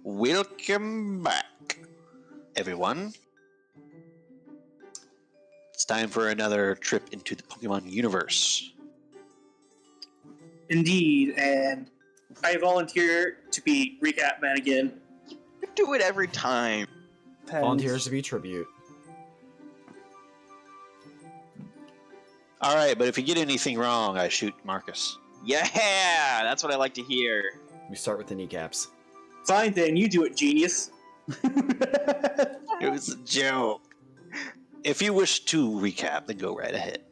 Welcome back, everyone. It's time for another trip into the Pokemon universe. Indeed, and I volunteer to be recap man again. You do it every time. Volunteers to be tribute. All right, but if you get anything wrong, I shoot Marcus. Yeah, that's what I like to hear. We start with the kneecaps. Fine then, you do it, genius. It was a joke. If you wish to recap, then go right ahead.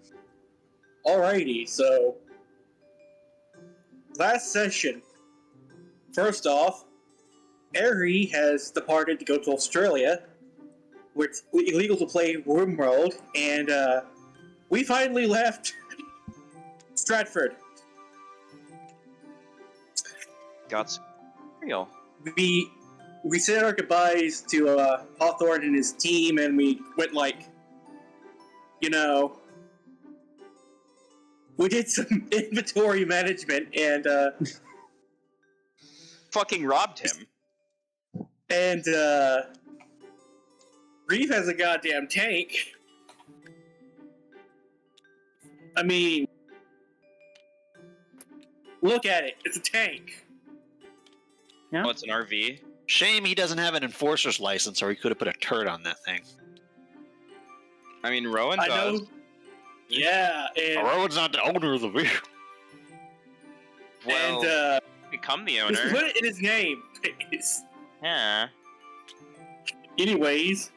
Alrighty, so... Last session. First off, Arie has departed to go to Australia, where it's illegal to play RimWorld, and we finally left Stratford. God's real. We said our goodbyes to Hawthorne and his team, and we went like, you know, we did some inventory management, and Fucking robbed him. and Reeve has a goddamn tank. I mean, look at it. It's a tank. Oh, it's an RV. Shame he doesn't have an enforcer's license, or he could have put a turret on that thing. I mean, Rowan I does. know. Yeah, and Rowan's not the owner of the vehicle. Well, become the just owner. put it in his name. Please. Yeah. Anyways,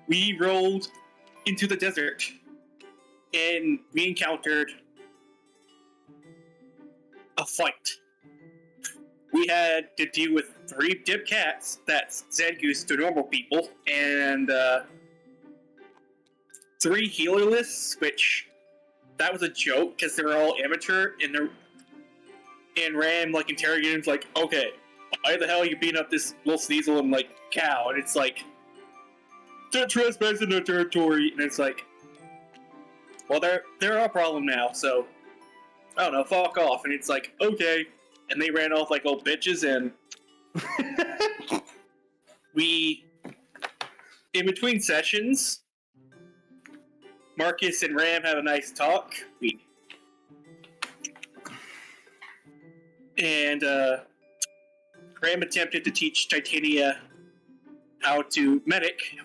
we rolled into the desert, and we encountered a fight. We had to deal with 3 dip cats, that's Zangoose to normal people, and 3 healerless, which that was a joke because they were all amateur, and Ram like interrogated him, like, okay, why the hell are you beating up this little Sneasel and like cow? And it's like, they're trespassing their territory, and it's like, well, they're our problem now, so I don't know, fuck off. And it's like, okay. And they ran off like old bitches, and we, in between sessions, Marcus and Ram have a nice talk. And Ram attempted to teach Titania how to medic.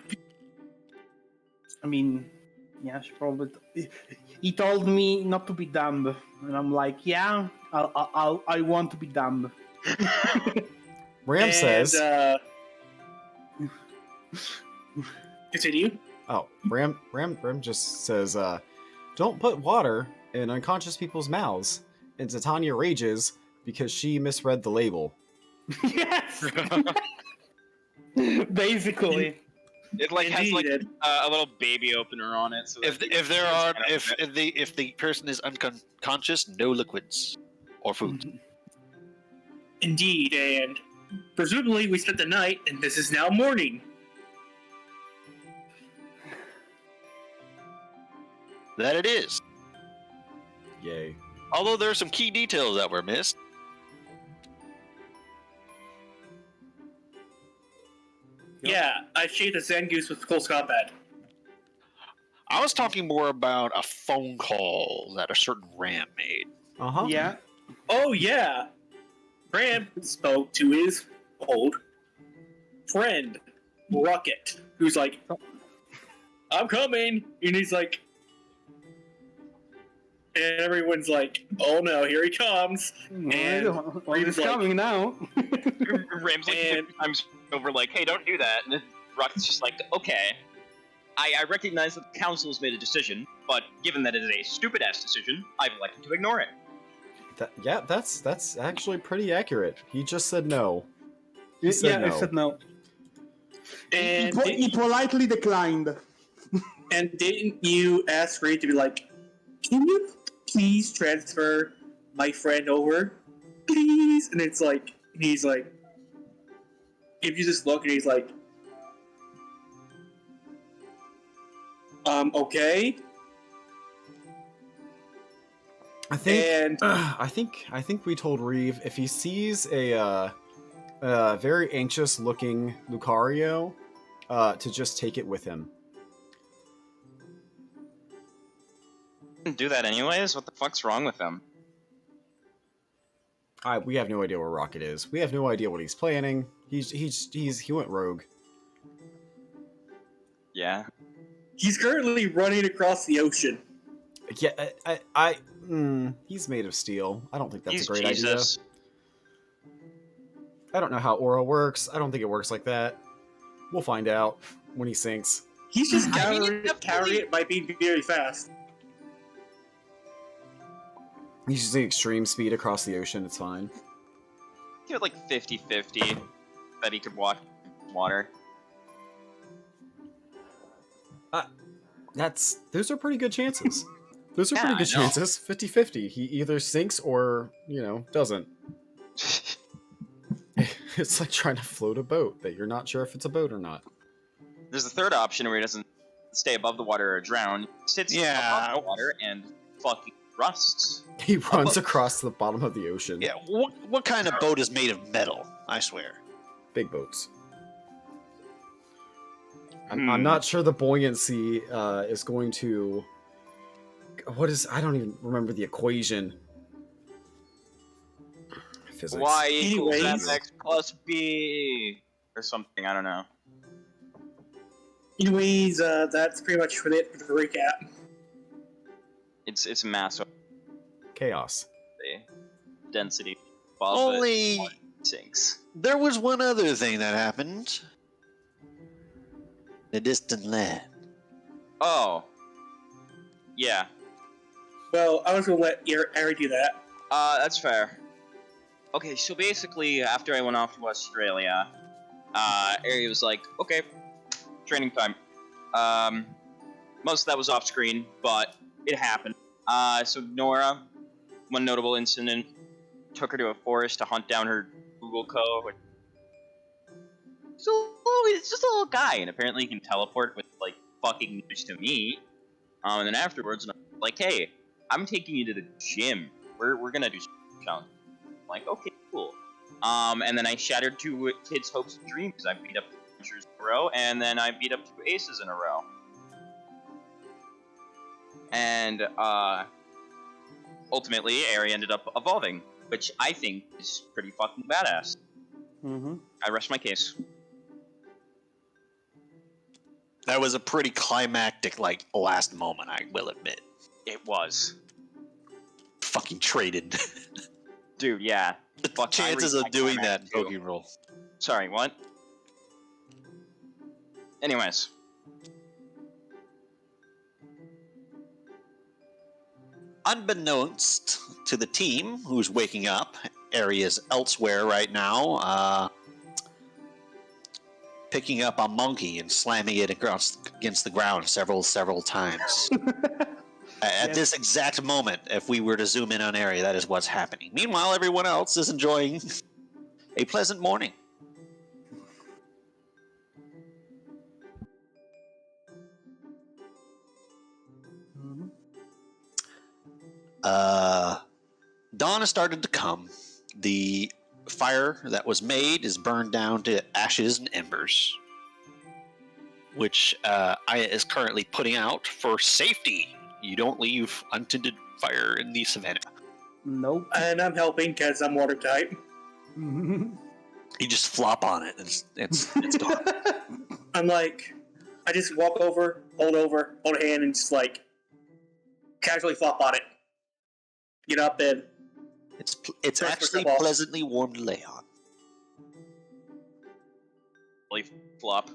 I mean, yeah, she probably. He told me not to be dumb, and I'm like, yeah, I want to be dumb. Ram says. Continue. Oh, Ram just says, don't put water in unconscious people's mouths. And Titania rages because she misread the label. Yes. Basically. It like has like Indeed. a little baby opener on it. So If the person is unconscious, no liquids or food. Indeed, and presumably we spent the night, and this is now morning. That it is. Yay. Although there are some key details that were missed. Yeah, I shaped a Zangoose with close combat. I was talking more about a phone call that a certain Ram made. Uh-huh. Yeah. Oh yeah, Ram spoke to his old friend, Rocket, who's like, I'm coming, and he's like, and everyone's like, oh no, here he comes. And He's coming now. Ram's like And- 50 times over, like, hey, don't do that. And then Rocket's just like, okay. I recognize that the council's made a decision, but given that it is a stupid-ass decision, I've elected to ignore it. That's actually pretty accurate. He just said no. He said no. said no. And He politely declined. And didn't you ask Ray to be like, can you please transfer my friend over? Please? And it's like, he's like, if you just look and he's like, okay. I think And I think we told Reeve if he sees a very anxious-looking Lucario to just take it with him. Do that anyways? What the fuck's wrong with him? We have no idea where Rocket is. We have no idea what he's planning. He went rogue. Yeah. He's currently running across the ocean. Yeah, he's made of steel. I don't think that's He's a great Jesus. idea. I don't know how Aura works. I don't think it works like that. We'll find out when he sinks. He's just I mean, carrying it by being very fast. He's using extreme speed across the ocean. It's fine. He had like 50-50 that he could walk water. Those are pretty good chances. Those are Yeah, pretty good I know. chances. 50-50. He either sinks or, doesn't. It's like trying to float a boat that you're not sure if it's a boat or not. There's a third option where he doesn't stay above the water or drown. He sits above the water and fucking rusts. He runs across the bottom of the ocean. Yeah, what kind of boat is made of metal? I swear. Big boats. I'm not sure the buoyancy is going to... I don't even remember the equation. Physics. Y equals Anyways. mx plus b or something. I don't know. Anyways, that's pretty much for the recap. It's massive. Chaos. The density. Above Only it sinks. there was one other thing that happened. The distant land. Oh. Yeah. Well, I was gonna let Arie do that. That's fair. Okay, so basically, after I went off to Australia, Arie was like, okay, training time. Most of that was off screen, but it happened. So Nora, one notable incident, took her to a forest to hunt down her Google code. So it's just a little guy, and apparently he can teleport with like fucking news to me. And then afterwards, I'm like, hey, I'm taking you to the gym. We're gonna do some challenge. I'm like, okay, cool. And then I shattered 2 kids' hopes and dreams. I beat up 2 adventures in a row, and then I beat up 2 aces in a row. And ultimately, Arie ended up evolving, which I think is pretty fucking badass. Mm-hmm. I rest my case. That was a pretty climactic, last moment, I will admit. It was. Fucking traded. Dude, yeah. The Fuck, chances I of doing climax that in too. PokeRole. Sorry, what? Anyways. Unbeknownst to the team, who's waking up, Arie is elsewhere right now, picking up a monkey and slamming it against the ground several times. At this exact moment, if we were to zoom in on Arie, that is what's happening. Meanwhile, everyone else is enjoying a pleasant morning. Mm-hmm. Dawn has started to come. The fire that was made is burned down to ashes and embers, which Aya is currently putting out for safety. You don't leave untended fire in the savannah. Nope. And I'm helping because I'm water type. Mm-hmm. You just flop on it, and it's gone. I'm like, I just walk over, hold a hand, and just casually flop on it. Get up and It's First actually of all- pleasantly warm to lay on. Really flop.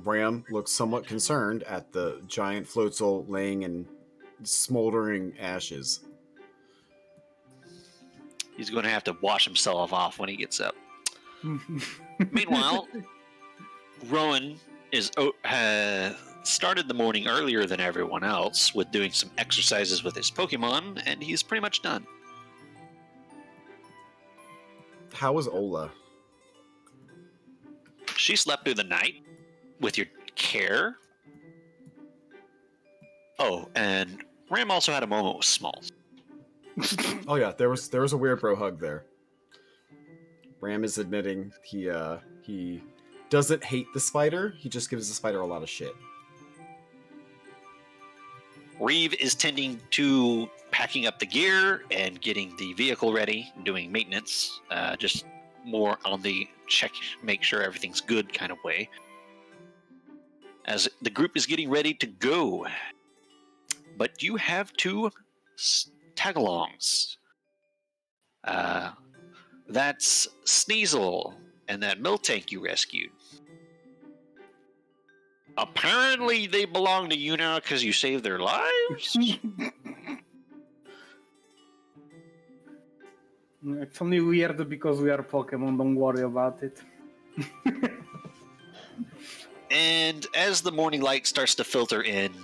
Ram looks somewhat concerned at the giant Floatzel laying in smoldering ashes. He's going to have to wash himself off when he gets up. Meanwhile, Rowan has started the morning earlier than everyone else with doing some exercises with his Pokemon, and he's pretty much done. How was Ola? She slept through the night with your care. Oh, and Ram also had a moment with Small. Oh yeah, there was a weird bro hug there. Ram is admitting he doesn't hate the spider. He just gives the spider a lot of shit. Reeve is tending to packing up the gear and getting the vehicle ready, doing maintenance, just more on the check, make sure everything's good kind of way. As the group is getting ready to go, but you have two tagalongs. That's Sneasel and that Miltank you rescued. Apparently they belong to you now because you saved their lives? It's only weird because we are Pokemon, don't worry about it. And as the morning light starts to filter in,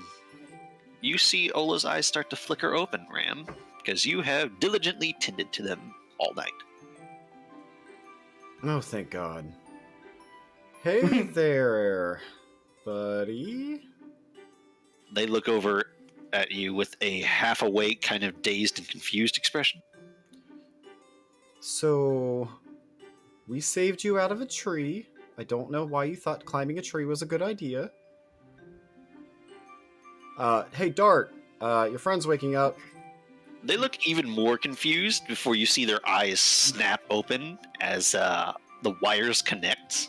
you see Ola's eyes start to flicker open, Ram, because you have diligently tended to them all night. Oh, thank God. Hey there, buddy. They look over at you with a half awake, kind of dazed and confused expression. So, we saved you out of a tree. I don't know why you thought climbing a tree was a good idea. Hey, Dart, your friend's waking up. They look even more confused before you see their eyes snap open as the wires connect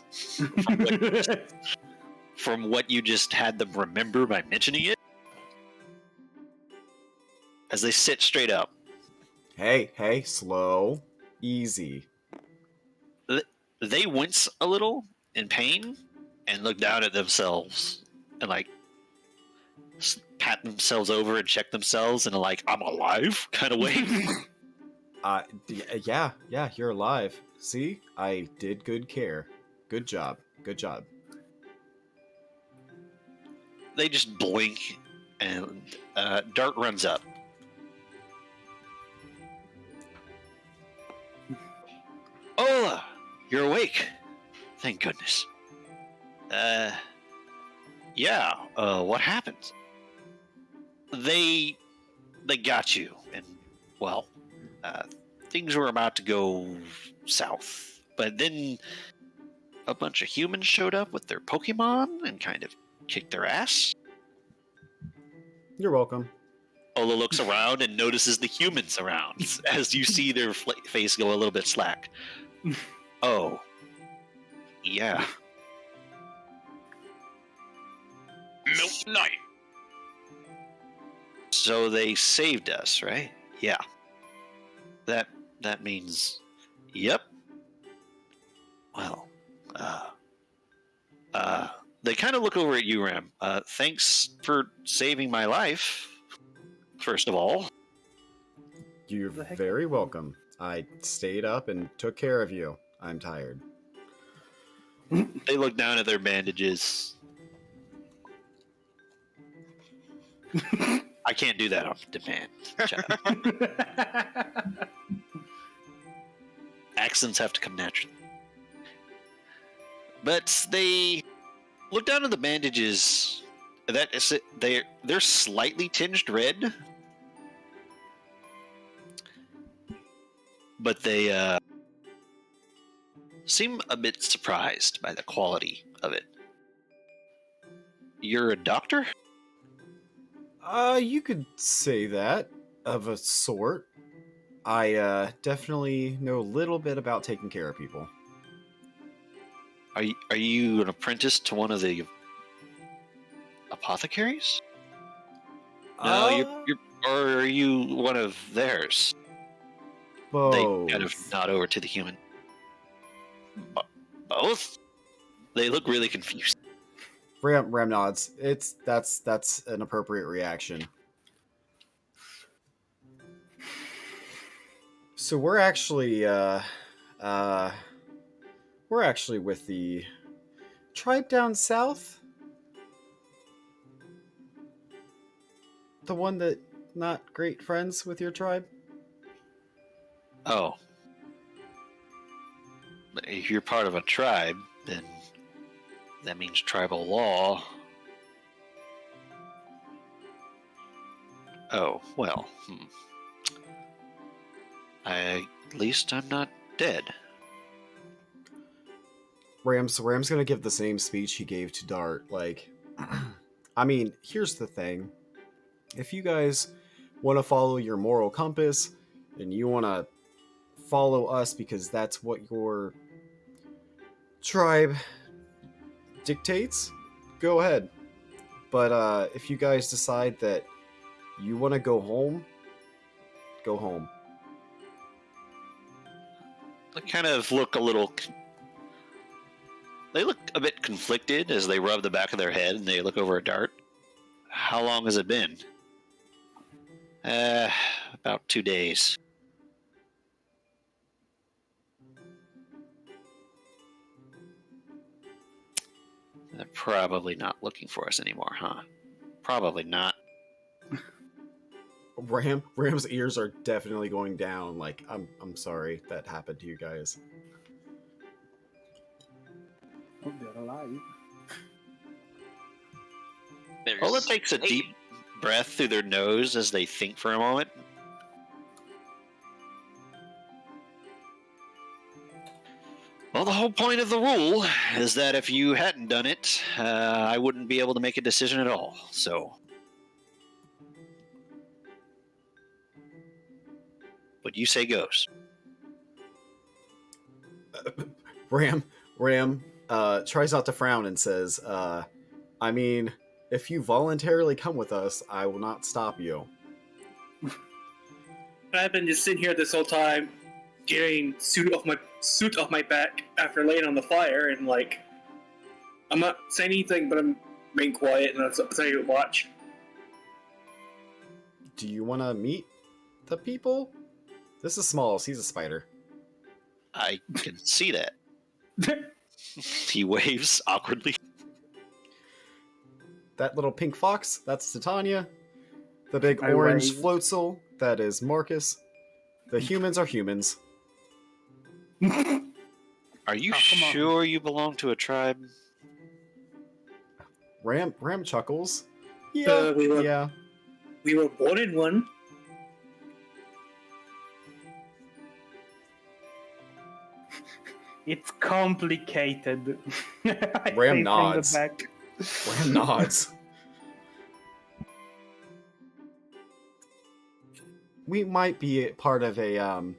from what you just had them remember by mentioning it. As they sit straight up. Hey, slow. Easy. They wince a little in pain and look down at themselves and like pat themselves over and check themselves in a like I'm alive kind of way. Yeah, you're alive. See, I did good care. Good job. They just blink and Dart runs up. Ola, you're awake. Thank goodness. Yeah, what happened? They got you, and, well, things were about to go south. But then a bunch of humans showed up with their Pokemon and kind of kicked their ass. You're welcome. Ola looks around and notices the humans around as you see their face go a little bit slack. Oh. Yeah. Milk Knight. So they saved us, right? Yeah. That means, yep. Well, they kind of look over at you, Ram. Thanks for saving my life, first of all. You're very welcome. I stayed up and took care of you. I'm tired. They look down at their bandages. I can't do that on demand. Accents have to come naturally. But they look down at the bandages. That is it. They're slightly tinged red, but they seem a bit surprised by the quality of it. You're a doctor? You could say that, of a sort. I definitely know a little bit about taking care of people. Are you an apprentice to one of the apothecaries? No, you're or are you one of theirs? Both. They kind of nod over to the human. Both? They look really confused. Ram nods. That's an appropriate reaction. So we're actually with the tribe down south. The one that not great friends with your tribe. Oh. If you're part of a tribe, then that means tribal law. Oh, well. At least I'm not dead. Ram's gonna give the same speech he gave to Dart. Like, I mean, here's the thing. If you guys want to follow your moral compass and you want to follow us because that's what your tribe dictates, go ahead. But if you guys decide that you want to go home, go home. They kind of look a little. They look a bit conflicted as they rub the back of their head and they look over at Dart. How long has it been? About 2 days. They're probably not looking for us anymore, huh? Probably not. Ram's ears are definitely going down. Like, I'm sorry that happened to you guys. Oh, they're alive. Ola takes a deep breath through their nose as they think for a moment. Well, the whole point of the rule is that if you hadn't done it, I wouldn't be able to make a decision at all, so... What you say goes. Ram tries not to frown and says, I mean, if you voluntarily come with us, I will not stop you. I've been just sitting here this whole time, getting suit off my back after laying on the fire, and like, I'm not saying anything, but I'm being quiet, and I'm saying to watch. Do you want to meet the people? This is Smalls. He's a spider. I can see that. He waves awkwardly. That little pink fox, that's Titania. The big I orange wave. floatzel, that is Marcus. The humans are humans. Are you Oh, come on. sure you belong to a tribe? Ram chuckles. Yeah, we were- yeah. We were born in one. It's complicated. I Ram say nods. From the back. Ram nods. We might be part of a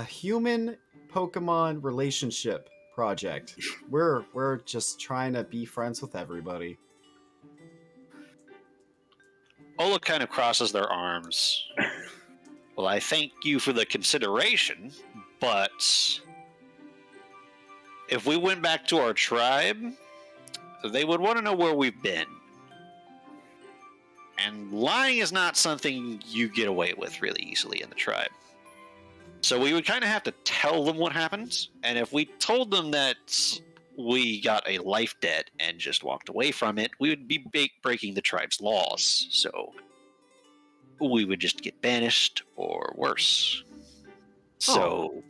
human Pokemon relationship project. We're just trying to be friends with everybody. Ola kind of crosses their arms. Well, I thank you for the consideration, but if we went back to our tribe, they would want to know where we've been. And lying is not something you get away with really easily in the tribe. So we would kind of have to tell them what happened, and if we told them that we got a life debt and just walked away from it, we would be breaking the tribe's laws. So we would just get banished or worse. So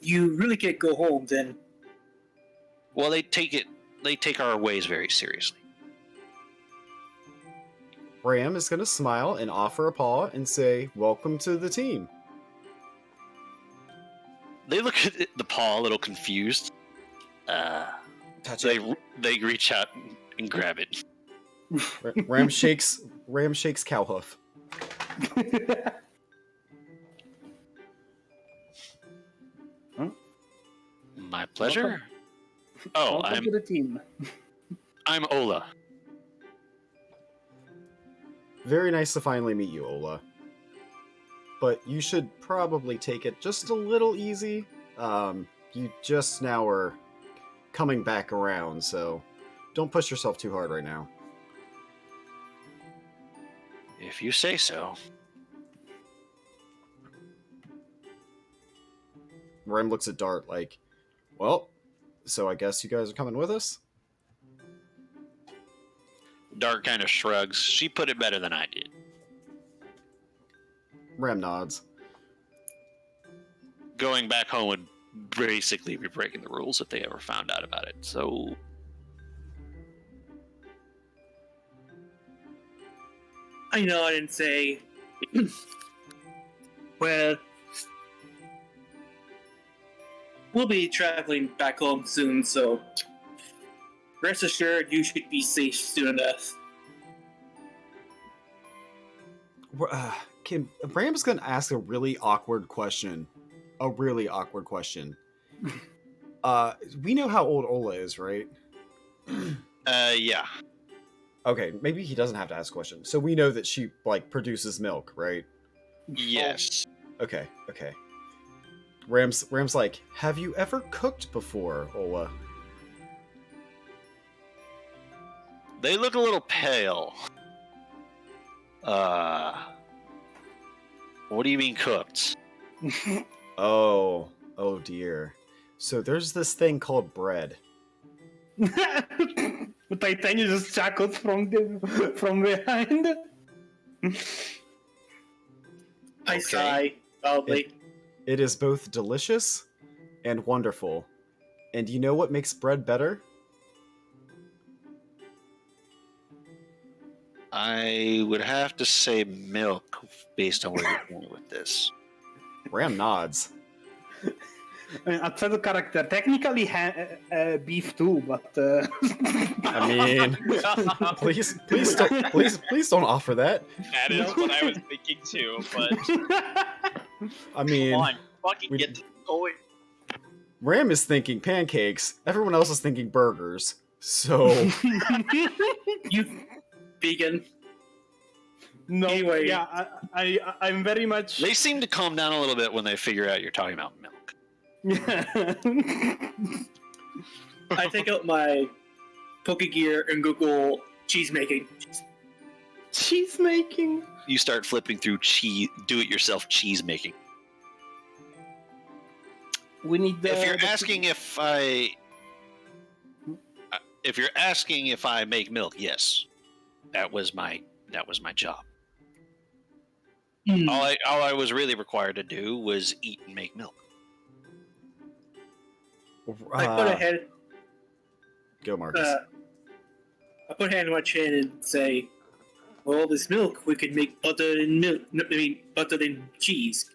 You really can't go home then. well, they take our ways very seriously. Ram is going to smile and offer a paw and say, "Welcome to the team." They look at the paw a little confused. Touch They reach out and grab it. Ram shakes Cowhoof. My pleasure. Oh, Welcome to the team. I'm Ola. Very nice to finally meet you, Ola. But you should probably take it just a little easy. You just now are coming back around, so don't push yourself too hard right now. If you say so. Ram looks at Dart like, well, so I guess you guys are coming with us? Dart kind of shrugs. She put it better than I did. Ram nods. Going back home would basically be breaking the rules if they ever found out about it. So I nod and say, Well, we'll be traveling back home soon, so rest assured you should be safe soon enough. Ram's gonna ask a really awkward question. A really awkward question. We know how old Ola is, right? Yeah. Okay, maybe he doesn't have to ask a question. So we know that she produces milk, right? Yes. Okay. Ram's like, have you ever cooked before, Ola? They look a little pale. What do you mean cooked? Oh dear. So there's this thing called bread. Titania just chuckles from behind. I sigh, loudly. It is both delicious and wonderful. And you know what makes bread better? I would have to say milk, based on where you're going with this. Ram nods. I mean, outside the character, technically beef too, but I mean, please don't offer that. That is what I was thinking too, but I mean, come on, fucking get to going. Ram is thinking pancakes. Everyone else is thinking burgers. So You vegan. no, Anyway. yeah, I'm very much. They seem to calm down a little bit when they figure out you're talking about milk. I take out my PokeGear and Google cheese making. Cheese making. You start flipping through do-it-yourself cheese making. We need the. If you're asking if I make milk, yes, that was my job. All I was really required to do was eat and make milk. I put a hand. Go, Marcus. I put a hand on my chin and say, "Well, this milk we could make butter and milk. Butter and cheese."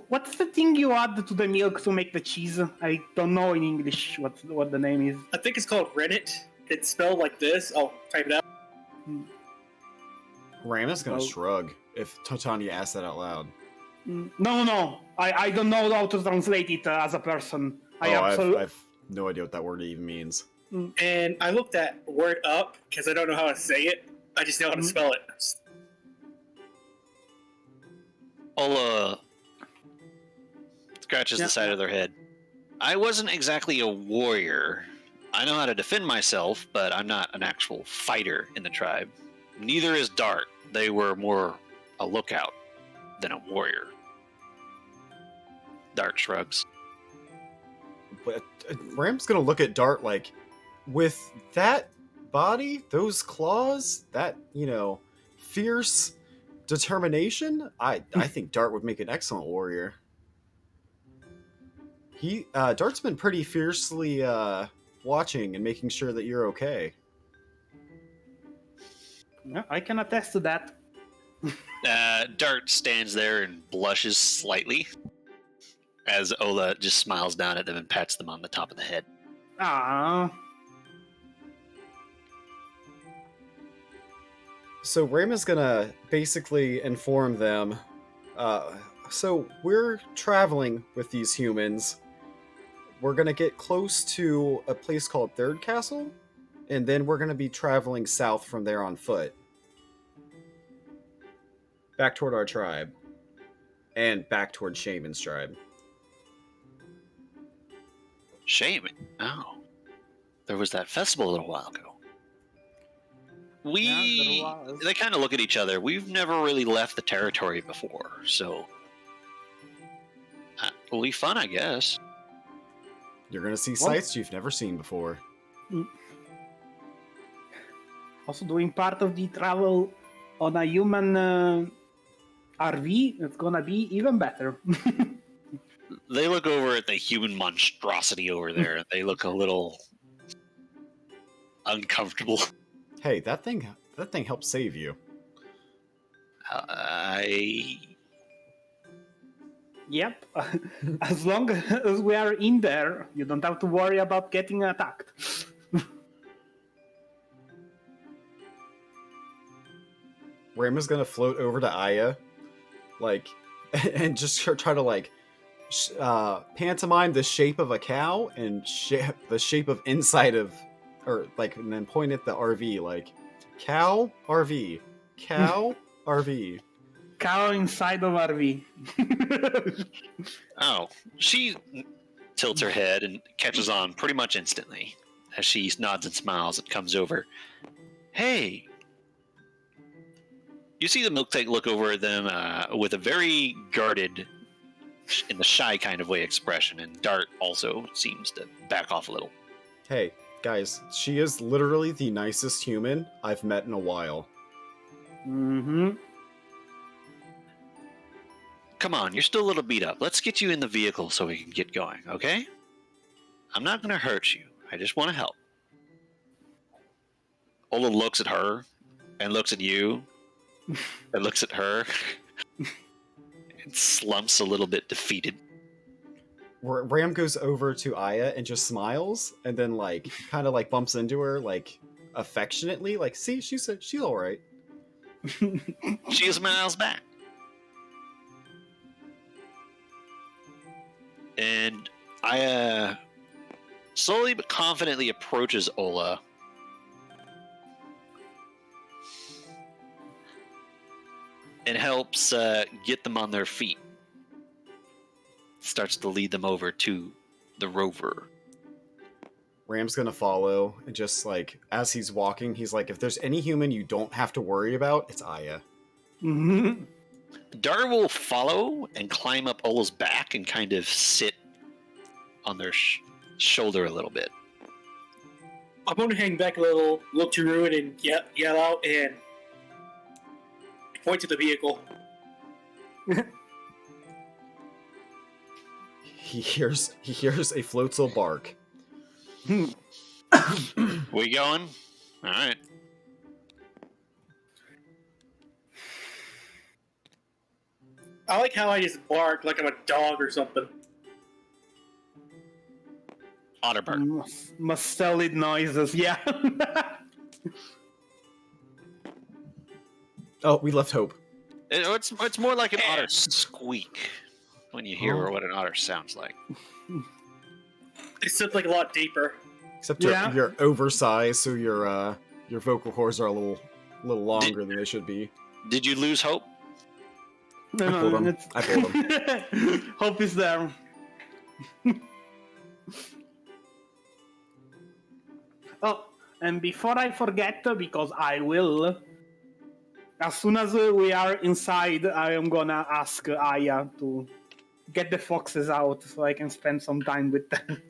What's the thing you add to the milk to make the cheese? I don't know in English what the name is. I think it's called rennet. It's spelled like this. I'll type it out. Ram is gonna shrug if Titania asks that out loud. No. I don't know how to translate it as a person. I've no idea what that word even means. And I looked that word up because I don't know how to say it. I just know how to spell it. Ola scratches the side of their head. I wasn't exactly a warrior. I know how to defend myself, but I'm not an actual fighter in the tribe. Neither is Dart. They were more a lookout than a warrior. Dart shrugs. But Ram's gonna look at Dart like, with that body, those claws, that, fierce determination, I think Dart would make an excellent warrior. Dart's been pretty fiercely watching and making sure that you're okay. Yeah, I can attest to that. Dart stands there and blushes slightly as Ola just smiles down at them and pats them on the top of the head. Ah. So Ram is gonna basically inform them. So we're traveling with these humans. We're gonna get close to a place called Third Castle, and then we're gonna be traveling south from there on foot. Back toward our tribe. And back toward Shaymin's tribe. Shaymin? Oh. There was that festival a little while ago. They kind of look at each other. We've never really left the territory before, so it'll be fun, I guess. You're gonna see sights you've never seen before. Also doing part of the travel on a human RV, it's gonna be even better. They look over at the human monstrosity over there, and they look a little uncomfortable. Hey, that thing helped save you. I Yep. As long as we are in there, you don't have to worry about getting attacked. Ram is gonna float over to Aya, like, and just try to like pantomime the shape of a cow and the shape of inside of, or like, and then point at the RV, like, cow RV, cow RV. Cow inside of RV. Oh, she tilts her head and catches on pretty much instantly as she nods and smiles and comes over. Hey! You see the Milktank look over at them with a very guarded, in the shy kind of way expression, and Dart also seems to back off a little. Hey, guys, she is literally the nicest human I've met in a while. Mm-hmm. Come on, you're still a little beat up. Let's get you in the vehicle so we can get going, okay? I'm not going to hurt you. I just want to help. Ola looks at her, and looks at you, and looks at her, and slumps a little bit defeated. Ram goes over to Aya and just smiles, and then like kind of like bumps into her like affectionately, like, see, she's all right. She smiles back. And Aya slowly but confidently approaches Ola. And helps get them on their feet. Starts to lead them over to the rover. Ram's gonna follow, and just like as he's walking, he's like, if there's any human you don't have to worry about, it's Aya. Mm-hmm. Dar will follow and climb up Ola's back and kind of sit on their shoulder a little bit. I'm going to hang back a little, look to Ruin, and yell out and point to the vehicle. He hears a floatzel bark. We going? All right. I like how I just bark like I'm a dog or something. Otter bark. Mustelid noises, yeah. Oh, we left Hope. It's more like an otter squeak when you hear what an otter sounds like. It sounds like a lot deeper. Except Yeah. you're oversized, so your vocal cords are a little longer than they should be. Did you lose hope? No, I pulled him. it's- I pulled him. Hope is there. Oh, and before I forget, because I will, as soon as we are inside, I am gonna ask Aya to get the foxes out so I can spend some time with them.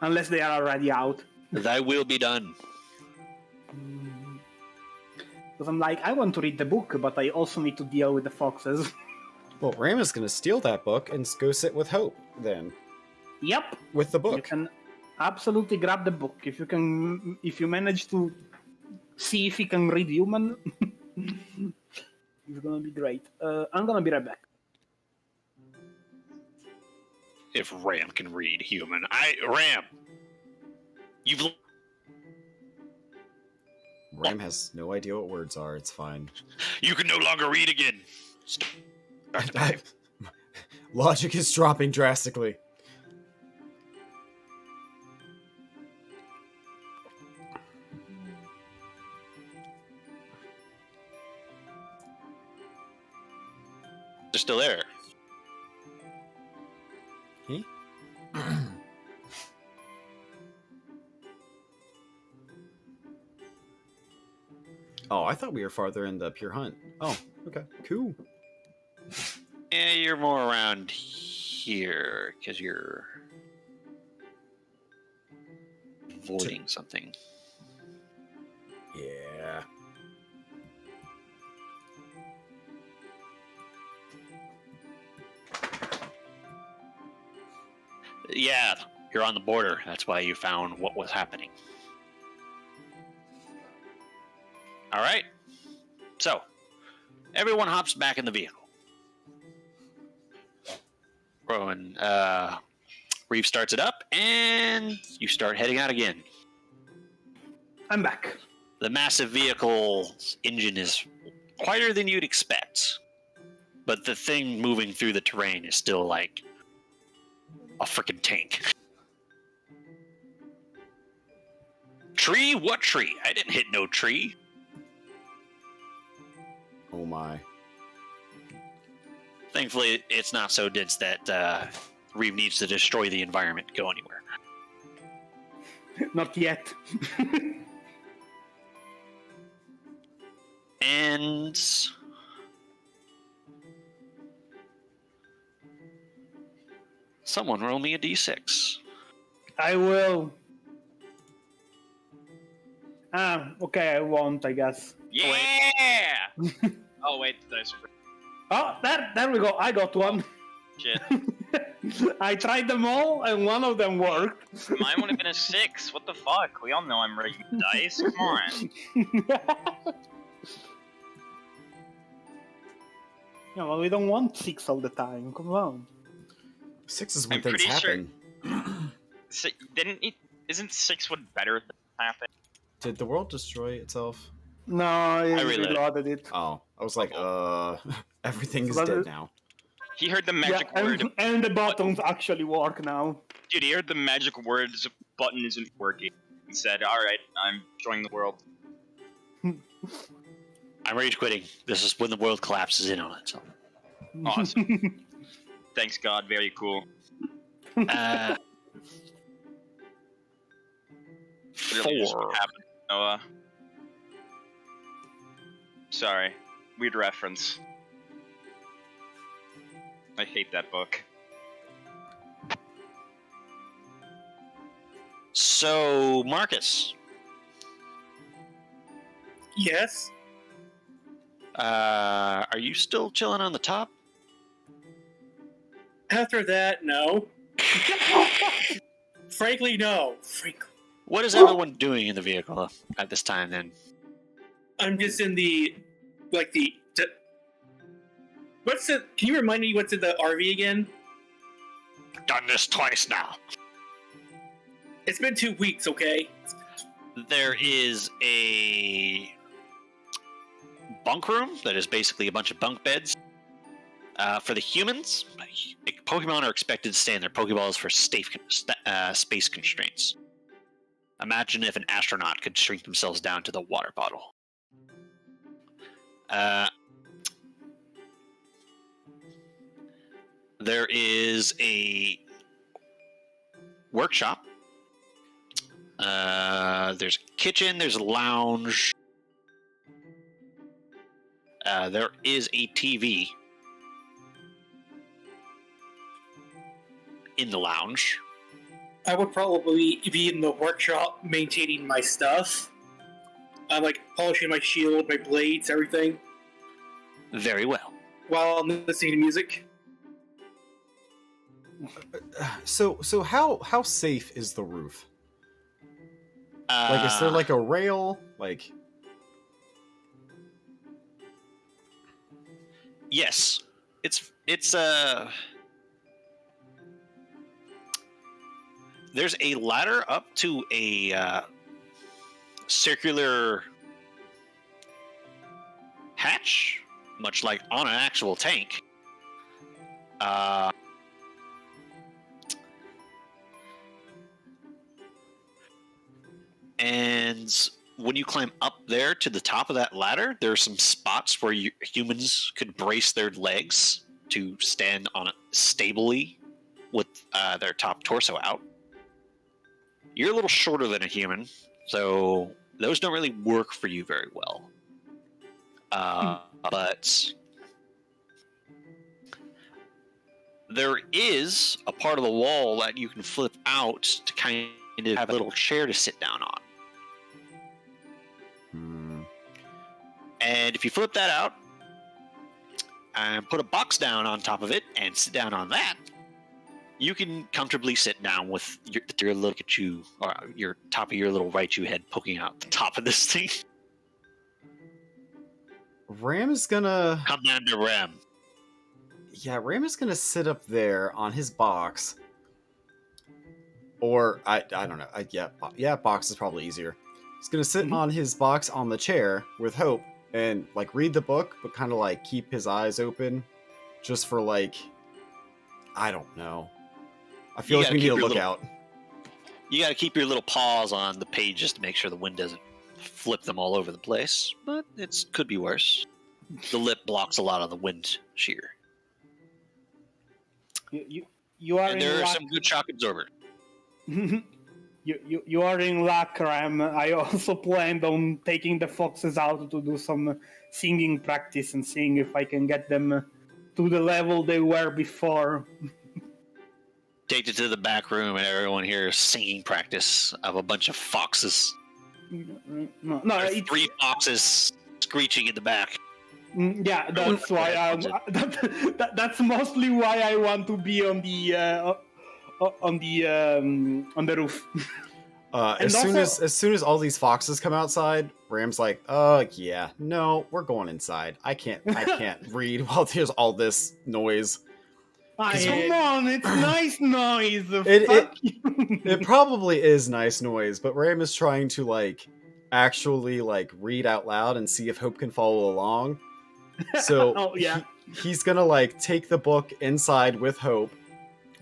Unless they are already out. Thy will be done. Because I'm like, I want to read the book, but I also need to deal with the foxes. Well, Ram is gonna steal that book and go sit with Hope then, Yep. with the You book. can absolutely grab the book if you manage to see if you can read human. It's gonna be great. I'm gonna be right back. If Ram can read human. Ram! Ram has no idea what words are. It's fine. You can no longer read again. Logic is dropping drastically. They're still there. He? Oh, I thought we were farther in the Pure Hunt. Oh, okay, cool. Yeah, you're more around here because you're avoiding something. Yeah. Yeah, you're on the border. That's why you found what was happening. All right. So, everyone hops back in the vehicle. And Reeve starts it up, and you start heading out again. I'm back. The massive vehicle's engine is quieter than you'd expect, but the thing moving through the terrain is still like a freaking tank. Tree? What tree? I didn't hit no tree. Oh my. Thankfully, it's not so dense that Reeve needs to destroy the environment to go anywhere. Not yet. And someone roll me a d6. I will. Okay, I won't, I guess. Yeah! Oh, wait, the dice are... Oh, there we go. I got one. Shit. I tried them all, and one of them worked. Mine would have been a 6. What the fuck? We all know I'm ready with dice. Come on. Yeah, well, we don't want 6 all the time. Come on. 6 is when I'm things pretty sure- happen. Isn't 6 what better things happen? Did the world destroy itself? No, I reloaded. reloaded it. Oh, I was like, everything is So dead that- now. He heard the magic Yeah, word. and the buttons actually work now. Dude, he heard the magic words button isn't working. And said, alright, I'm destroying the world. I'm rage quitting. This is when the world collapses in on it. So. Awesome. Thanks God, very cool. Uh, Really just 4. happened, Noah. Sorry. Weird reference. I hate that book. So, Marcus, Yes. are you still chilling on the top? After that, no. Frankly, no. Frankly. What is everyone doing in the vehicle at this time then? I'm just in the, what's the, can you remind me what's in the RV again? Done this twice now. It's been 2 weeks, okay? There is a bunk room that is basically a bunch of bunk beds. For the humans, Pokemon are expected to stay in their Pokeballs for space constraints. Imagine if an astronaut could shrink themselves down to the water bottle. There is a workshop. There's a kitchen, there's a lounge. There is a TV in the lounge. I would probably be in the workshop maintaining my stuff. I'm like polishing my shield, my blades, everything, Very well. while I'm listening to music. So how safe is the roof? Like, is there like a rail? Like, Yes, it's there's a ladder up to a circular hatch, much like on an actual tank. And when you climb up there to the top of that ladder, there are some spots where humans could brace their legs to stand on it stably with their top torso out. You're a little shorter than a human, so those don't really work for you very well. But there is a part of the wall that you can flip out to kind of have a little chair to sit down on. And if you flip that out and put a box down on top of it and sit down on that, you can comfortably sit down with your little Pikachu, or your top of your little Raichu head poking out the top of this thing. Ram is gonna... Commander Ram. Yeah, Ram is gonna sit up there on his box. Or, I don't know. Yeah, box is probably easier. He's gonna sit on his box on the chair with Hope and, like, read the book, but kind of, like, keep his eyes open just for, like... I don't know. I feel like we need to look out. You gotta keep your little paws on the pages to make sure the wind doesn't flip them all over the place, but it could be worse. The lip blocks a lot of the wind shear. You are And in there are luck. some good shock absorbers. You are in luck, Ram. I also planned on taking the foxes out to do some singing practice and seeing if I can get them to the level they were before. Take it to the back room, and everyone hears singing practice of a bunch of foxes. No, There's it's, 3 foxes screeching in the back. yeah, that's why that's mostly why I want to be on the roof. As soon as all these foxes come outside, Ram's like, yeah, no, we're going inside. I can't read while there's all this noise. Come on, it's nice noise. It probably is nice noise, but Ram is trying to, like, actually, like, read out loud and see if Hope can follow along. So he's gonna, like, take the book inside with Hope,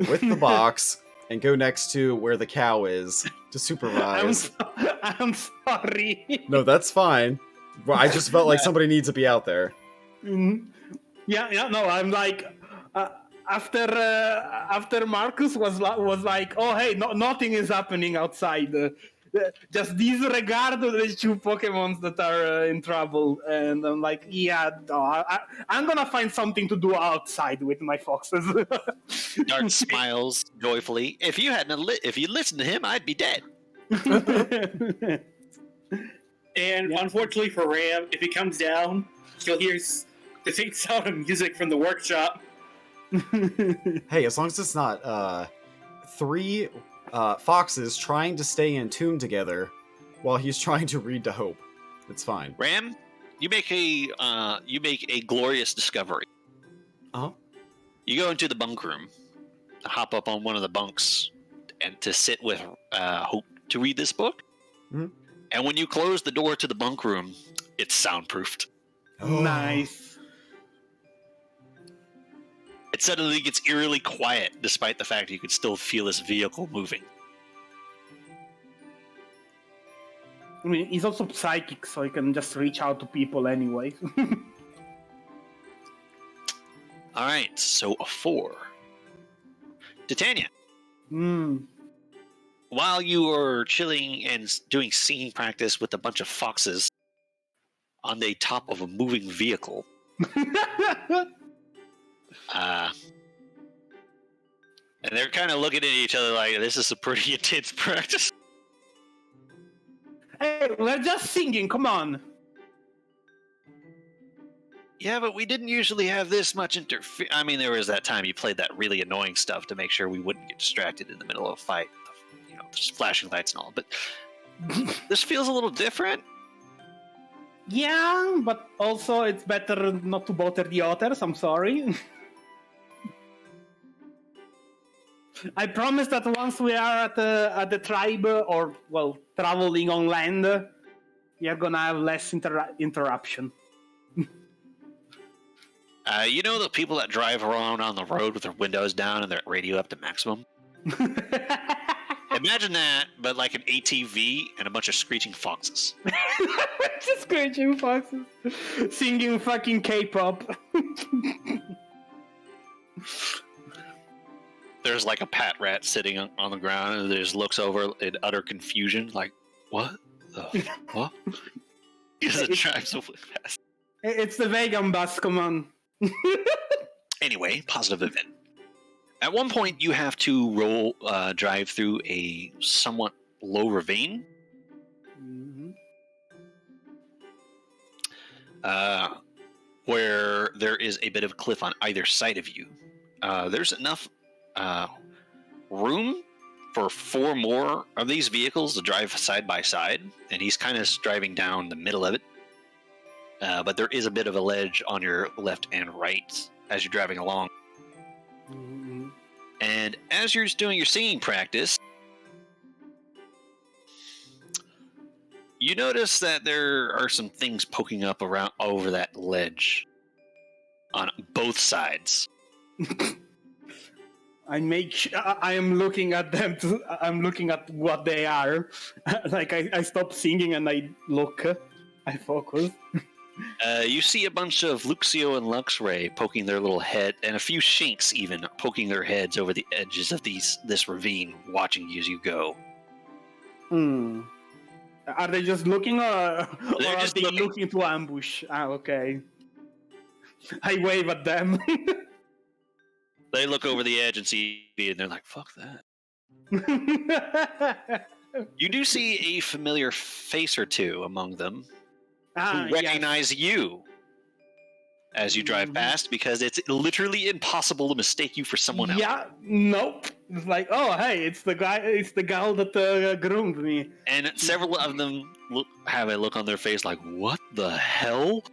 with the box, and go next to where the cow is to supervise. I'm sorry. No, that's fine. I just felt like somebody needs to be out there. Yeah, no, I'm like, after Marcus was like, oh hey, nothing is happening outside. Just disregard the 2 Pokemons that are in trouble, and I'm like, yeah, no, I'm gonna find something to do outside with my foxes. Dart smiles joyfully. If you listened to him, I'd be dead. And unfortunately for Ram, if he comes down, he'll hear the faint sound of music from the workshop. Hey, as long as it's not 3 foxes trying to stay in tune together while he's trying to read to Hope, it's fine. Ram, you make a glorious discovery. You go into the bunk room, hop up on one of the bunks, and to sit with Hope to read this book. And when you close the door to the bunk room, it's soundproofed. Nice. It suddenly gets eerily quiet, despite the fact you can still feel this vehicle moving. I mean, he's also psychic, so he can just reach out to people anyway. All right, so a 4. Titania. While you are chilling and doing singing practice with a bunch of foxes on the top of a moving vehicle, and they're kind of looking at each other like, this is a pretty intense practice. Hey, we're just singing, come on. Yeah, but we didn't usually have this much I mean, there was that time you played that really annoying stuff to make sure we wouldn't get distracted in the middle of a fight. You know, just flashing lights and all. But this feels a little different. Yeah, but also it's better not to bother the others, I'm sorry. I promise that once we are at the tribe, or, well, traveling on land, we are gonna have less interruption. You know the people that drive around on the road with their windows down and their radio up to maximum? Imagine that, but like an ATV and a bunch of screeching foxes. Just screeching foxes. Singing fucking K-pop. There's like a pat rat sitting on the ground and just looks over in utter confusion, like, what? What? Because it drives so fast. It's the vegan bus, come on. Anyway, positive event. At one point, you have to drive through a somewhat low ravine. Where there is a bit of a cliff on either side of you. There's enough room for 4 more of these vehicles to drive side by side, and he's kind of driving down the middle of it. but there is a bit of a ledge on your left and right as you're driving along. Mm-hmm. And as you're just doing your singing practice, you notice that there are some things poking up around over that ledge on both sides. I am looking at them. I'm looking at what they are. Like I stop singing and I look. I focus. You see a bunch of Luxio and Luxray poking their little head, and a few Shinx even poking their heads over the edges of this ravine, watching you as you go. Hmm. Are they just looking, or are just they looking. looking to ambush? Ah, okay. I wave at them. They look over the edge and see you, and they're like, "Fuck that." You do see a familiar face or two among them who recognize you as you drive past, because it's literally impossible to mistake you for someone else. Yeah, nope. It's like, oh, hey, it's the gal that groomed me. And several of them have a look on their face like, "What the hell?"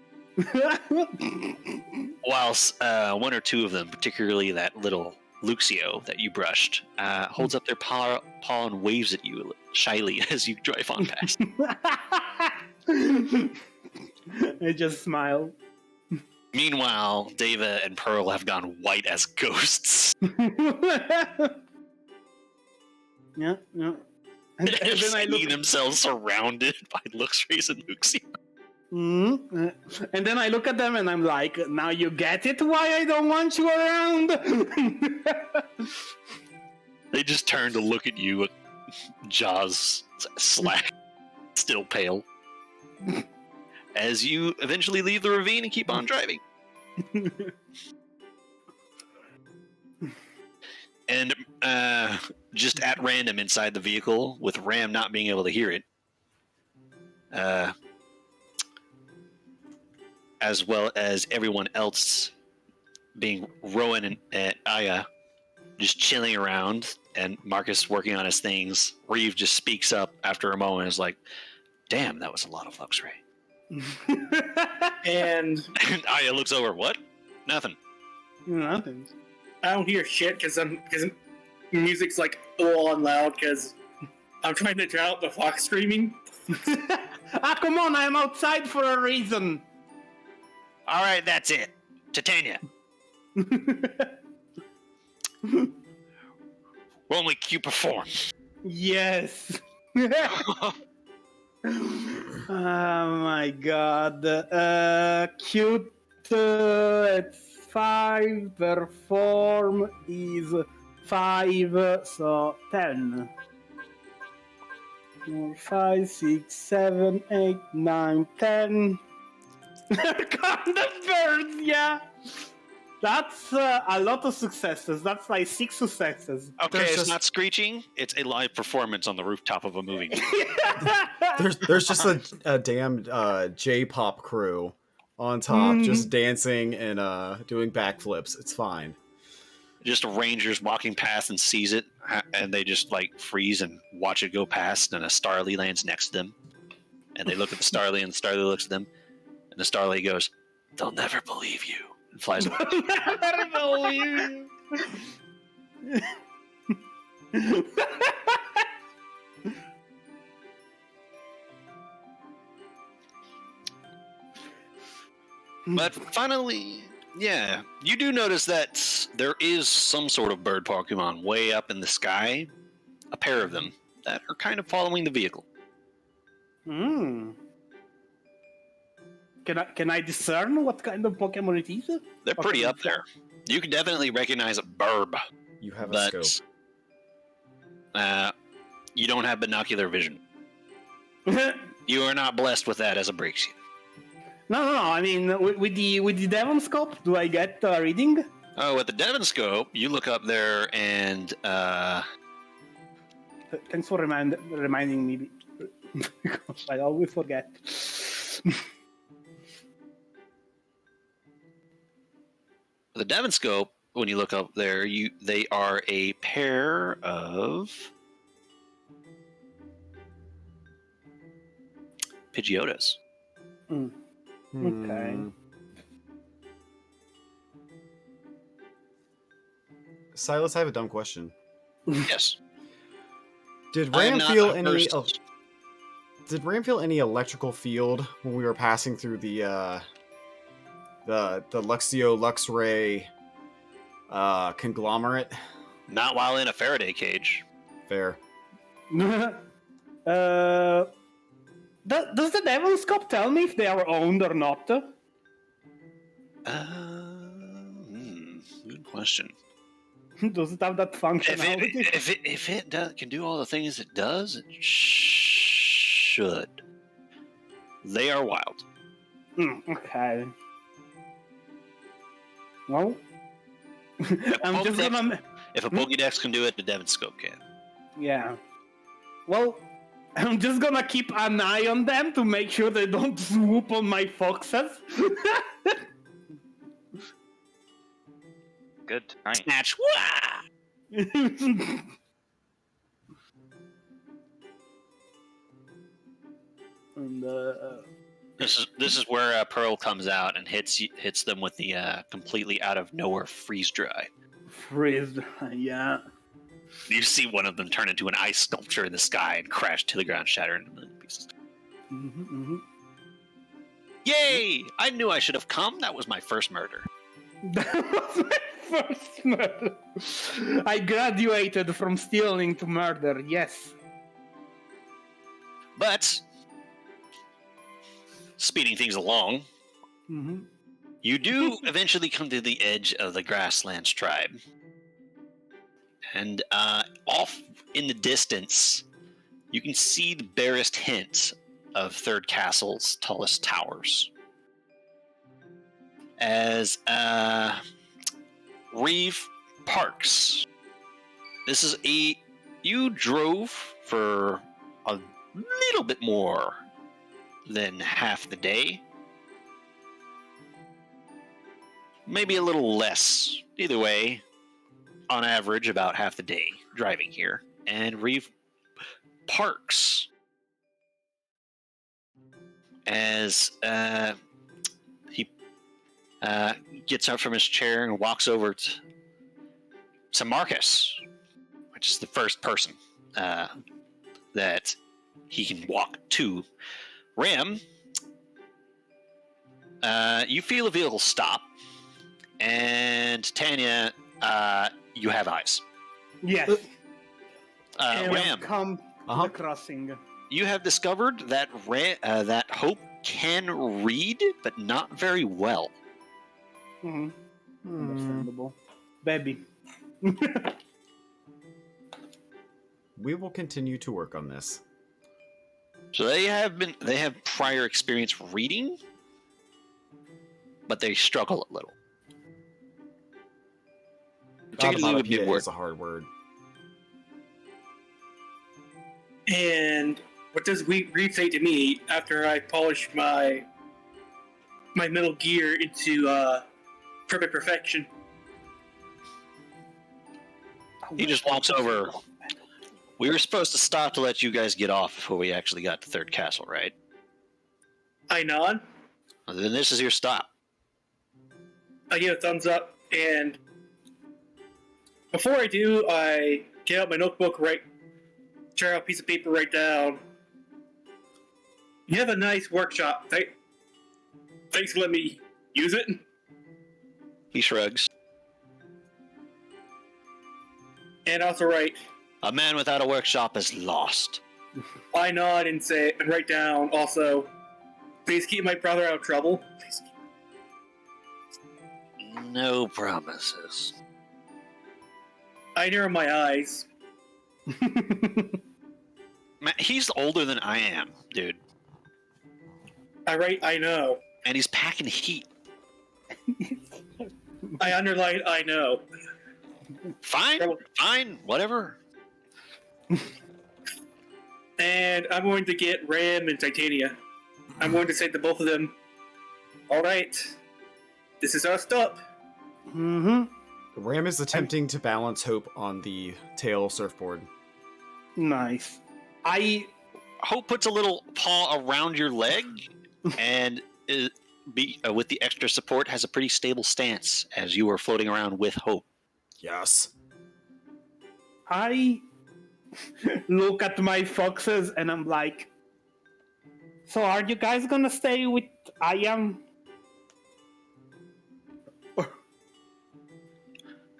Whilst one or two of them, particularly that little Luxio that you brushed, holds up their paw and waves at you shyly as you drive on past. I just smile. Meanwhile, Deva and Pearl have gone white as ghosts. Yeah. And And then I look. themselves surrounded by Luxrays and Luxio. And then I look at them and I'm like, now you get it why I don't want you around? They just turn to look at you, jaws slack, still pale. As you eventually leave the ravine and keep on driving. And just at random inside the vehicle, with Ram not being able to hear it, as well as everyone else being Rowan and Aya just chilling around, and Marcus working on his things, Reeve just speaks up after a moment and is like, "Damn, that was a lot of Luxray." And Aya looks over. What? Nothing. Nothing. I don't hear shit because music's like full on loud because I'm trying to drown out the fox screaming. Come on, I'm outside for a reason. All right, that's it. Titania. We'll make you perform. Yes. Oh my god. Cute. It's 5. Perform is 5. So 10. 5, 6, 7, 8, 9, 10. Count the birds, yeah. That's a lot of successes. That's like 6 successes. Okay, There's it's just- not screeching. It's a live performance on the rooftop of a movie. There's just a damn J-pop crew on top, just dancing and doing backflips. It's fine. Just rangers walking past and sees it, and they just like freeze and watch it go past, and a Starly lands next to them. And they look at the Starly, and the Starly looks at them, and the Starly goes, "They'll never believe you," and flies away. Never believe you. But finally, yeah, you do notice that there is some sort of bird Pokemon way up in the sky, a pair of them, that are kind of following the vehicle. Can I discern what kind of Pokemon it is? They're pretty up there. You can definitely recognize a burb, You have a but scope. You don't have binocular vision. You are not blessed with that as a Braixia. No. I mean, with the Devon scope, do I get a reading? Oh, with the Devon scope, you look up there and Thanks for reminding me, because I always forget. the Devon scope, when you look up there, they are a pair of Pidgeotos. Okay. Silas, I have a dumb question. Yes. Did I am Ram not feel a any? first- Did Ram feel any electrical field when we were passing through the Luxio Luxray conglomerate? Not while in a Faraday cage. Fair. Does the Devil Scope tell me if they are owned or not? Good question. Does it have that functionality? If it can do all the things it does, it should. They are wild. Okay. Well, If I'm just Pokedex- gonna. If a Pokédex can do it, the Devon Scope can. Yeah. Well, I'm just gonna keep an eye on them to make sure they don't swoop on my foxes. Good night. Snatch! Wah! And This is where Pearl comes out and hits them with the completely out of nowhere freeze dry. freeze. Yeah. You see one of them turn into an ice sculpture in the sky and crash to the ground, shatter into a million pieces. Yay! I knew I should have come. That was my first murder. That was my first murder. I graduated from stealing to murder. Yes. But speeding things along, you do eventually come to the edge of the grasslands tribe. And off in the distance, you can see the barest hint of Third Castle's tallest towers. As Reeve parks. You drove for a little bit more than half the day. Maybe a little less. Either way, on average, about half the day driving here. And Reeve parks as he gets up from his chair and walks over to Marcus, which is the first person that he can walk to. Ram, you feel a vehicle stop, and Tanya, you have eyes. Yes. Ram, Come to the crossing. you have discovered that that Hope can read, but not very well. Understandable. Baby. We will continue to work on this. So they have prior experience reading, but they struggle a little. Particularly with good Onomatopoeia work. is a hard word. And what does Reeve say to me after I polish my Metal Gear into perfect perfection? He just walks over. We were supposed to stop to let you guys get off before we actually got to Third Castle, right? I nod. Well, then this is your stop. I give a thumbs up, and before I do, I get out my notebook, tear out a piece of paper, write down. You have a nice workshop. Thanks for letting me use it. He shrugs. And also write, A man without a workshop is lost. I nod and write down also, please keep my brother out of trouble. Please. No promises. I narrow my eyes. Man, he's older than I am, dude. I write, I know. And he's packing heat. I underline, I know. Fine, whatever. And I'm going to get Ram and Titania. I'm going to say to both of them, alright, this is our stop. Ram is attempting to balance Hope on the tail surfboard. Nice. Hope puts a little paw around your leg and with the extra support, has a pretty stable stance as you are floating around with Hope. Yes. I look at my foxes and I'm like, so are you guys gonna stay with I am?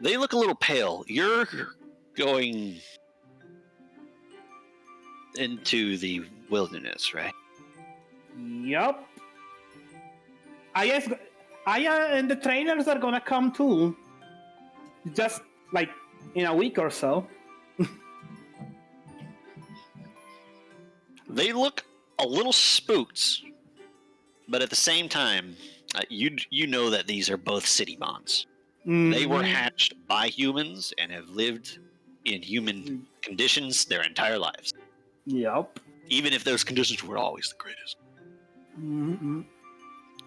They look a little pale. You're going into the wilderness, right? Yup. Aya and the trainers are gonna come too. Just like in a week or so. They look a little spooked, but at the same time, you know that these are both city bonds. They were hatched by humans and have lived in human conditions their entire lives. Yup. Even if those conditions were always the greatest. Mm-hmm.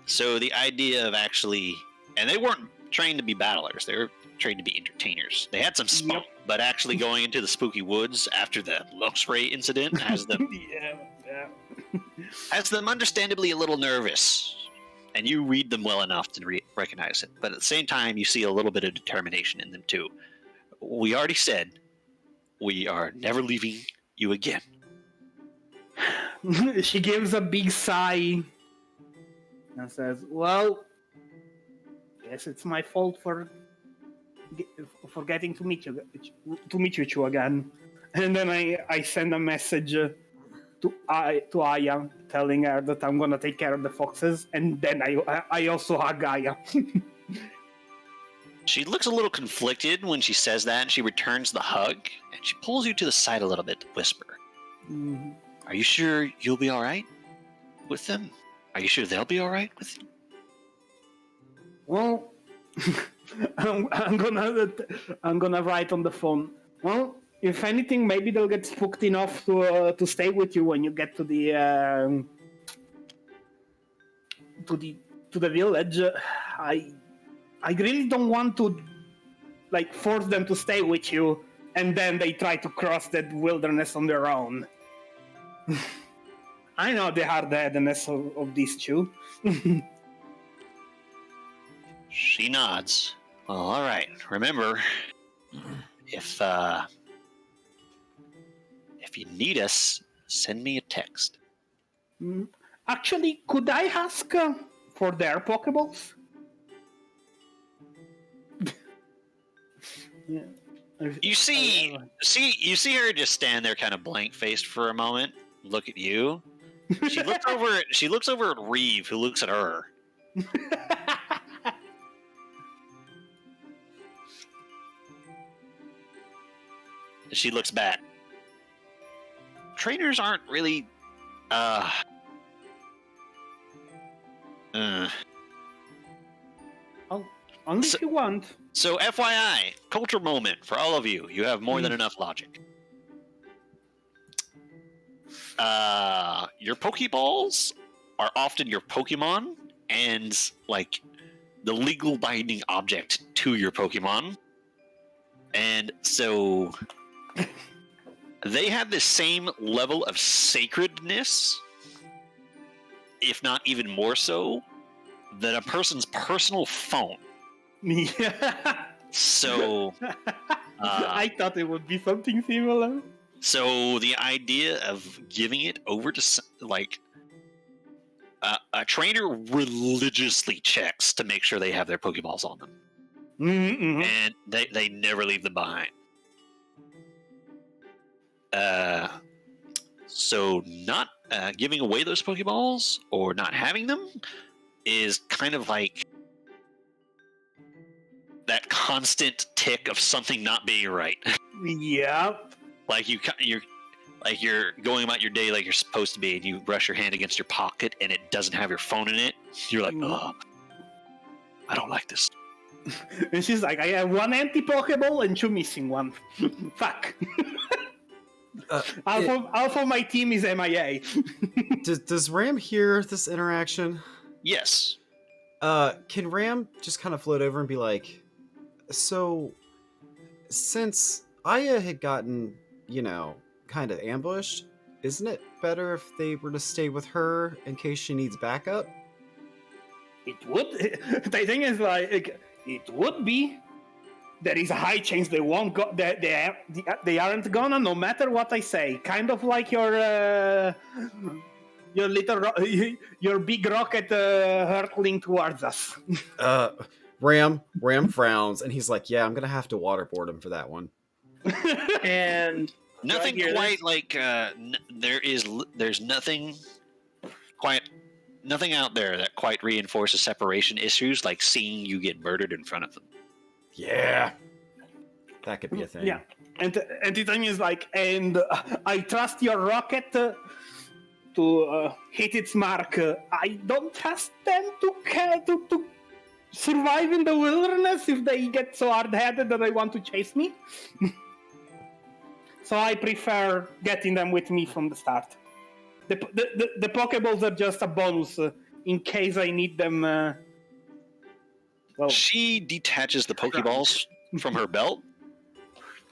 So the idea of actually, and they weren't trained to be battlers, they were trained to be entertainers. They had some spunk, but actually going into the spooky woods after the Luxray incident has them has them understandably a little nervous. And you read them well enough to recognize it. But at the same time, you see a little bit of determination in them too. We already said we are never leaving you again. She gives a big sigh and says, well, guess it's my fault for getting to meet you two again. And then I send a message to Aya telling her that I'm gonna take care of the foxes, and then I also hug Aya. She looks a little conflicted when she says that, and she returns the hug, and she pulls you to the side a little bit to whisper. Mm-hmm. Are you sure you'll be alright with them? Are you sure they'll be alright with you? Well, I'm gonna write on the phone. Well, if anything, maybe they'll get spooked enough to stay with you when you get to the village. I really don't want to like force them to stay with you, and then they try to cross that wilderness on their own. I know the hard-headedness of these two. She nods. Well, alright. Remember, if you need us, send me a text. Actually, could I ask for their Pokeballs? Yeah. You see her just stand there, kind of blank-faced for a moment. Look at you. She looks over. She looks over at Reeve, who looks at her. She looks back. Trainers aren't really. Only if you want. So, FYI, culture moment for all of you. You have more than enough logic. Your Pokeballs are often your Pokemon and, like, the legal binding object to your Pokemon. And so they have the same level of sacredness, if not even more so, than a person's personal phone. Yeah. So I thought it would be something similar. So the idea of giving it over to, like, a trainer religiously checks to make sure they have their Pokeballs on them. Mm-hmm. And they never leave them behind. So not giving away those Pokeballs or not having them is kind of like that constant tick of something not being right. Yep. Like you're going about your day like you're supposed to be, and you brush your hand against your pocket and it doesn't have your phone in it. You're like, oh, I don't like this. And she's like, I have one empty Pokeball and two missing one. Fuck. Half of my team is MIA. Does Ram hear this interaction? Yes. Can Ram just kind of float over and be like, so, since Aya had gotten, kind of ambushed, isn't it better if they were to stay with her in case she needs backup? It would. The thing is, like, it would be. There is a high chance they won't go. They aren't gonna, no matter what I say. Kind of like your your big rocket hurtling towards us. Ram frowns, and he's like, "Yeah, I'm gonna have to waterboard him for that one." And Nothing do I hear quite this? like there's nothing out there that quite reinforces separation issues like seeing you get murdered in front of them. Yeah, that could be a thing. Yeah, and the thing is, like, and I trust your rocket to hit its mark. I don't trust them to survive in the wilderness if they get so hard-headed that they want to chase me. So I prefer getting them with me from the start. The Pokeballs are just a bonus in case I need them. Well, She detaches the Pokeballs from her belt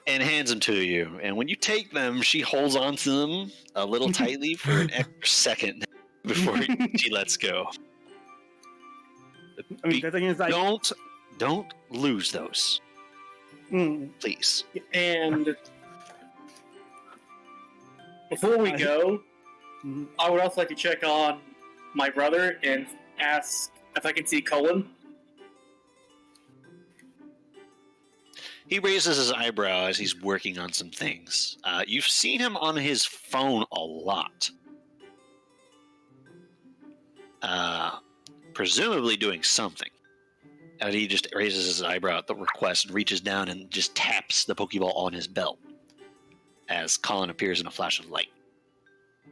and hands them to you. And when you take them, she holds on to them a little tightly for an extra second before she lets go. I mean, the thing is, like, Don't lose those, please. And before we go, I would also like to check on my brother and ask if I can see Cullen. He raises his eyebrow as he's working on some things. You've seen him on his phone a lot. Presumably doing something. And he just raises his eyebrow at the request and reaches down and just taps the Pokeball on his belt as Colin appears in a flash of light.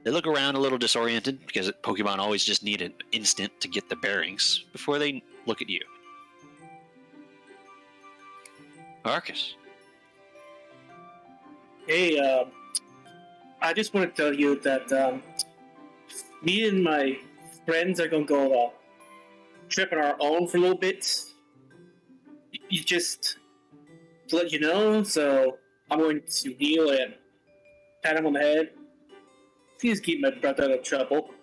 They look around a little disoriented because Pokemon always just need an instant to get the bearings before they look at you. Arcus. Hey, I just want to tell you that me and my friends are gonna go trip on our own for a little bit. You just to let you know, so I'm going to kneel and pat him on the head. Please keep my brother out of trouble.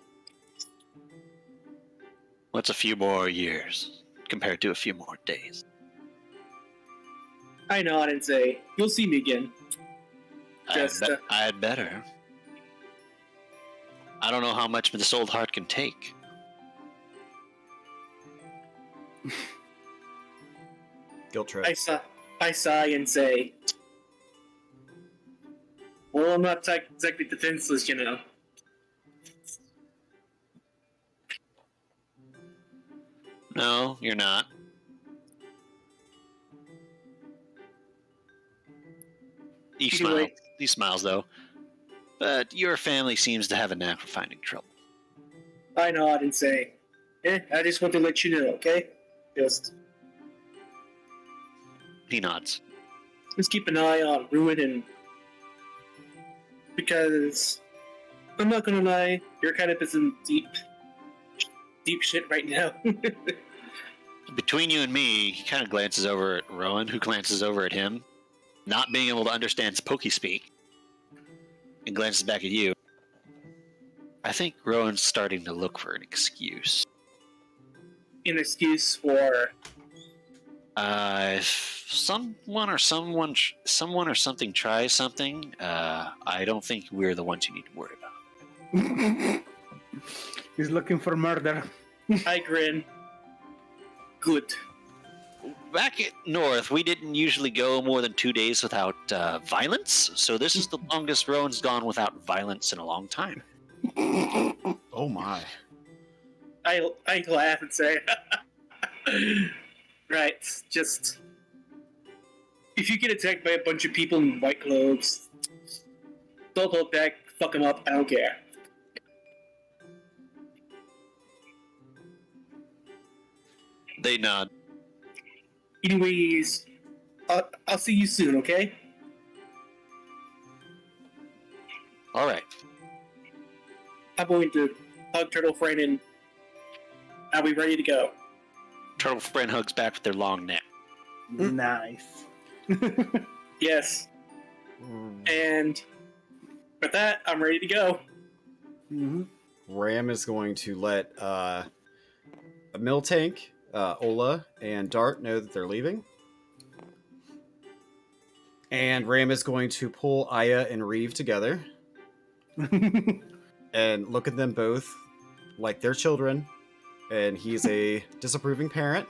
What's a few more years compared to a few more days? I nod and say, "You'll see me again." I'd better. I don't know how much this old heart can take. Guilt trip. I sigh and say, "Well, I'm not exactly defenseless, you know." No, you're not. He smiles though. But your family seems to have a knack for finding trouble. I nod and say, I just want to let you know, okay? Just He nods. keep an eye on Ruin and... Because... I'm not gonna lie, you're kind of in some deep shit right now. Between you and me, he kind of glances over at Rowan, who glances over at him, not being able to understand Pokespeak, and glances back at you. I think Rowan's starting to look for an excuse. An excuse for... If someone or something tries something, I don't think we're the ones you need to worry about. He's looking for murder. I grin. Good. Back north, we didn't usually go more than 2 days without violence, so this is the longest Rowan's gone without violence in a long time. Oh my. I laugh and say, right, just... If you get attacked by a bunch of people in white clothes, don't hold back, fuck them up, I don't care. They nod. Anyways, I'll see you soon, okay? All right. I'm going to hug Turtle Friend and I'll be ready to go. Turtle friend hugs back with their long neck. Nice. Yes. And with that, I'm ready to go. Mm-hmm. Ram is going to let Miltank, Ola, and Dart know that they're leaving. And Ram is going to pull Aya and Reeve together and look at them both like they're children. And he's a disapproving parent.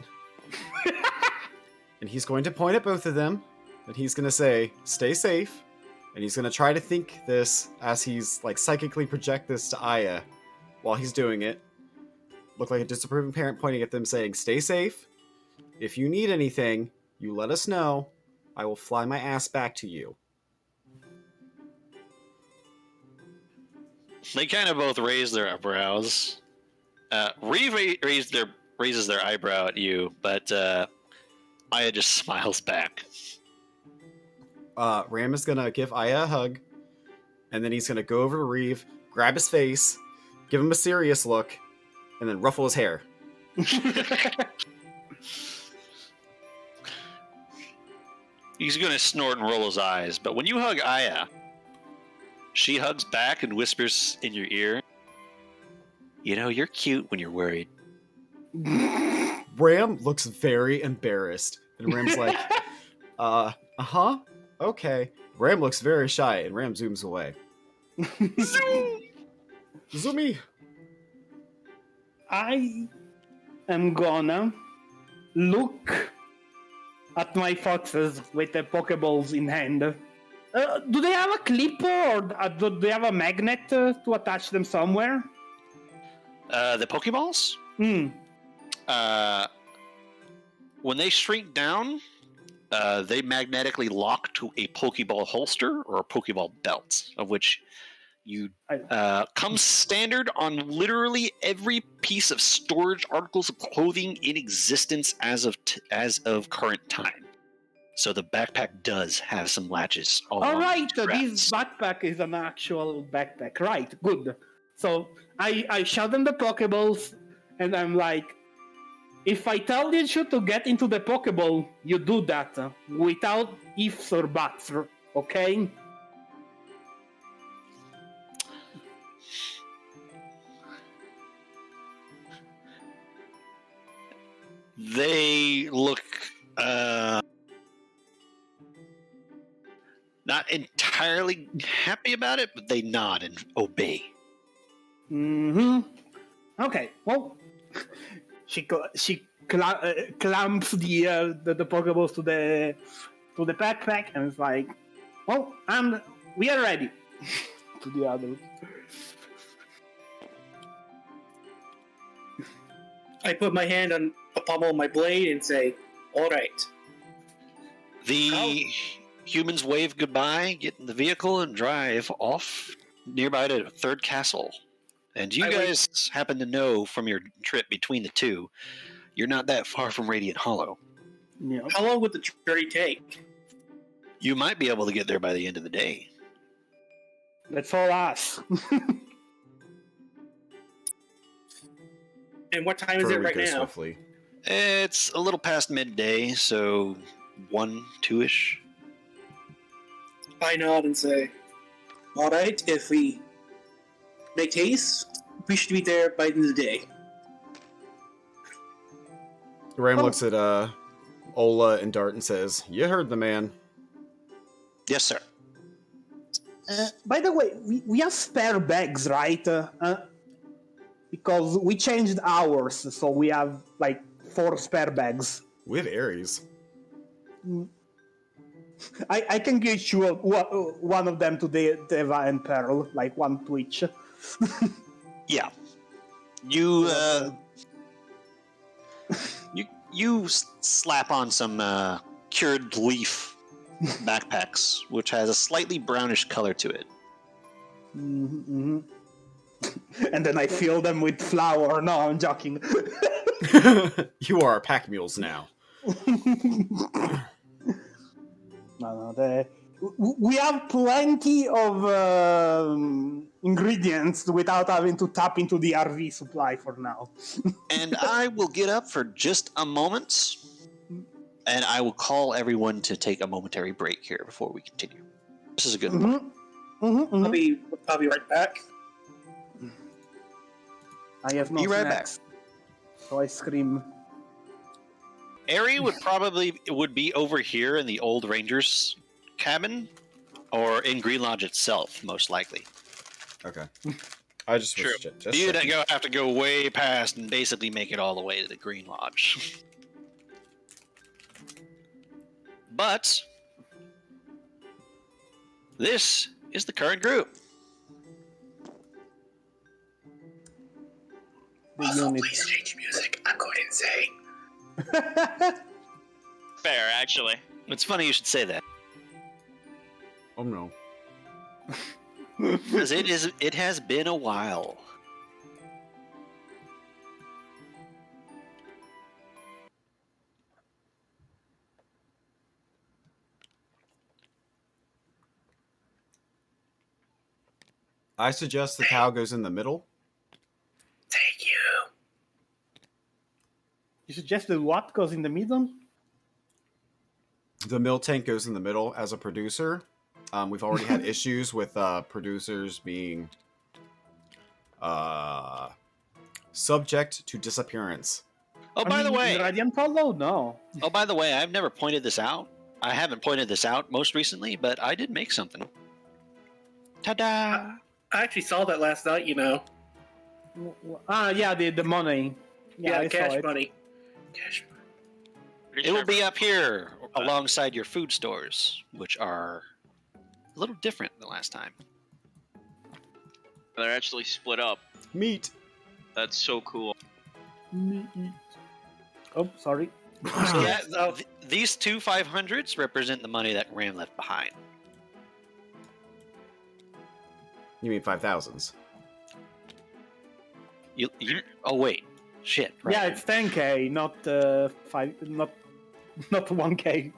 And he's going to point at both of them. And he's going to say, stay safe. And he's going to try to think this as he's like psychically project this to Aya while he's doing it. Look like a disapproving parent pointing at them saying, stay safe. If you need anything, you let us know. I will fly my ass back to you. They kind of both raise their eyebrows. Reeve raises their eyebrow at you, but Aya just smiles back. Ram is gonna give Aya a hug, and then he's gonna go over to Reeve, grab his face, give him a serious look, and then ruffle his hair. He's gonna snort and roll his eyes, but when you hug Aya, she hugs back and whispers in your ear, "You know, you're cute when you're worried." Ram looks very embarrassed, and Ram's like, uh-huh, okay. Ram looks very shy, and Ram zooms away. Zoomy! I am gonna look at my foxes with the Pokeballs in hand. Do they have a clipper, or do they have a magnet to attach them somewhere? The Pokeballs? When they shrink down, they magnetically lock to a Pokeball holster or a Pokeball belt, of which you comes standard on literally every piece of storage articles of clothing in existence as of current time. So the backpack does have some latches. All right, this backpack is an actual backpack. Right, good. So I show them the Pokeballs, and I'm like, if I tell you to get into the Pokeball, you do that without ifs or buts, okay? They look not entirely happy about it, but they nod and obey. Okay, well, she clamps the Pokeballs to the backpack, and it's like, well, we are ready. To the others. I put my hand on the pommel of my blade and say, all right. The humans wave goodbye, get in the vehicle, and drive off nearby to Third Castle. And you guys happen to know from your trip between the two, you're not that far from Radiant Hollow. Yeah. How long would the journey take? You might be able to get there by the end of the day. That's all us. And what time is it right now? Swiftly. It's a little past midday, so 1, 2-ish. I nod and say, all right, if we make haste, we should be there by the end of the day. Ram looks at Ola and Dart and says, you heard the man. Yes, sir. By the way, we have spare bags, right? Because we changed ours, so we have like 4 spare bags. We have Aries. I can get you one of them to Deva and Pearl, like one to each. Yeah. You you slap on some cured leaf backpacks, which has a slightly brownish color to it. Mm-hmm. And then I fill them with flour. No, I'm joking. You are pack mules now. No, we have plenty of ingredients without having to tap into the RV supply for now. And I will get up for just a moment, and I will call everyone to take a momentary break here before we continue. This is a good one. I'll be right back. I have no Be right snacks. So I scream. Arie would be over here in the old Ranger's cabin, or in Green Lodge itself, most likely. Okay. I just True. was just You'd checking. have to go way past and basically make it all the way to the Green Lodge. But this is the current group. The Also, unit. please change music. I'm going insane. Fair, actually. It's funny you should say that, Oh no. because it has been a while. I suggest the cow goes in the middle. Thank you. You suggested what goes in the middle? The mill tank goes in the middle as a producer. We've already had issues with producers being subject to disappearance. Oh, by the way, Radiant Hollow? No. oh, by the way, I've never pointed this out. I haven't pointed this out most recently, but I did make something. Ta-da! I actually saw that last night, you know. Yeah, the money. Yeah, I saw cash it. money. Cash money. Pretty It will sure- be up here alongside your food stores, which are a little different than last time. They're actually split up. Meat. That's so cool. Oh, sorry. So yeah, these two 500s represent the money that Ram left behind. You mean 5,000s? You oh wait, shit. Right. Yeah, it's 10k, not 1k.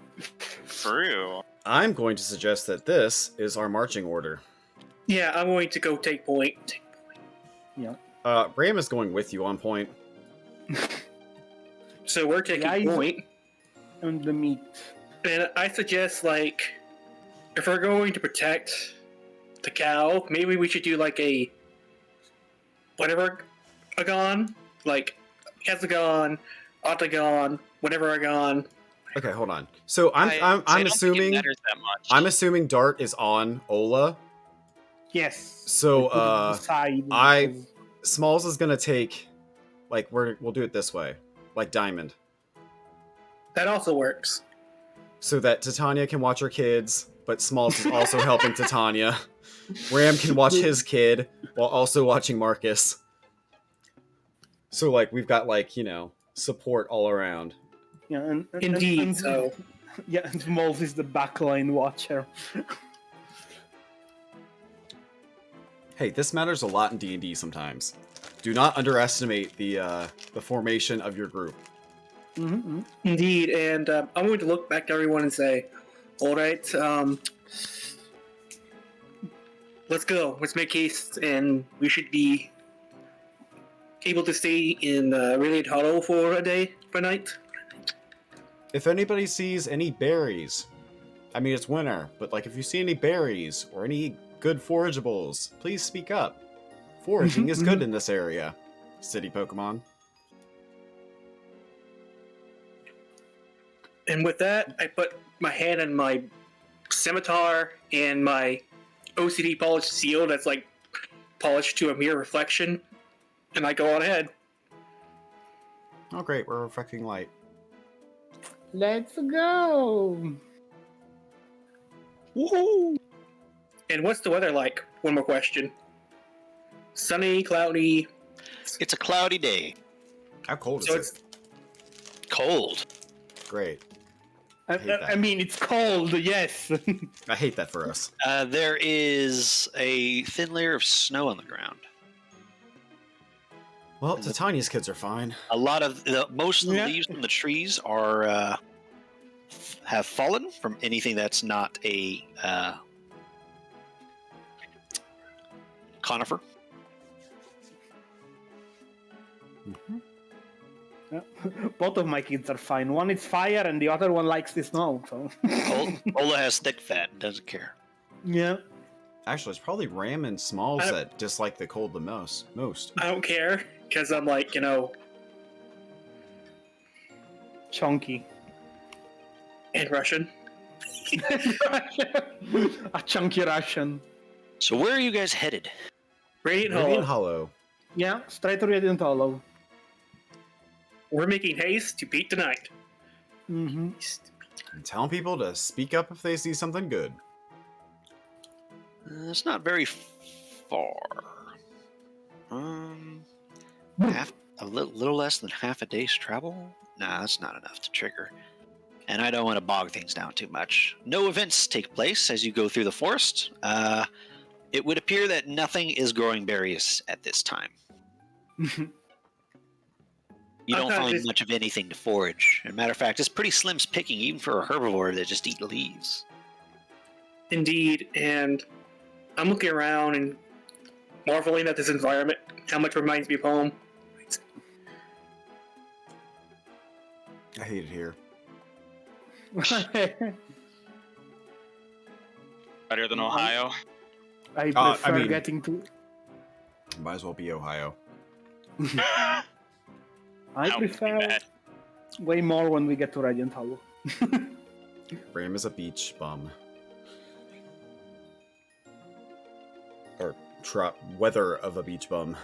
True. I'm going to suggest that this is our marching order. Yeah, I'm going to go take point. Ram is going with you on point. So we're taking Yeah, point. And the meat. And I suggest, like, if we're going to protect the cow, maybe we should do, like, a whatever agon. Like, hexagon, octagon, whatever agon. Okay, hold on. So I'm I don't think it assuming matters that much. I'm assuming Dart is on Ola. Yes. So We put it beside I- because- Smalls is gonna take, like, we'll do it this way, like Diamond, That also works. so that Titania can watch her kids, but Smalls is also helping Titania. Ram can watch his kid while also watching Marcus. So like we've got, like, you know, support all around. Yeah, and Indeed, so. Yeah, and Moles is the backline watcher. Hey, this matters a lot in D&D sometimes. Do not underestimate the formation of your group. Mm-hmm. Indeed, and I'm going to look back to everyone and say, all right, let's go. Let's make haste, and we should be able to stay in Radiant Hollow for a night. If anybody sees any berries, I mean, it's winter, but like if you see any berries or any good forageables, please speak up. Foraging is good in this area. City Pokemon. And with that, I put my hand on my scimitar and my OCD polished seal that's like polished to a mere reflection, and I go on ahead. Oh great, we're reflecting light. Let's go. Woohoo! And what's the weather like? One more question. Sunny, cloudy. It's a cloudy day. How cold is So it? it's Cold. Great. I, hate that. I mean, it's cold, yes. I hate that for us. There is a thin layer of snow on the ground. Well, Titania's kids are fine. A lot of most of the Yeah. leaves from the trees are have fallen from anything that's not a conifer. Both of my kids are fine. One is fire, and the other one likes the snow. So Ola has thick fat and doesn't care. yeah. Actually, it's probably Ram and Smalls I- that dislike the cold the most. I don't care because I'm like, you know, Chunky. And Russian. A chunky Russian. So where are you guys headed? Radiant Radiant Hollow. Hollow. Yeah, straight to Radiant Hollow. We're making haste to beat the night. Mm-hmm. And telling people to speak up if they see something good. It's not very far. A little less than half a day's travel? Nah, that's not enough to trigger. And I don't want to bog things down too much. No events take place as you go through the forest. It would appear that nothing is growing berries at this time. You don't find much of anything to forage. As a matter of fact, it's pretty slim picking even for a herbivore that just eat leaves. Indeed, and I'm looking around and marveling at this environment, how much reminds me of home. I hate it here. Better than Ohio. I prefer I mean- getting to. Might as well be Ohio. I That would be prefer bad. way more when we get to Radiant Hollow. Ram is a beach bum. Or weather of a beach bum.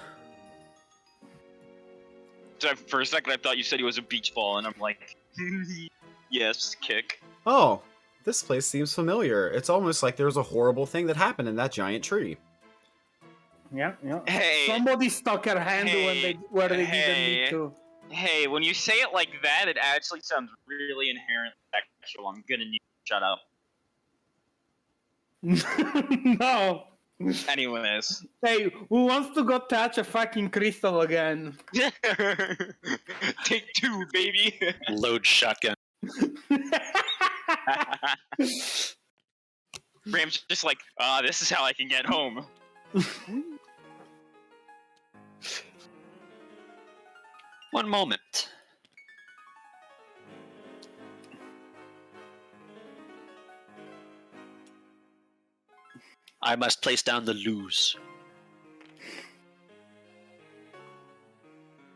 So for a second, I thought you said he was a beach ball, and I'm like, yes, kick. Oh, this place seems familiar. It's almost like there's a horrible thing that happened in that giant tree. Yeah. Hey. Somebody stuck her hand where they didn't need to. Hey, when you say it like that, it actually sounds really inherently sexual. I'm gonna need to shut up. No. Anyways. Hey, who wants to go touch a fucking crystal again? Take two, baby. Load shotgun. Ram's just like, this is how I can get home. One moment. I must place down the lose.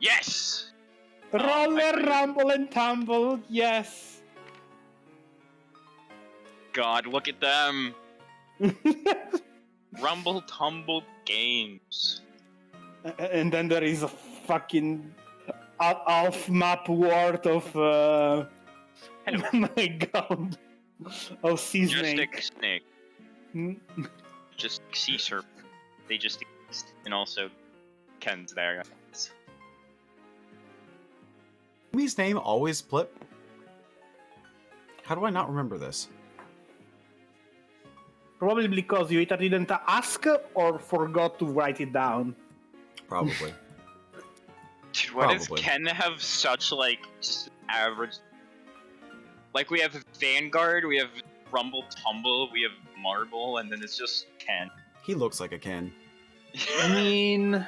Yes! Roller, rumble, and tumble, yes. God, look at them. Rumble Tumble Games. And then there is a fucking half map worth of my god, of sea snake. Majestic Snake. Just sea serpent. They just exist. And also, Ken's there. Mii's name always Plip? How do I not remember this? Probably because you either didn't ask or forgot to write it down. Probably. Dude, why does Probably. Ken have such, like, just average... Like, we have Vanguard, we have Rumble Tumble, we have Marble, and then it's just Ken. He looks like a Ken. I mean,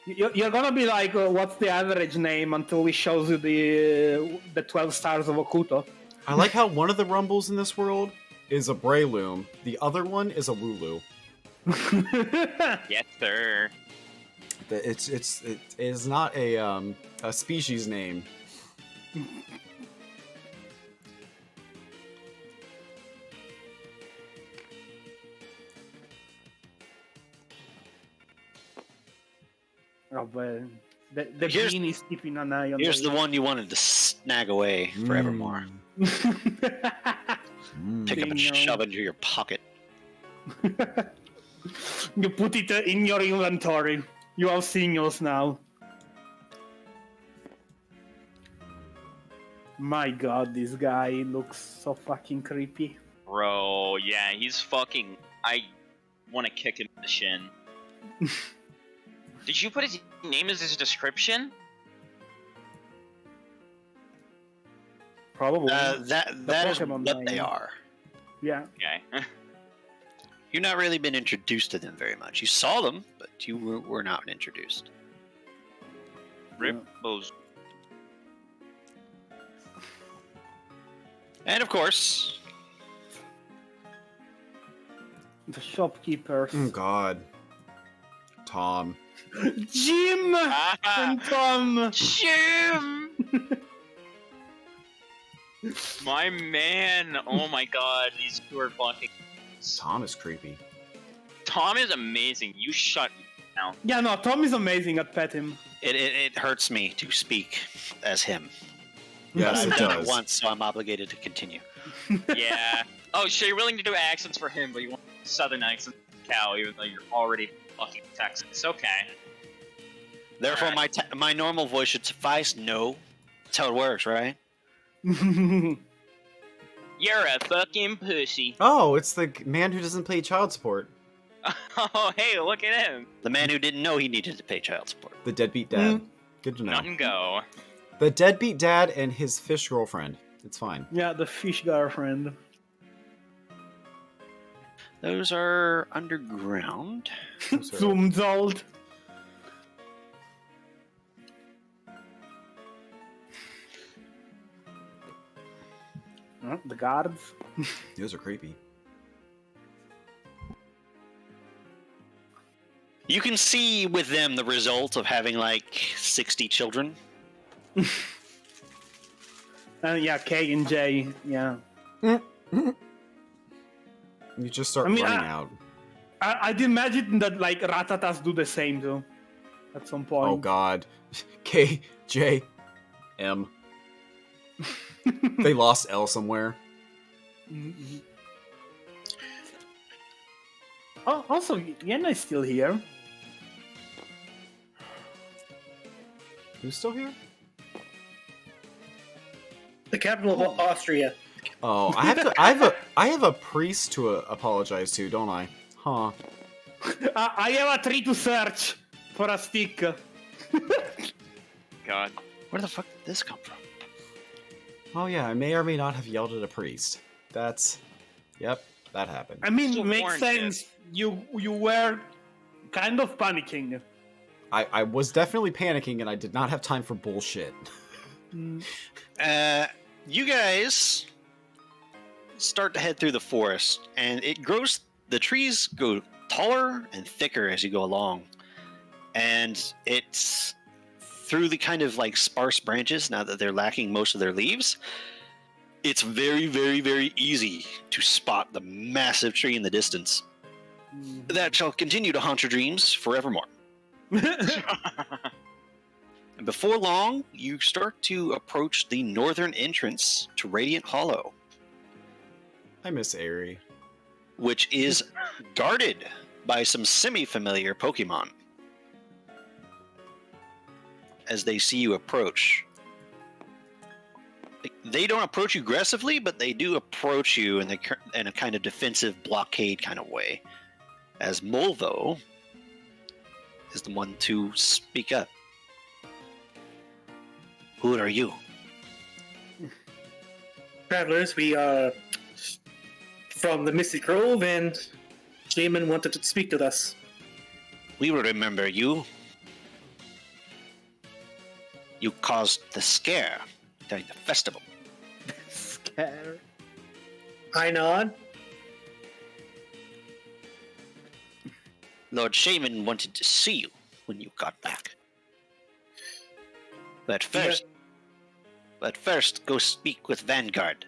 you're gonna be like, what's the average name until we shows you the 12 stars of Okuto. I like how one of the Rumbles in this world is a Breloom, the other one is a Wooloo. Yes, sir. It is not a species name. Oh, but the Here's- bean is keeping an eye on Here's the one you wanted to snag away forevermore. Pick up and Ding-dong. shove into your pocket. You put it in your inventory. You have signals now. My god, this guy looks so fucking creepy. Bro, yeah, he's fucking... I want to kick him in the shin. Did you put his name as his description? Probably. That is Pokemon what they name. are. Yeah. Okay. You've not really been introduced to them very much. You saw them, but you were not introduced. Ripples. And of course, The shopkeepers. Oh god. Tom. Jim and Tom. Jim! My man! Oh my god, these two are fucking. Tom is creepy. Tom is amazing. You shut now. Yeah, no, Tom is amazing at pet him. It hurts me to speak as him. Yes, I've it done it does. once, so I'm obligated to continue. Yeah. Oh, so you're willing to do accents for him, but you want southern accents for Cal, even though you're already fucking Texas. Okay. Therefore, Alright. my normal voice should suffice. No, that's how it works, right? You're a fucking pussy. Oh, it's the man who doesn't pay child support. Oh, hey, look at him. The man who didn't know he needed to pay child support. The deadbeat dad. Good to know. Nut and go. The deadbeat dad and his fish girlfriend. It's fine. Yeah, the fish girlfriend. Those are underground. Those are- Zoomzold. The guards. Those are creepy. You can see with them the result of having like 60 children. Yeah, K and J. Yeah. You just start I mean, running out. I'd imagine that like Ratatas do the same too. At some point. Oh god. K, J, M. They lost L somewhere. Mhm. Oh, also, Yenna's still here. Who's still here? The capital of Austria. Oh, I have a priest to apologize to, don't I? Huh. I have a tree to search for a stick. God. Where the fuck did this come from? Oh yeah, I may or may not have yelled at a priest. That's... Yep, that happened. I mean, Still makes warranted. sense. You were kind of panicking. I was definitely panicking and I did not have time for bullshit. You guys start to head through the forest, and it grows. The trees go taller and thicker as you go along, and it's through the kind of like sparse branches. Now that they're lacking most of their leaves, it's very, very, very easy to spot the massive tree in the distance. That shall continue to haunt your dreams forevermore. And before long, you start to approach the northern entrance to Radiant Hollow, I miss Arie. which is guarded by some semi-familiar Pokemon. As they see you approach, they don't approach you aggressively, but they do approach you in a kind of defensive blockade kind of way. As Molvo is the one to speak up. Who are you? Travelers, we are from the Mystic Grove, and Shaymin wanted to speak to us. We will remember you. You caused the scare during the festival. Scare. I nod. Lord Shaymin wanted to see you when you got back. But first, go speak with Vanguard.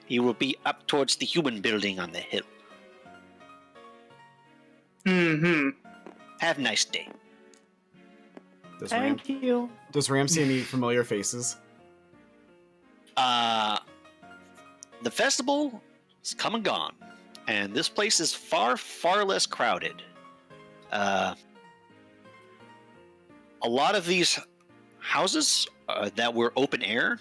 He will be up towards the human building on the hill. Mm-hmm. Have a nice day. Thank you. Does Ram see any familiar faces? The festival is come and gone, and this place is far, far less crowded. A lot of these houses that were open air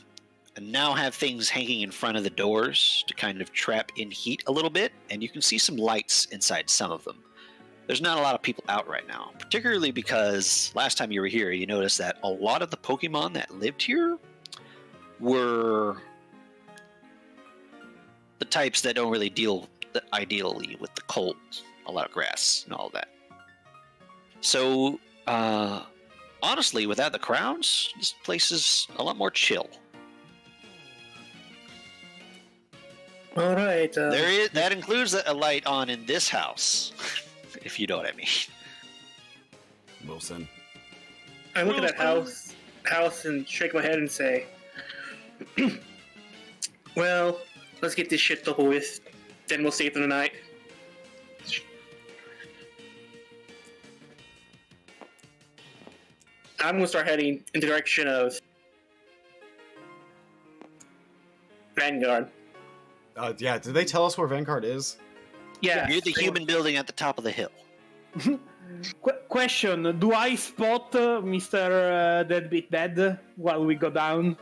now have things hanging in front of the doors to kind of trap in heat a little bit, and you can see some lights inside some of them. There's not a lot of people out right now, particularly because last time you were here, you noticed that a lot of the Pokemon that lived here were the types that don't really deal ideally with the cold, a lot of grass and all that. So, honestly, without the crowds, this place is a lot more chill. All right. That includes a light on in this house, if you know what I mean. Wilson. I look at that house. house and shake my head and say, well, let's get this shit over with. Then we'll stay for the night. I'm gonna start heading in the direction of Vanguard. Yeah, did they tell us where Vanguard is? Yeah. You're the human building at the top of the hill. Question: do I spot Mr. Deadbeat Dead while we go down?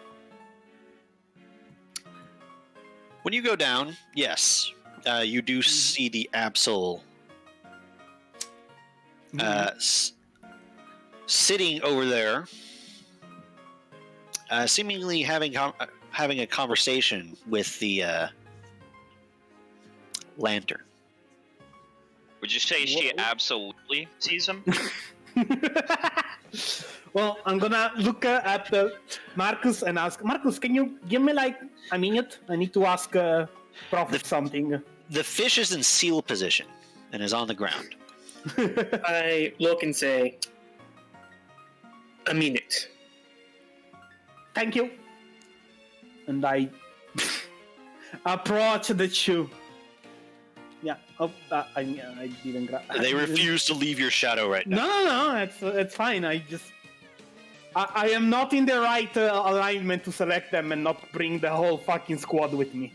When you go down, yes, you do see the Absol sitting over there, seemingly having a conversation with the lantern. Would you say she absolutely sees him? Well, I'm gonna look at Marcus and ask, Marcus, can you give me like a minute? I need to ask Prophet something. The fish is in seal position and is on the ground. I look and say, a minute. Thank you. And I approach the shoe. Yeah. Oh, I didn't grab. They refuse to leave your shadow right now. No. It's fine. I am not in the right alignment to select them and not bring the whole fucking squad with me.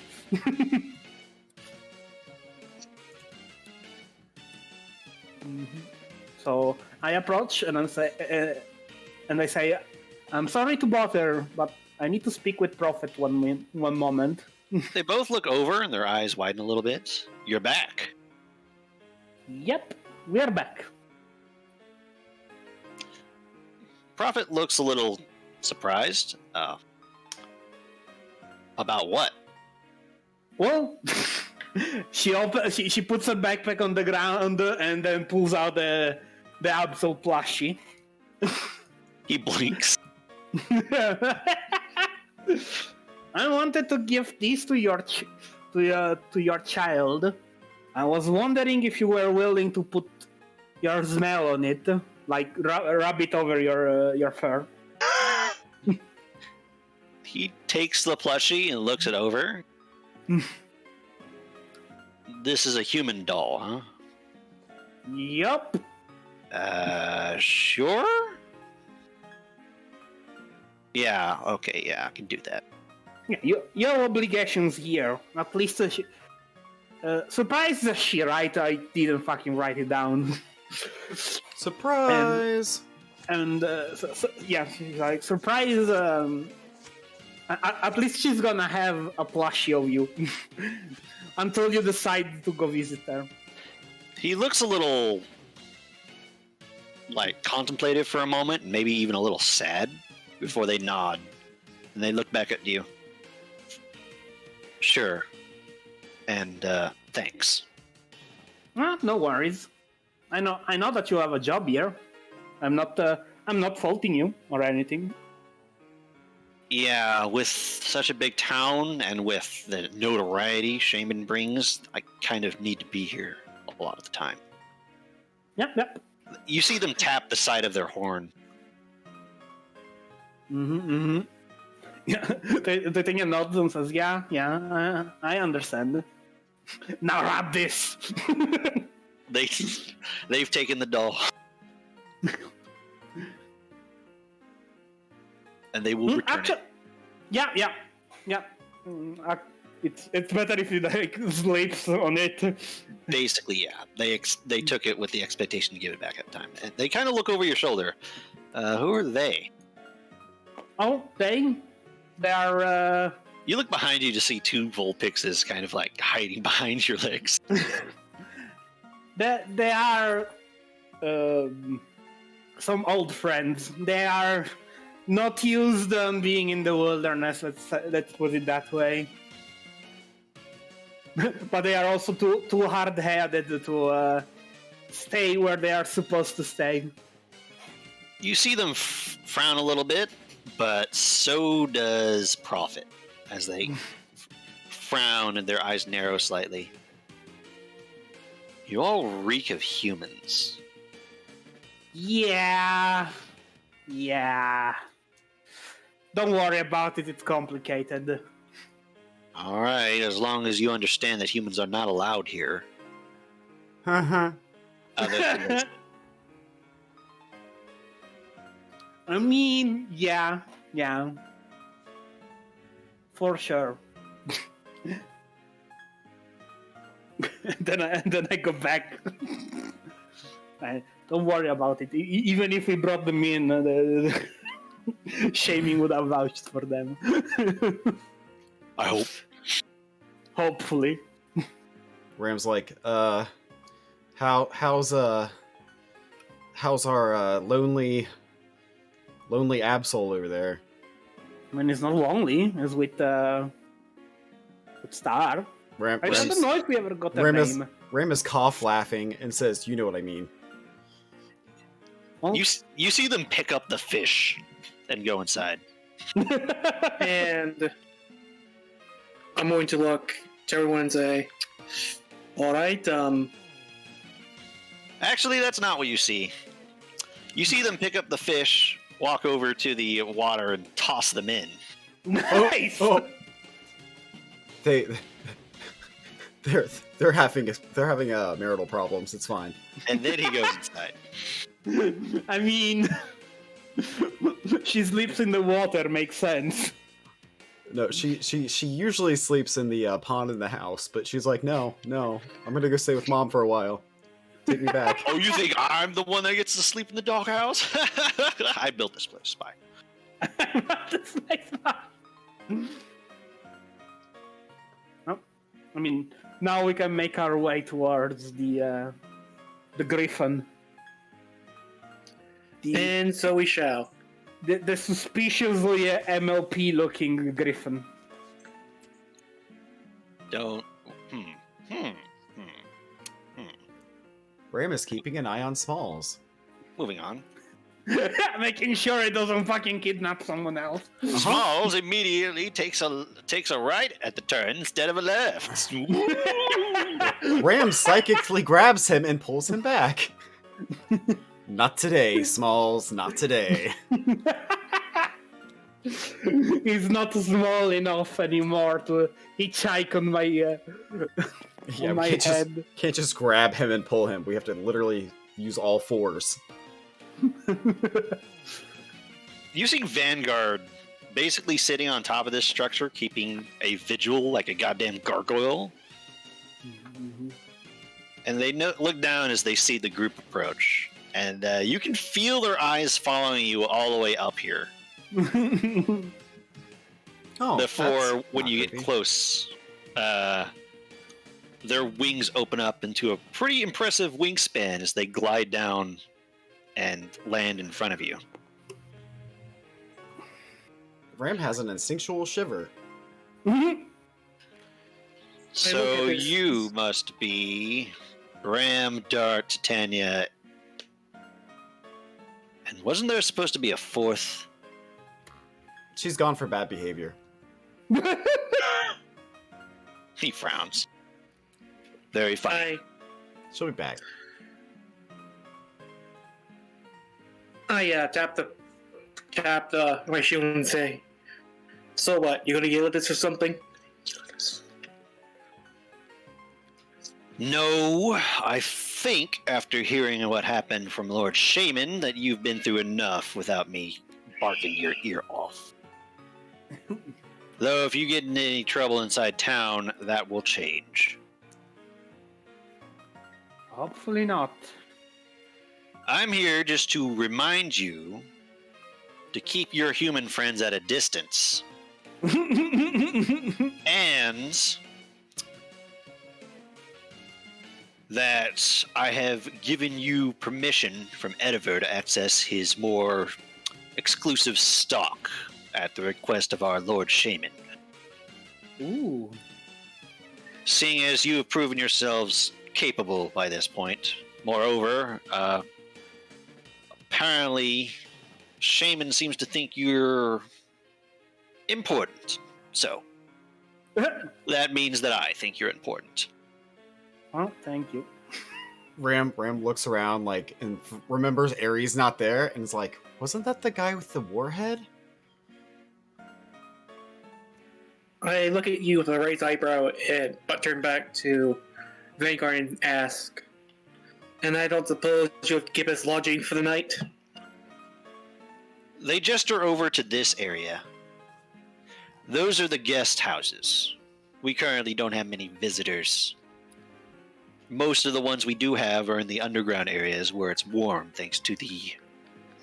So I approach and I say, I'm sorry to bother, but I need to speak with Prophet one moment. They both look over and their eyes widen a little bit. You're back. Yep, we're back. Prophet looks a little surprised. About what? Well, she puts her backpack on the ground and then pulls out the Absol plushie. He blinks. I wanted to give this to your child. I was wondering if you were willing to put your smell on it, like rub it over your fur. He takes the plushie and looks it over. This is a human doll, huh? Yup. Sure? Yeah, okay, yeah, I can do that. Yeah, your obligations here. At least, surprised that she right? I didn't fucking write it down. Surprise! And yeah, she's like, surprise. At least she's gonna have a plushie of you until you decide to go visit her. He looks a little, like, contemplative for a moment, maybe even a little sad, before they nod. And they look back at you. Sure. And, thanks. No worries. I know that you have a job here. I'm not faulting you or anything. Yeah, with such a big town and with the notoriety Shaymin brings, I kind of need to be here a lot of the time. Yep. You see them tap the side of their horn. Mm-hmm. Yeah, the thing nods and says, yeah, I understand. Now wrap this. They've taken the doll. And they will return it. Yeah. It's better if you like sleeps on it. Basically, yeah. They took it with the expectation to give it back at the time. And they kind of look over your shoulder. Who are they? Oh, they are. You look behind you to see two Vulpixes kind of like hiding behind your legs. They are some old friends. They are not used on being in the wilderness. Let's put it that way. But they are also too hard-headed to stay where they are supposed to stay. You see them frown a little bit, but so does Prophet as they frown and their eyes narrow slightly. You all reek of humans. Yeah. Don't worry about it. It's complicated. All right, as long as you understand that humans are not allowed here. Haha. Other than this. I mean, yeah, for sure. then I go back. Don't worry about it. Even if we brought them in, Shaymin would have vouched for them. I hope. Hopefully. Ram's like, how's our lonely Absol over there? I mean, it's not lonely. It's with Star. Ram, I don't know if we ever got that Ram name. is cough laughing and says, "You know what I mean." Oh. You see them pick up the fish and go inside. And I'm going to look to everyone and say, all right, Actually, that's not what you see. You see them pick up the fish, walk over to the water, and toss them in. Nice. Oh. They're having marital problems. It's fine. And then he goes inside. I mean, she sleeps in the water. Makes sense. No, she usually sleeps in the pond in the house, but she's like, no, I'm gonna go stay with Mom for a while. Take me back. Oh, you think I'm the one that gets to sleep in the doghouse? I built this place, spy. Oh, I mean, now we can make our way towards the Griffin. and so we shall. The suspiciously MLP-looking Griffin. Don't. Ram is keeping an eye on Smalls. Moving on. Making sure it doesn't fucking kidnap someone else. Smalls immediately takes a right at the turn instead of a left. Ram psychically grabs him and pulls him back. Not today, Smalls, not today. He's not small enough anymore to hitchhike on my on my head. Can't just grab him and pull him. We have to literally use all fours. You see Vanguard basically sitting on top of this structure, keeping a vigil like a goddamn gargoyle. And they look down as they see the group approach. And you can feel their eyes following you all the way up here. Oh, Before, when not you creepy. get close, their wings open up into a pretty impressive wingspan as they glide down and land in front of you. Ram has an instinctual shiver. So this. you must be Ram, Dart, Titania, and wasn't there supposed to be a fourth? She's gone for bad behavior. He frowns. Very funny. She'll be back. I tap my shield and say, so what, you gonna yell at this or something? No, I think after hearing what happened from Lord Shaymin that you've been through enough without me barking your ear off. Though if you get in any trouble inside town, that will change. Hopefully not. I'm here just to remind you to keep your human friends at a distance. And that I have given you permission from Ediver to access his more exclusive stock at the request of our Lord Shaman. Ooh. Seeing as you have proven yourselves capable by this point. Moreover, apparently Shaman seems to think you're important. So, that means that I think you're important. Oh, thank you. Ram looks around like and remembers Arie's not there and is like, wasn't that the guy with the warhead? I look at you with a raised eyebrow, but turn back to Vanguard and ask, and I don't suppose you'll give us lodging for the night? They gesture over to this area. Those are the guest houses. We currently don't have many visitors. Most of the ones we do have are in the underground areas where it's warm thanks to the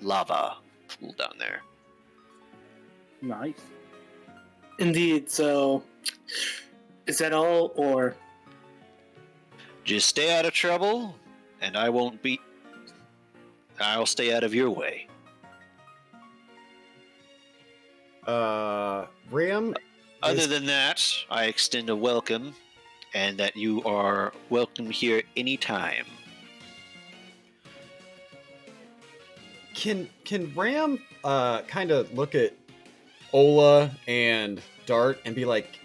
lava pool down there. Nice. Indeed, so is that all, or? Just stay out of trouble, and I'll stay out of your way. Ram. Other than that, I extend a welcome, and that you are welcome here anytime. Can Ram kind of look at Ola and Dart and be like,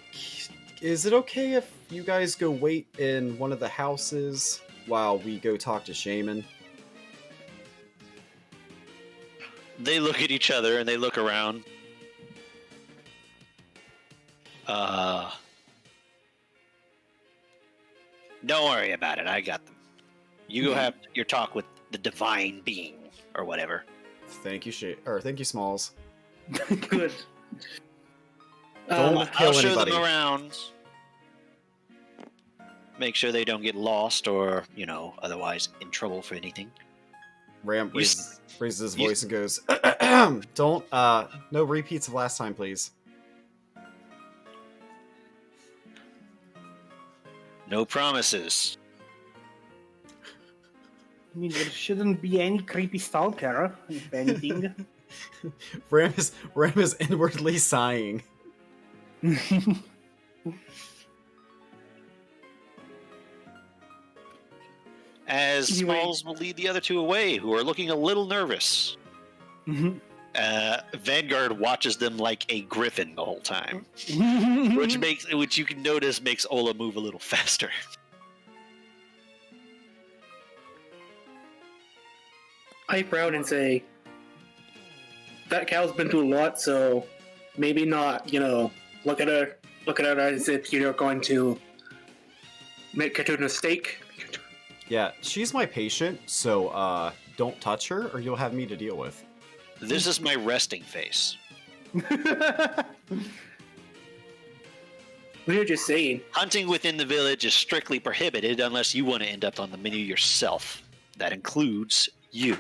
is it okay if you guys go wait in one of the houses while we go talk to Shaymin? They look at each other and they look around. Don't worry about it. I got them. You go have your talk with the divine being or whatever. Thank you, thank you, Smalls. Good. Don't kill I'll show anybody. them around. Make sure they don't get lost or, otherwise in trouble for anything. Ram You raises his voice and goes, don't, no repeats of last time, please. No promises. I mean, there shouldn't be any creepy stalker, if anything. Ram is inwardly sighing. As Anyway. Smalls will lead the other two away, who are looking a little nervous. Mhm. Vanguard watches them like a griffin the whole time, which you can notice makes Ola move a little faster. I frown and say, that cow's been through a lot, so maybe not, look at her as if you're going to make her to a mistake. Yeah, she's my patient, so don't touch her or you'll have me to deal with. This is my resting face. We were just saying. Hunting within the village is strictly prohibited unless you want to end up on the menu yourself. That includes you.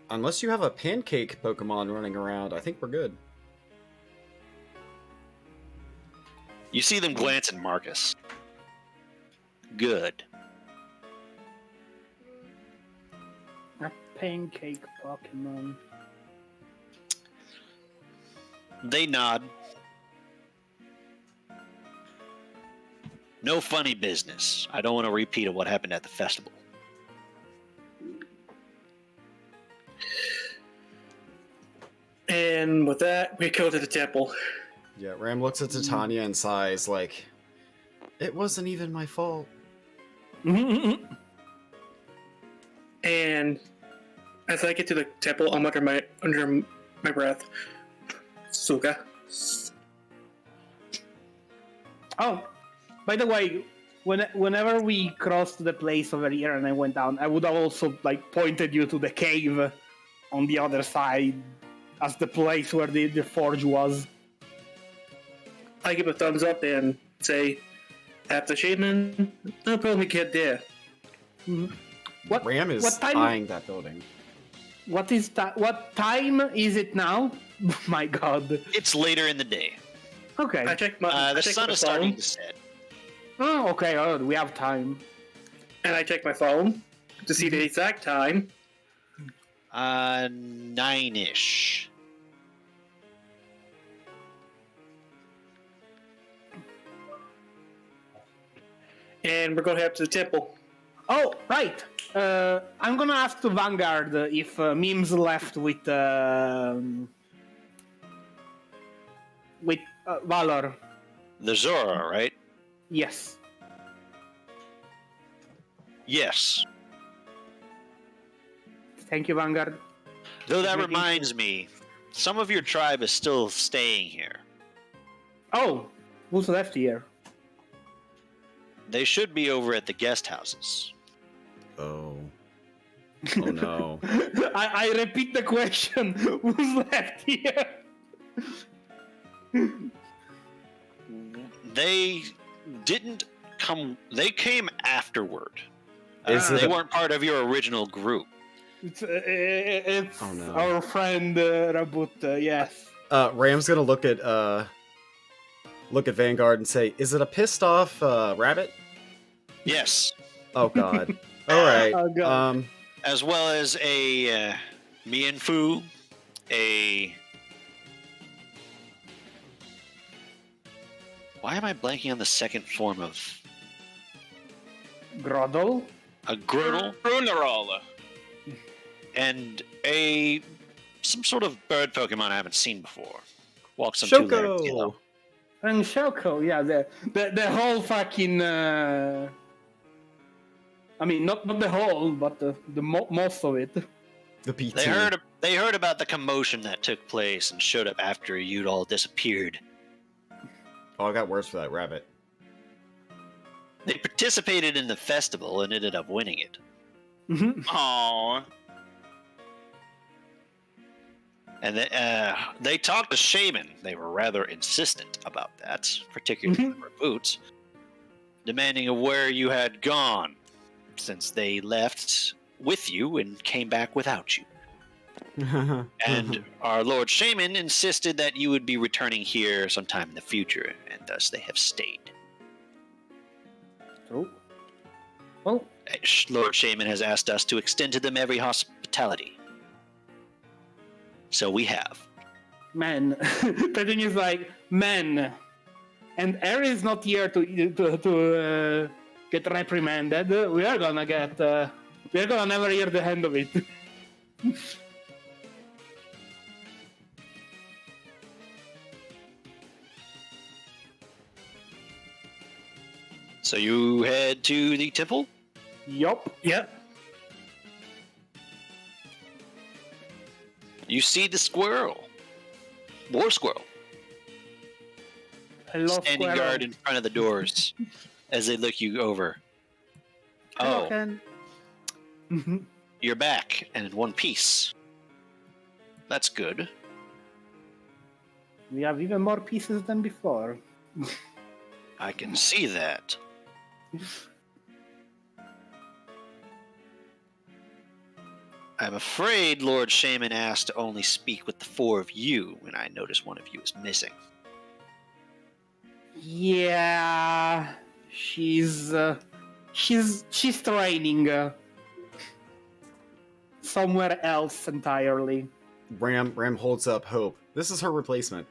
Unless you have a pancake Pokemon running around, I think we're good. You see them glance at Marcus. Good. A pancake Pokemon. They nod. No funny business. I don't want a repeat of what happened at the festival. And with that, we go to the temple. Yeah, Ram looks at Titania and sighs like, it wasn't even my fault. And as I get to the temple, I'm under my breath. Suga. Oh, by the way, whenever we crossed the place over here and I went down, I would have also pointed you to the cave on the other side as the place where the forge was. I give a thumbs up and say, after Shaymin, I'll probably get there. Mhm. What Ram is what time? eyeing that building. What is that? What time is it now? My God. It's later in the day. Okay. I check my The I check sun my is starting phone, to set. Oh, okay. Oh, we have time. and I check my phone to see the exact time. 9-ish. And we're going to head to the temple. Oh, right. I'm gonna ask to Vanguard if Mims left with Valor. The Zora, right? Yes. Yes. Thank you, Vanguard. Though that Everything- reminds me, some of your tribe is still staying here. Oh, who's left here? They should be over at the guest houses. Oh. Oh no. I repeat the question. Who's left here? They didn't come. They came afterward. They weren't part of your original group. It's Oh, no. our friend Rabut, yes. Ram's gonna look at Vanguard and say, "Is it a pissed off rabbit?" Yes. Oh God. All right. Oh, God. As well as a Mianfu, a... Why am I blanking on the second form of... Groddle? A Grudel, Brunerol. and some sort of bird Pokemon I haven't seen before. Walks on two legs. Shoko. And Shoko, yeah, the whole fucking... I mean, not the whole, but the most of it. The PT. They heard about the commotion that took place and showed up after you'd all disappeared. Oh, I got words for that rabbit. They participated in the festival and ended up winning it. Aww. And they talked to Shaymin. They were rather insistent about that, particularly the Boots, demanding where you had gone, since they left with you and came back without you. And our Lord Shaymin insisted that you would be returning here sometime in the future, and thus they have stayed. Oh. Well, Lord Shaymin has asked us to extend to them every hospitality. So we have. man. The thing is like, man. And Arie is not here to get reprimanded. We are gonna never hear the end of it. So you head to the temple? Yup. Yeah. You see the squirrel. War squirrel. Hello, Standing squirrel. guard in front of the doors as they look you over. Hello, Oh, Ken. you're back and in one piece. That's good. We have even more pieces than before. I can see that. I'm afraid Lord Shaymin asked to only speak with the four of you when I notice one of you is missing. Yeah, she's training somewhere else entirely. Ram holds up Hope. This is her replacement.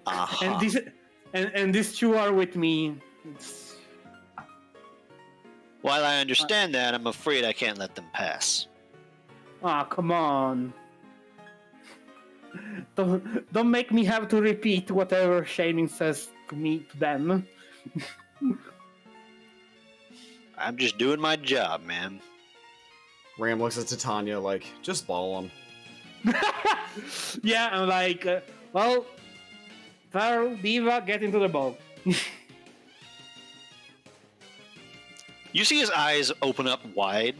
Uh-huh. And these two are with me. While I understand that, I'm afraid I can't let them pass. Come on. Don't make me have to repeat whatever Shaymin says to them. I'm just doing my job, man. Ram looks at Titania like, just ball him. Yeah, I'm like, well, Farrell, Diva, get into the ball. You see his eyes open up wide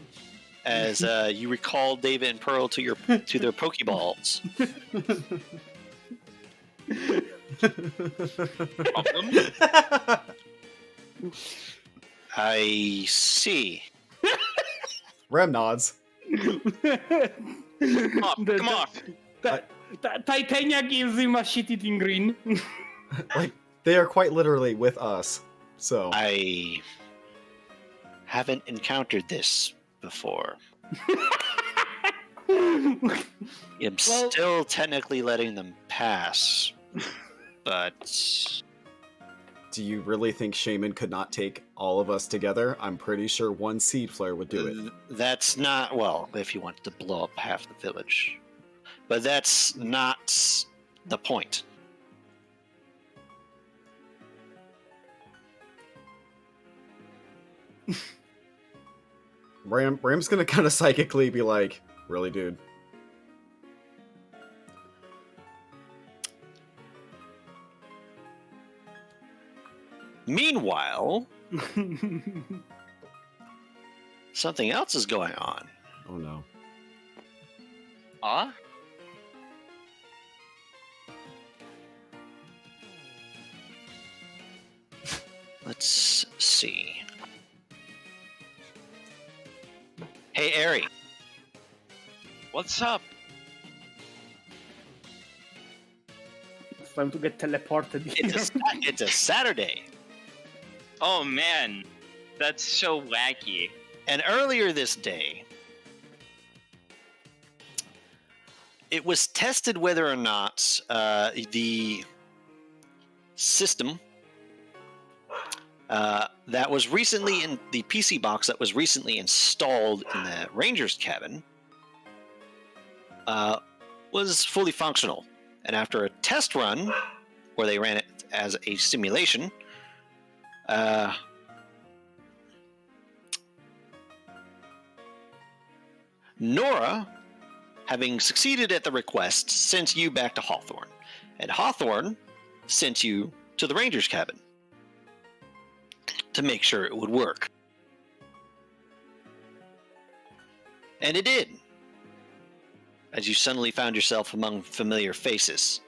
as you recall David and Pearl to their Pokeballs. I see. Ram nods. Come off. Titania gives him a shit-eating grin. Like, they are quite literally with us. So I haven't encountered this before. I'm still technically letting them pass, but do you really think Shaymin could not take all of us together? I'm pretty sure one seed flare would do it. that's not, well, if you want to blow up half the village. But that's not the point. Ram's gonna kind of psychically be like, Really, dude. Meanwhile, something else is going on. Oh no. Let's see. Hey, Arie. What's up? It's time to get teleported here. It's a Saturday. Oh man, that's so wacky. And earlier this day, it was tested whether or not the system that was recently in the PC box that was recently installed in the Ranger's cabin was fully functional. And after a test run, where they ran it as a simulation, Nora, having succeeded at the request, sent you back to Hawthorne. And Hawthorne sent you to the Ranger's cabin to make sure it would work. And it did. As you suddenly found yourself among familiar faces.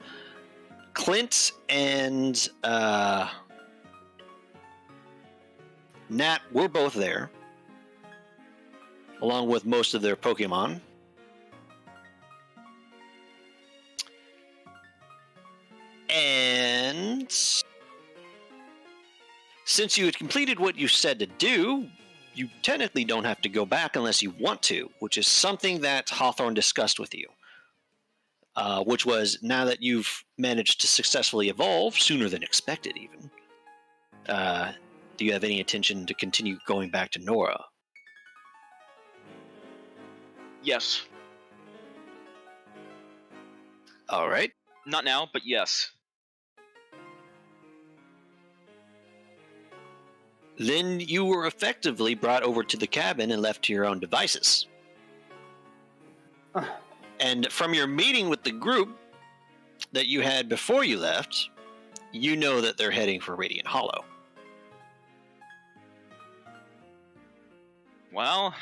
Clint and Nat were both there, along with most of their Pokemon. And since you had completed what you said to do, you technically don't have to go back unless you want to, which is something that Hawthorne discussed with you. Which was, now that you've managed to successfully evolve, sooner than expected even, do you have any intention to continue going back to Nora? Yes. All right. Not now, but yes. Then you were effectively brought over to the cabin and left to your own devices. And from your meeting with the group that you had before you left, you know that they're heading for Radiant Hollow. Well,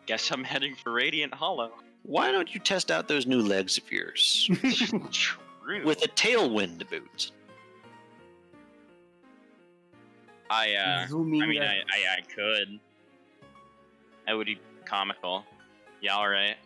guess I'm heading for Radiant Hollow. Why don't you test out those new legs of yours? True. With a tailwind to boot. I Zooming. mean, I could. That would be comical. Yeah, alright.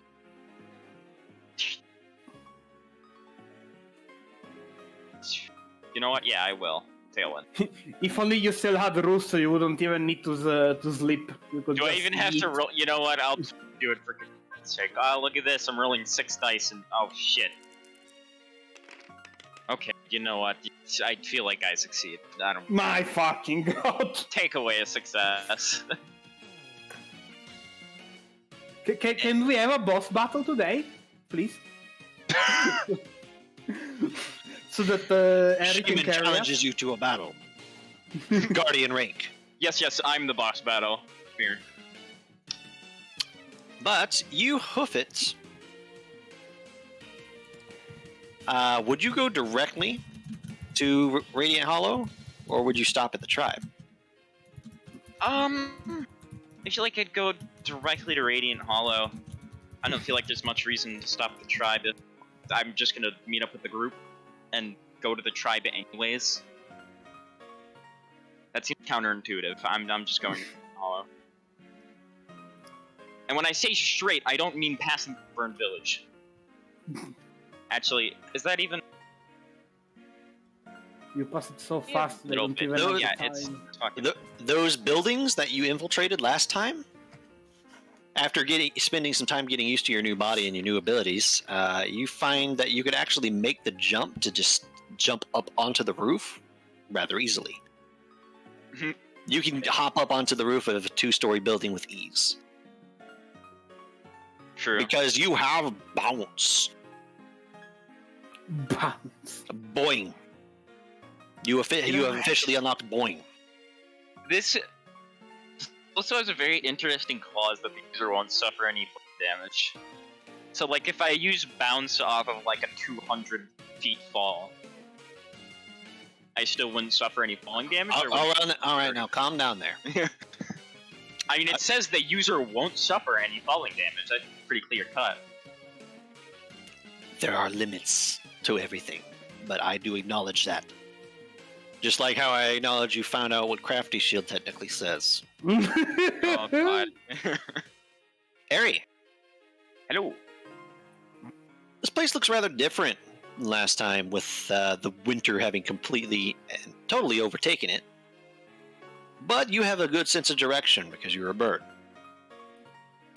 You know what? Yeah, I will. Tailwind. If only you still had roost, you wouldn't even need to sleep. You could Do I just even have eat. to roll? You know what? I'll do it for goodness sake. Oh, look at this. I'm rolling 6 dice and... Oh, shit. Okay, you know what? I feel like I succeed. I don't... My fucking god! Take away a success. Can we have a boss battle today, please? So that Arie can Shaymin carry us? challenges you to a battle. Guardian rank. Yes, I'm the boss battle. Here. But you hoof it. Would you go directly to Radiant Hollow, or would you stop at the tribe? I feel like I'd go directly to Radiant Hollow. I don't feel like there's much reason to stop the tribe. I'm just gonna meet up with the group and go to the tribe anyways. That seems counterintuitive. I'm just going to Radiant Hollow. And when I say straight, I don't mean passing Burned Village. Actually, is that even... You pass it so fast. They little don't bit. even No, have Yeah, time. it's fucking... Those buildings that you infiltrated last time, after spending some time getting used to your new body and your new abilities, you find that you could actually make the jump to just jump up onto the roof rather easily. Mhm. You can hop up onto the roof of a 2-story building with ease. True. Because you have bounce. Bounce. Boing. You have officially unlocked Boing. This also has a very interesting clause that the user won't suffer any damage. So, like, if I use bounce off of, like, a 200 feet fall, I still wouldn't suffer any falling damage? Or All right, now calm down there. I mean, it says the user won't suffer any falling damage. That's pretty clear cut. There are limits to everything, but I do acknowledge that. Just like how I acknowledge you found out what Crafty Shield technically says. Oh, God. Arie, Hello. this place looks rather different than last time, with the winter having completely and totally overtaken it. But you have a good sense of direction because you're a bird.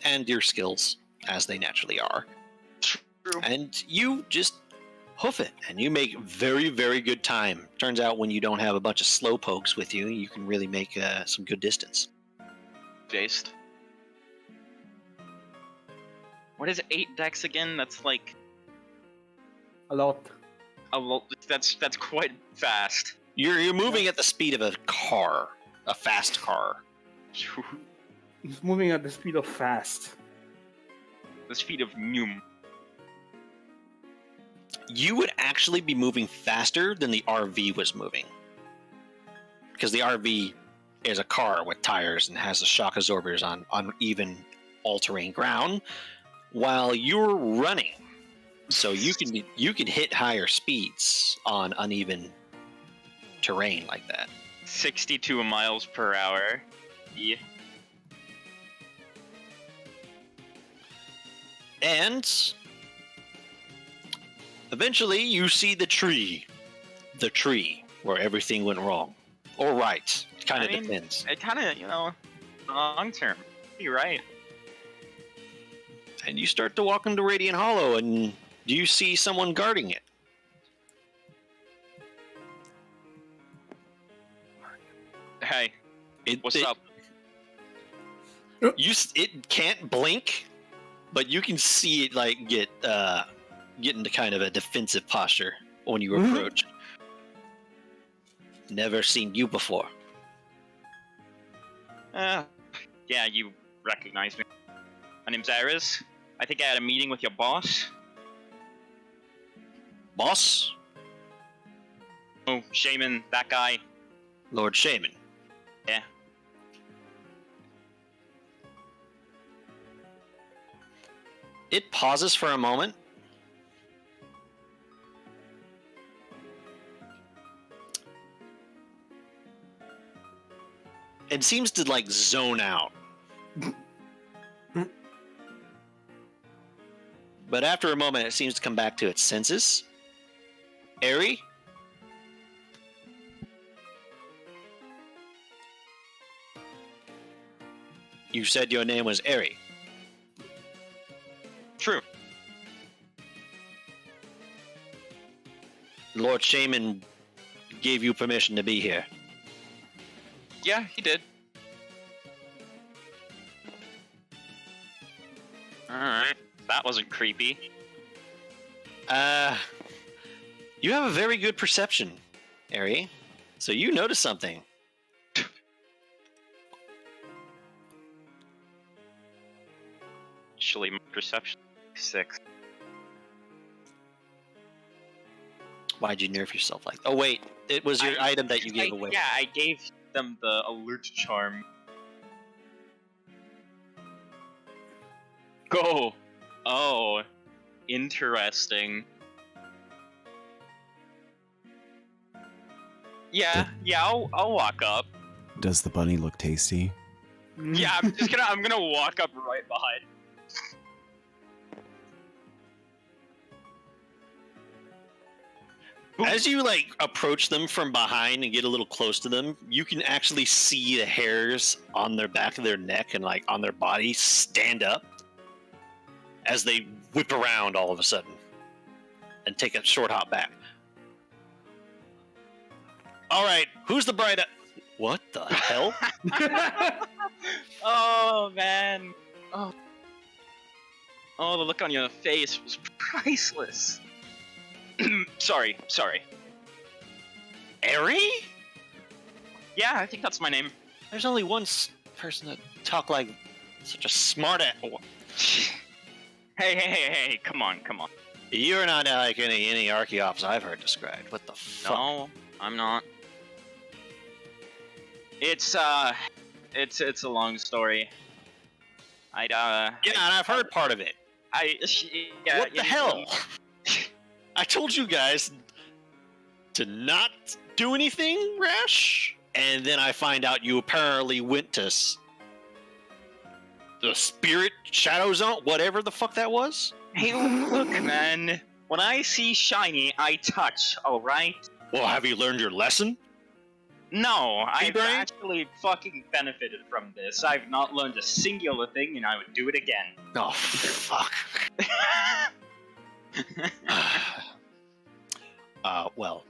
And your skills, as they naturally are. True. And you just hoof it, and you make very, very good time. Turns out when you don't have a bunch of slow pokes with you, you can really make some good distance. Based. What is 8 dex again? That's like A lot. a lot. That's quite fast. You're moving at the speed of a car, a fast car. It's moving at the speed of fast. The speed of Noom. You would actually be moving faster than the RV was moving. Because the RV is a car with tires and has the shock absorbers on uneven, all-terrain ground, while you're running. So you can hit higher speeds on uneven terrain like that. 62 miles per hour. Yeah. And eventually you see the tree where everything went wrong. Or right. It kind of depends. It kind of, long term. You're right. And you start to walk into Radiant Hollow, and do you see someone guarding it? Hey, what's up? It can't blink, but you can see it like get into kind of a defensive posture when you approach. Never seen you before. Yeah, you recognize me. My name's Arie. I think I had a meeting with your boss. Boss? Oh, Shaymin, that guy. Lord Shaymin. Yeah. It pauses for a moment. It seems to like zone out. But after a moment, it seems to come back to its senses. Arie? You said your name was Arie. True. Lord Shaman gave you permission to be here. Yeah, he did. Alright. That wasn't creepy. You have a very good perception, Arie. So you notice something. Actually, my perception 6. Why'd you nerf yourself like that? Oh wait, it was your item that you gave away. Yeah, I gave them the alert charm. Go. Oh, interesting. Yeah, I'll walk up. Does the bunny look tasty? Yeah, I'm gonna walk up right behind. As you like approach them from behind and get a little close to them, you can actually see the hairs on their back of their neck and like on their body stand up as they whip around all of a sudden and take a short hop back. All right, who's the bright? What the hell? Oh man. Oh, the look on your face was priceless. Sorry. Arie? Yeah, I think that's my name. There's only one person that talk like such a smart ass. Hey, come on. You're not like any Archeops I've heard described. What the fuck? No, I'm not. It's a long story. Yeah, and I've heard part of it. Yeah. What the hell? I told you guys to not do anything rash, and then I find out you apparently went to the Spirit Shadow Zone, whatever the fuck that was. Hey, look, man. When I see shiny, I touch. All right. Well, have you learned your lesson? No, I've Brain? actually fucking benefited from this. I've not learned a singular thing, and I would do it again. Oh, fuck. Well,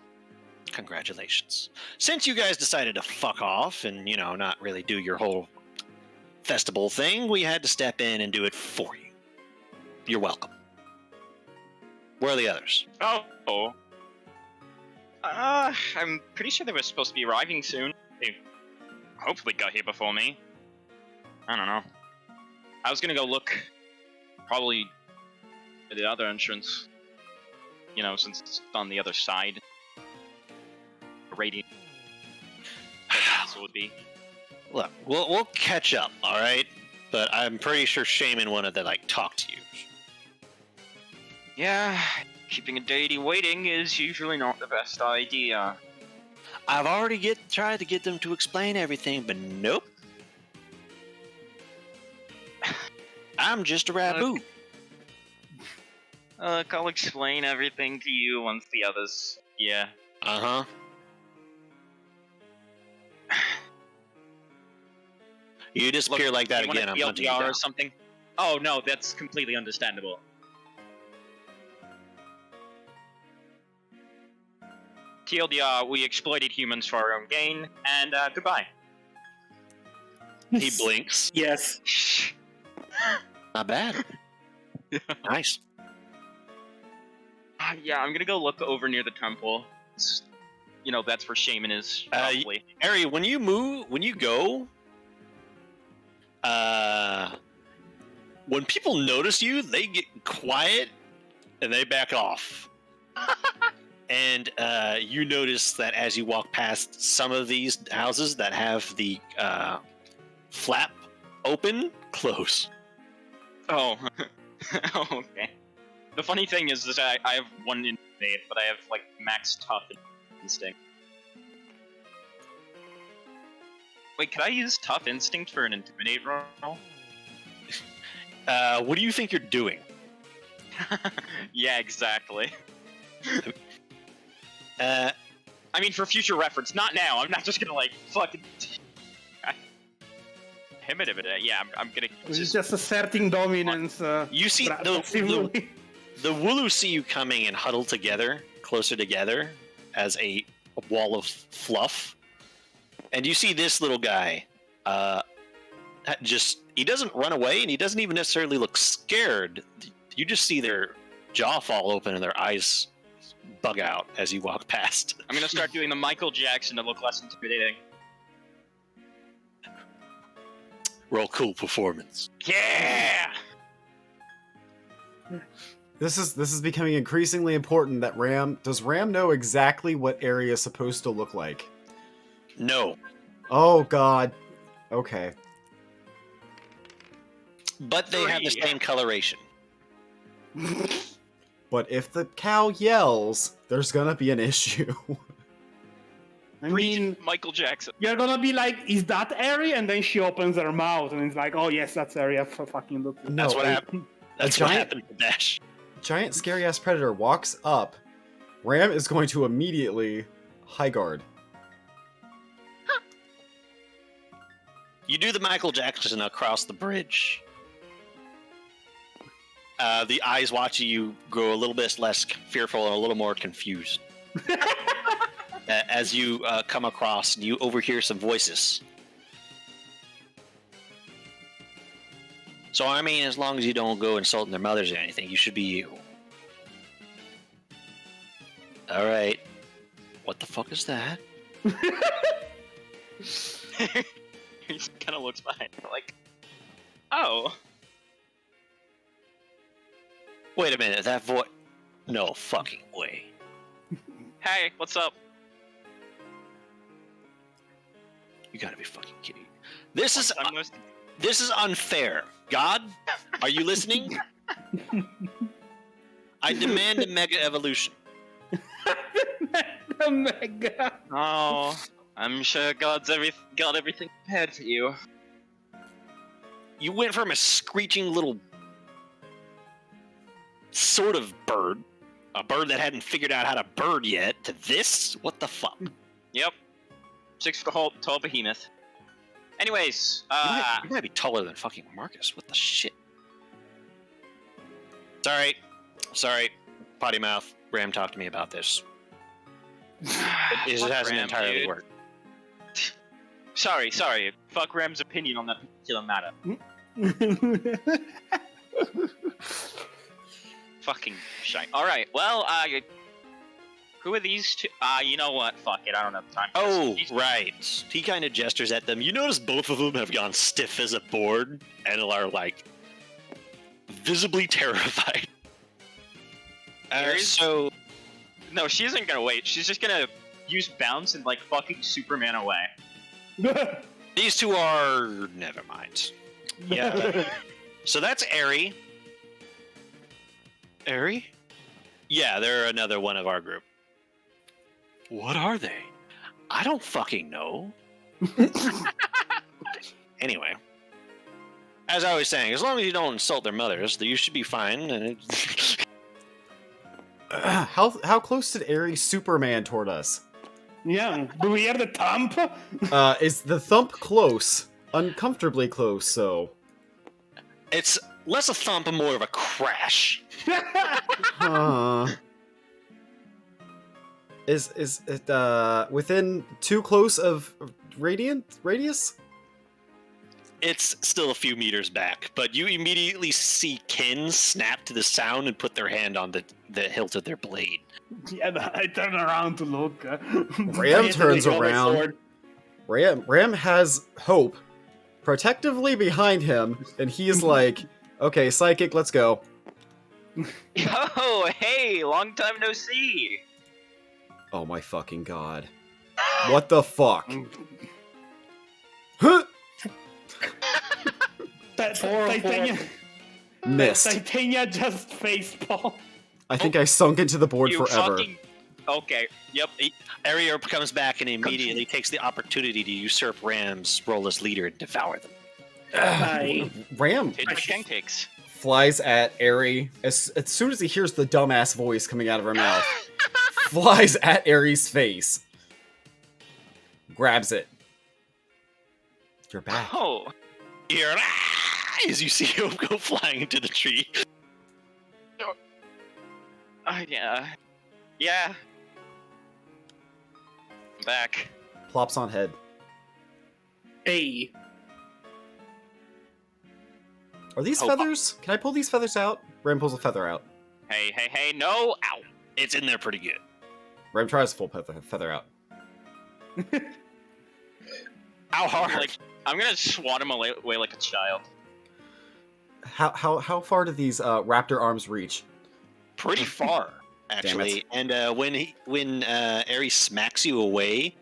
congratulations. Since you guys decided to fuck off and, not really do your whole festival thing, we had to step in and do it for you. You're welcome. Where are the others? Oh. I'm pretty sure they were supposed to be arriving soon. They hopefully got here before me. I don't know. I was gonna go look, probably at the other entrance. Since it's on the other side. Radiant. So would be. Look, we'll catch up, all right? But I'm pretty sure Shaymin wanted to talk to you. Yeah, keeping a deity waiting is usually not the best idea. I've already tried to get them to explain everything, but nope. I'm just a Rabu. Look, I'll explain everything to you once the others. Yeah. Uh-huh. You disappear like that again, I'm hunting you down. Or something? Oh no, that's completely understandable. TLDR, we exploited humans for our own gain, and goodbye. He blinks. Yes. Not bad. Nice. Yeah, I'm gonna go look over near the temple. That's where Shaymin is, probably. Arie, when you go, when people notice you, they get quiet and they back off. And you notice that as you walk past some of these houses that have the flap open, close. Oh. Okay. The funny thing is that I have one intimidate, but I have max tough instinct. Wait, could I use tough instinct for an intimidate roll? What do you think you're doing? Yeah, exactly. I mean, for future reference, not now. I'm not just gonna fucking. Yeah, I'm gonna. It's just asserting dominance. You see the Wooloo see you coming and huddle together, closer together, as a wall of fluff. And you see this little guy, he doesn't run away and he doesn't even necessarily look scared. You just see their jaw fall open and their eyes bug out as you walk past. I'm gonna start doing the Michael Jackson to look less intimidating. Roll cool performance. Yeah! This is becoming increasingly important that does Ram know exactly what area is supposed to look like? No. Oh god. Okay. But they have the same coloration. But if the cow yells, there's gonna be an issue. I mean, Michael Jackson. You're gonna be like, is that area? And then she opens her mouth and it's like, oh yes, that's area for fucking look. No, That's what happened. That's what happened to Dash. Giant scary ass predator walks up. Ram is going to immediately high guard. You do the Michael Jackson across the bridge. The eyes watching you grow a little bit less fearful and a little more confused. As you come across, you overhear some voices. So, I mean, as long as you don't go insulting their mothers or anything, you should be you. Alright. What the fuck is that? He kind of looks behind, oh. Wait a minute, that voice. No fucking way. Hey, what's up? You gotta be fucking kidding. This is I'm gonna- this is unfair. God, are you listening? I demand a mega evolution. The mega. Oh, I'm sure God's got everything prepared for you. You went from a screeching little sort of bird, a bird that hadn't figured out how to bird yet, to this? What the fuck? Yep. 6 foot tall behemoth. Anyways, You might be taller than fucking Marcus. What the shit? Sorry. Potty mouth. Ram talked to me about this. It hasn't Ram, entirely dude. worked. Sorry. Fuck Ram's opinion on that particular matter. Fucking shite. Alright, well, who are these two? You know what? Fuck it, I don't have time for Oh, this. right. He kind of gestures at them. You notice both of them have gone stiff as a board and are, like, visibly terrified. Arie's- So, No, she isn't gonna wait. She's just gonna use bounce and, like, fucking Superman away. these two are... Never mind. Yeah. So that's Arie. Arie? Yeah, they're another one of our group. What are they? I don't fucking know. Anyway. As I was saying, as long as you don't insult their mothers, you should be fine. And How close did Arie Superman toward us? Yeah. Do we hear the thump? Is the thump close? Uncomfortably close, so. it's less a thump and more of a crash. Is it within too close of radius? It's still a few meters back, but you immediately see Kin snap to the sound and put their hand on the hilt of their blade. Yeah, I turn around to look. Ram turns Draw my around. sword. Ram has Hope protectively behind him, and he's like, "Okay, psychic, let's go." Yo, hey, long time no see. Oh my fucking god! What the fuck? Huh? Titania. Missed. Titania just facepalm. I think I sunk into the board You forever. fucking... Okay, yep. Arie comes back and immediately takes the opportunity to usurp Ram's role as leader and devour them. Ram Hit the pancakes. flies at Arie as soon as he hears the dumbass voice coming out of her mouth. Flies at Arie's face. Grabs it. You're back. Oh. Here, as you see him go flying into the tree. Yeah. Yeah. I'm back. Plops on head. Hey. Are these Oh, feathers? Can I pull these feathers out? Ram pulls a feather out. Hey, no! Ow! It's in there pretty good. Ram tries to pull feather out. How hard? I'm gonna swat him away like a child. How far do these raptor arms reach? Pretty far, actually. And when Arie smacks you away,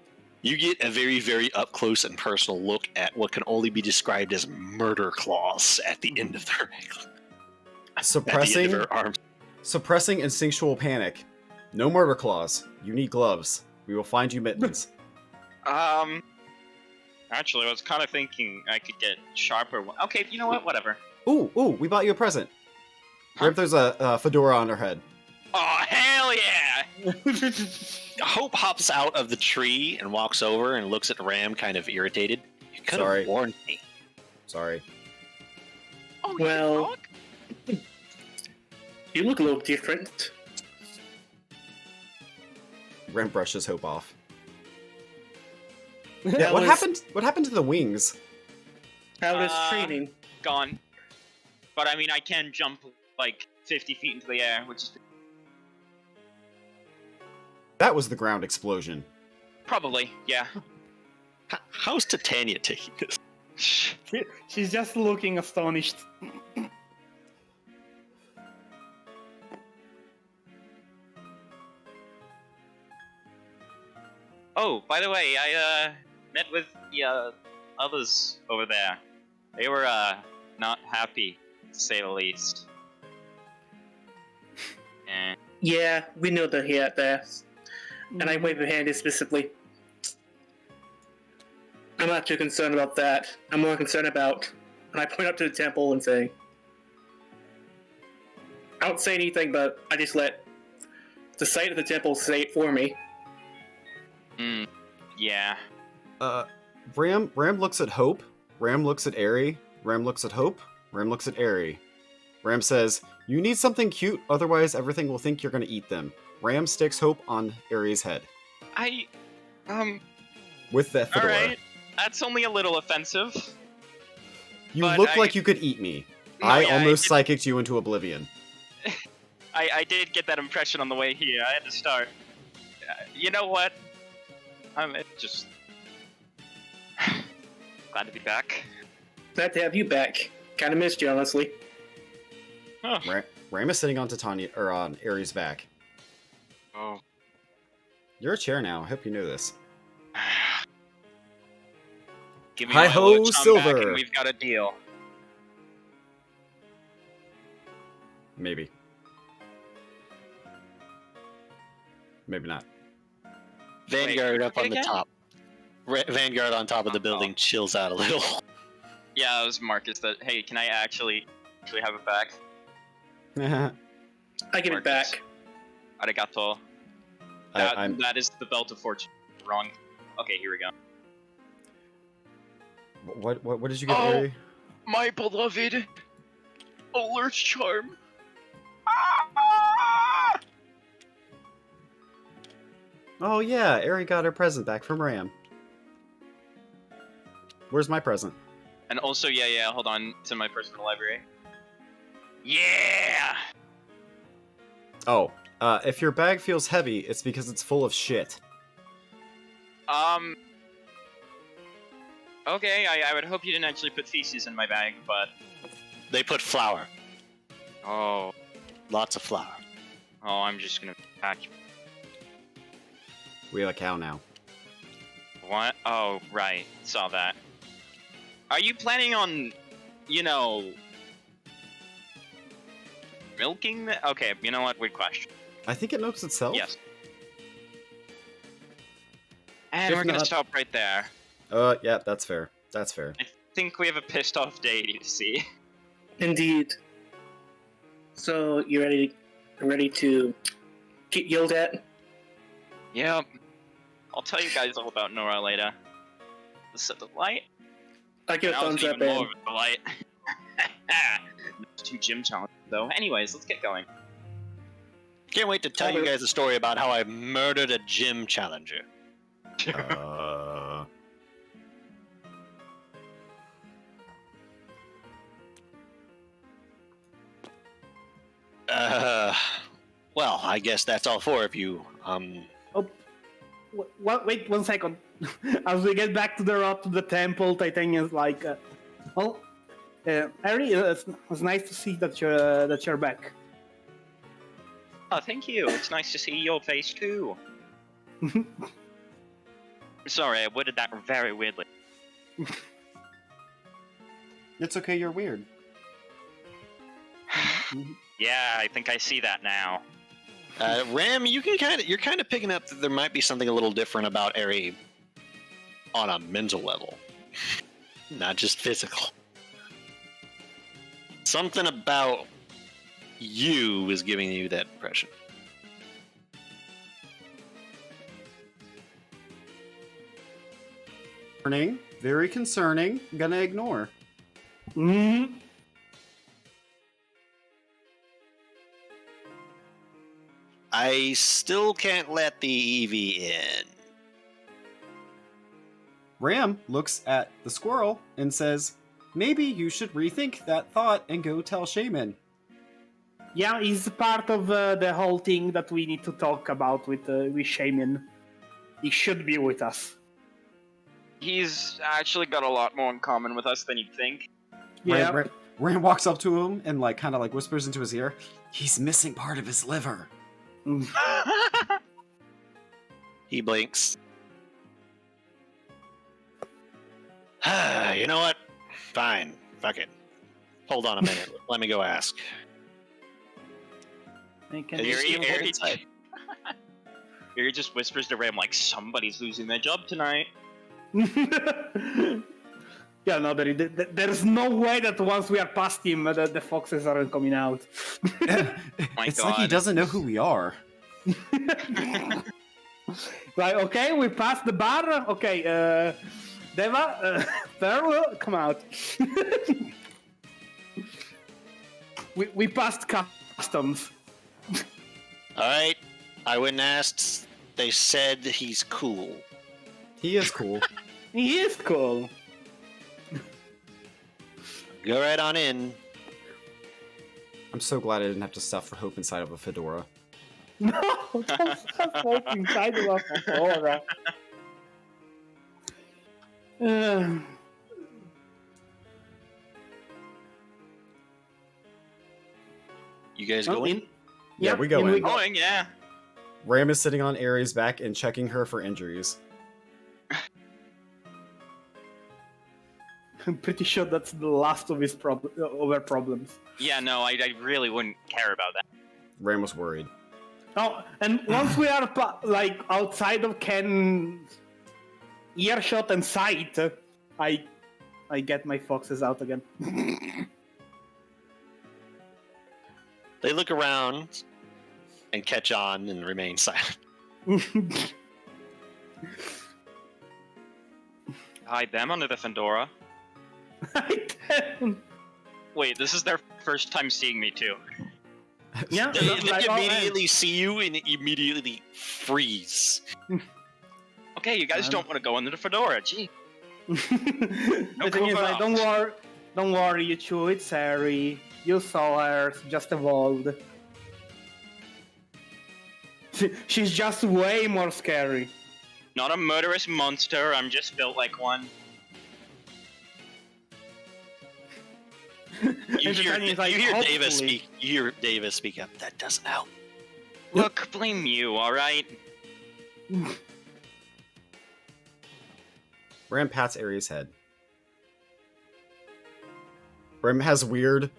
you get a very, very up close and personal look at what can only be described as murder claws at the end of their Suppressing her arms. suppressing instinctual panic. No murder claws. You need gloves. We will find you mittens. Actually, I was kind of thinking I could get sharper one. Okay, you know what? Whatever. Ooh, we bought you a present. Huh? Ram throws a fedora on her head. Oh, hell yeah! Hope hops out of the tree and walks over and looks at Ram, kind of irritated. You could Sorry. have warned me. Sorry. Oh, Well- You look a little different. Ram brushes Hope off. That What was- happened? What happened to the wings? How does Uh, training? gone. But I mean, I can jump like 50 feet into the air, which is That was the ground explosion. probably, yeah. How's Titania taking this? She's just looking astonished. Oh, by the way, I met with the others over there. They were not happy, to say the least. And Yeah, we know they're here there. And I wave a hand dismissively. I'm not too concerned about that. I'm more concerned about... And I point up to the temple and say... I don't say anything, but I just let the sight of the temple say it for me. Yeah. Ram looks at Hope. Ram looks at Arie. Ram looks at Hope. Ram looks at Arie. Ram says, "You need something cute, otherwise everything will think you're gonna eat them." Ram sticks Hope on Arie's head. With the fedora. Alright. That's only a little offensive. You but look like you could eat me. No, I yeah, almost psychicked you into oblivion. I did get that impression on the way here. I had to start. You know what? I'm just... glad to be back. Glad to have you back. Kinda missed you, honestly. Oh. Ram is sitting on Titania, or on Arie's back. Oh. You're a chair now. I hope you knew this. Give me Hi-ho, my Lord Tom Silver. back and we've got a deal. Maybe. Maybe not. Vanguard Wait, up on the again? top. Vanguard on top of the building chills out a little. Yeah, it was Marcus that, hey, can I actually have it back? I give it back. Arigato. That is the belt of fortune. Wrong. Okay, here we go. What did you get, Oh. Arie? My beloved Alert's charm. Oh yeah, Arie got her present back from Ram. Where's my present? And also, yeah, hold on to my personal library. Yeah! Oh, if your bag feels heavy, it's because it's full of shit. Okay, I would hope you didn't actually put feces in my bag, but... They put flour. Oh. Lots of flour. Oh, I'm just gonna patch. We have a cow now. What? Oh, right. Saw that. Are you planning on, milking the... Okay, you know what? Weird question. I think it milks itself. Yes. And If we're gonna not- stop right there. Yeah, that's fair. That's fair. I think we have a pissed off deity to see. Indeed. So, you ready to get yelled at? Yep. I'll tell you guys all about Nora later. Set the light. I give a That was thumbs up even more and of a delight. Two gym challenges, though. Anyways, let's get going. Can't wait to tell you guys a story about how I murdered a gym challenger. Well, I guess that's all four of you. Wait 1 second. As we get back to the road to the temple, Titania's like, Arie, it's nice to see that you're back. Oh, thank you. It's nice to see your face, too. Sorry, I worded that very weirdly. It's okay, you're weird. Yeah, I think I see that now. Ram, you're kind of picking up that there might be something a little different about Arie on a mental level, not just physical. Something about you is giving you that impression. Very concerning. I'm gonna ignore. Mm-hmm. I still can't let the Eevee in. Ram looks at the squirrel and says, "Maybe you should rethink that thought and go tell Shaymin." Yeah, he's part of the whole thing that we need to talk about with Shaymin. He should be with us. He's actually got a lot more in common with us than you'd think. Yeah. Ram walks up to him and kind of whispers into his ear, "He's missing part of his liver." He blinks. You know what? Fine. Fuck it. Hold on a minute. Let me go ask. I can Did you see him Arie- inside? Arie just whispers to Ram like somebody's losing their job tonight. Yeah, no, there's no way that once we are past him, the foxes aren't coming out. My It's like he God. doesn't know who we are. Right, okay, we passed the bar. Okay, Deva, Pearl, come out. we passed customs. All right. I went and asked. They said he's cool. He is cool. He is cool. Go right on in. I'm so glad I didn't have to stuff for Hope inside of a fedora. No, don't stop hope inside of a fedora. You guys go in? Yeah, we go in. Going, yeah. Ram is sitting on Arie's back and checking her for injuries. I'm pretty sure that's the last of his our problems. Yeah, no, I really wouldn't care about that. Ram was worried. Oh, and once we are like outside of Ken's earshot and sight, I get my foxes out again. They look around and catch on and remain silent. Hide them under the fedora. Wait, this is their first time seeing me too. Yeah, They like, immediately see you and immediately freeze. Okay, you guys don't want to go under the fedora, gee. The thing is, like, don't worry, you two, it's Arie. You saw her, she just evolved. She's just way more scary. Not a murderous monster, I'm just built like one. You And the hear, thing is, like, you hear Davis hopefully- speak. You hear Davis speak up. That doesn't help. Look, blame you, alright? Ram pats Arie's head. Ram has weird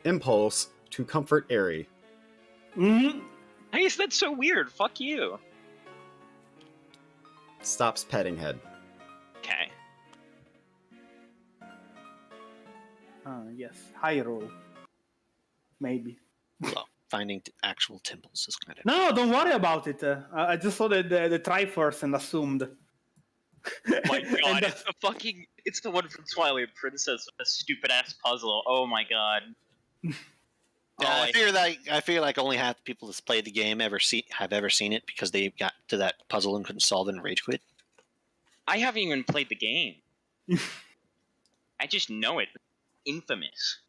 impulse to comfort Arie. Mm-hmm. Hey, that's so weird, fuck you. Stops petting head. Okay. Yes, high roll. Maybe. Well, finding actual temples is kind of. No, don't worry about it. I just saw the Triforce and assumed. Oh my god, And, it's the fucking... It's the one from Twilight Princess with a stupid-ass puzzle. Oh my god. Yeah, I feel like only half the people that's played the game have ever seen it because they got to that puzzle and couldn't solve it and rage quit. I haven't even played the game. I just know it. Infamous.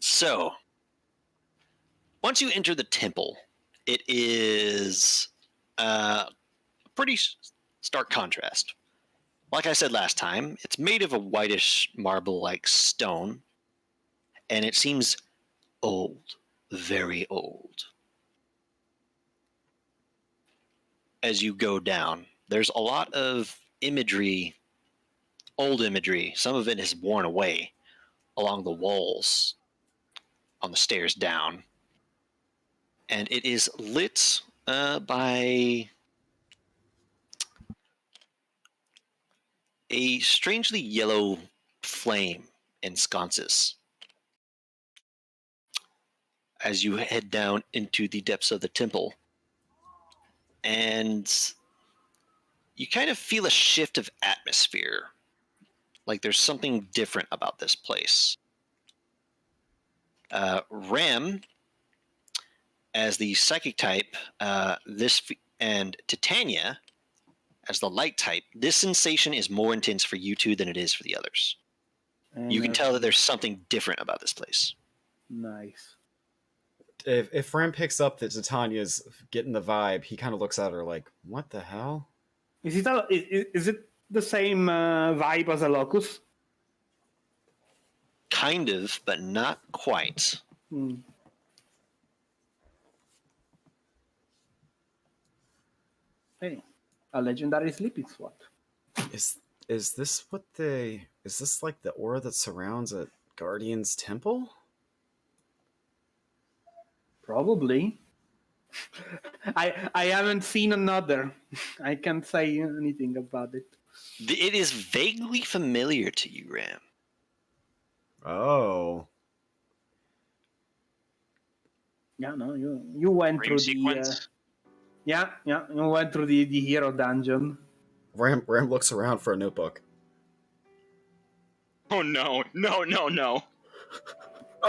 So, once you enter the temple, it is a pretty stark contrast. Like I said last time, it's made of a whitish marble-like stone, and it seems old, very old. As you go down, there's a lot of imagery, old imagery. Some of it is worn away along the walls on the stairs down. And it is lit by a strangely yellow flame in sconces. As you head down into the depths of the temple, and you kind of feel a shift of atmosphere. Like there's something different about this place. Ram, as the psychic type, and Titania, as the light type, this sensation is more intense for you two than it is for the others. You can tell that there's something different about this place. Nice. If Ram picks up that Titania's getting the vibe, he kind of looks at her like, "What the hell?" Is it the same vibe as a locus? Kind of, but not quite. Hmm. Hey, a legendary sleeping sword. Is this what they? Is this like the aura that surrounds a guardian's temple? Probably. I haven't seen another. I can't say anything about it. It is vaguely familiar to you, Ram. Oh, Yeah, no, you went Dream through sequence. the you went through the hero dungeon. Ram looks around for a notebook. Oh no, no, no, no.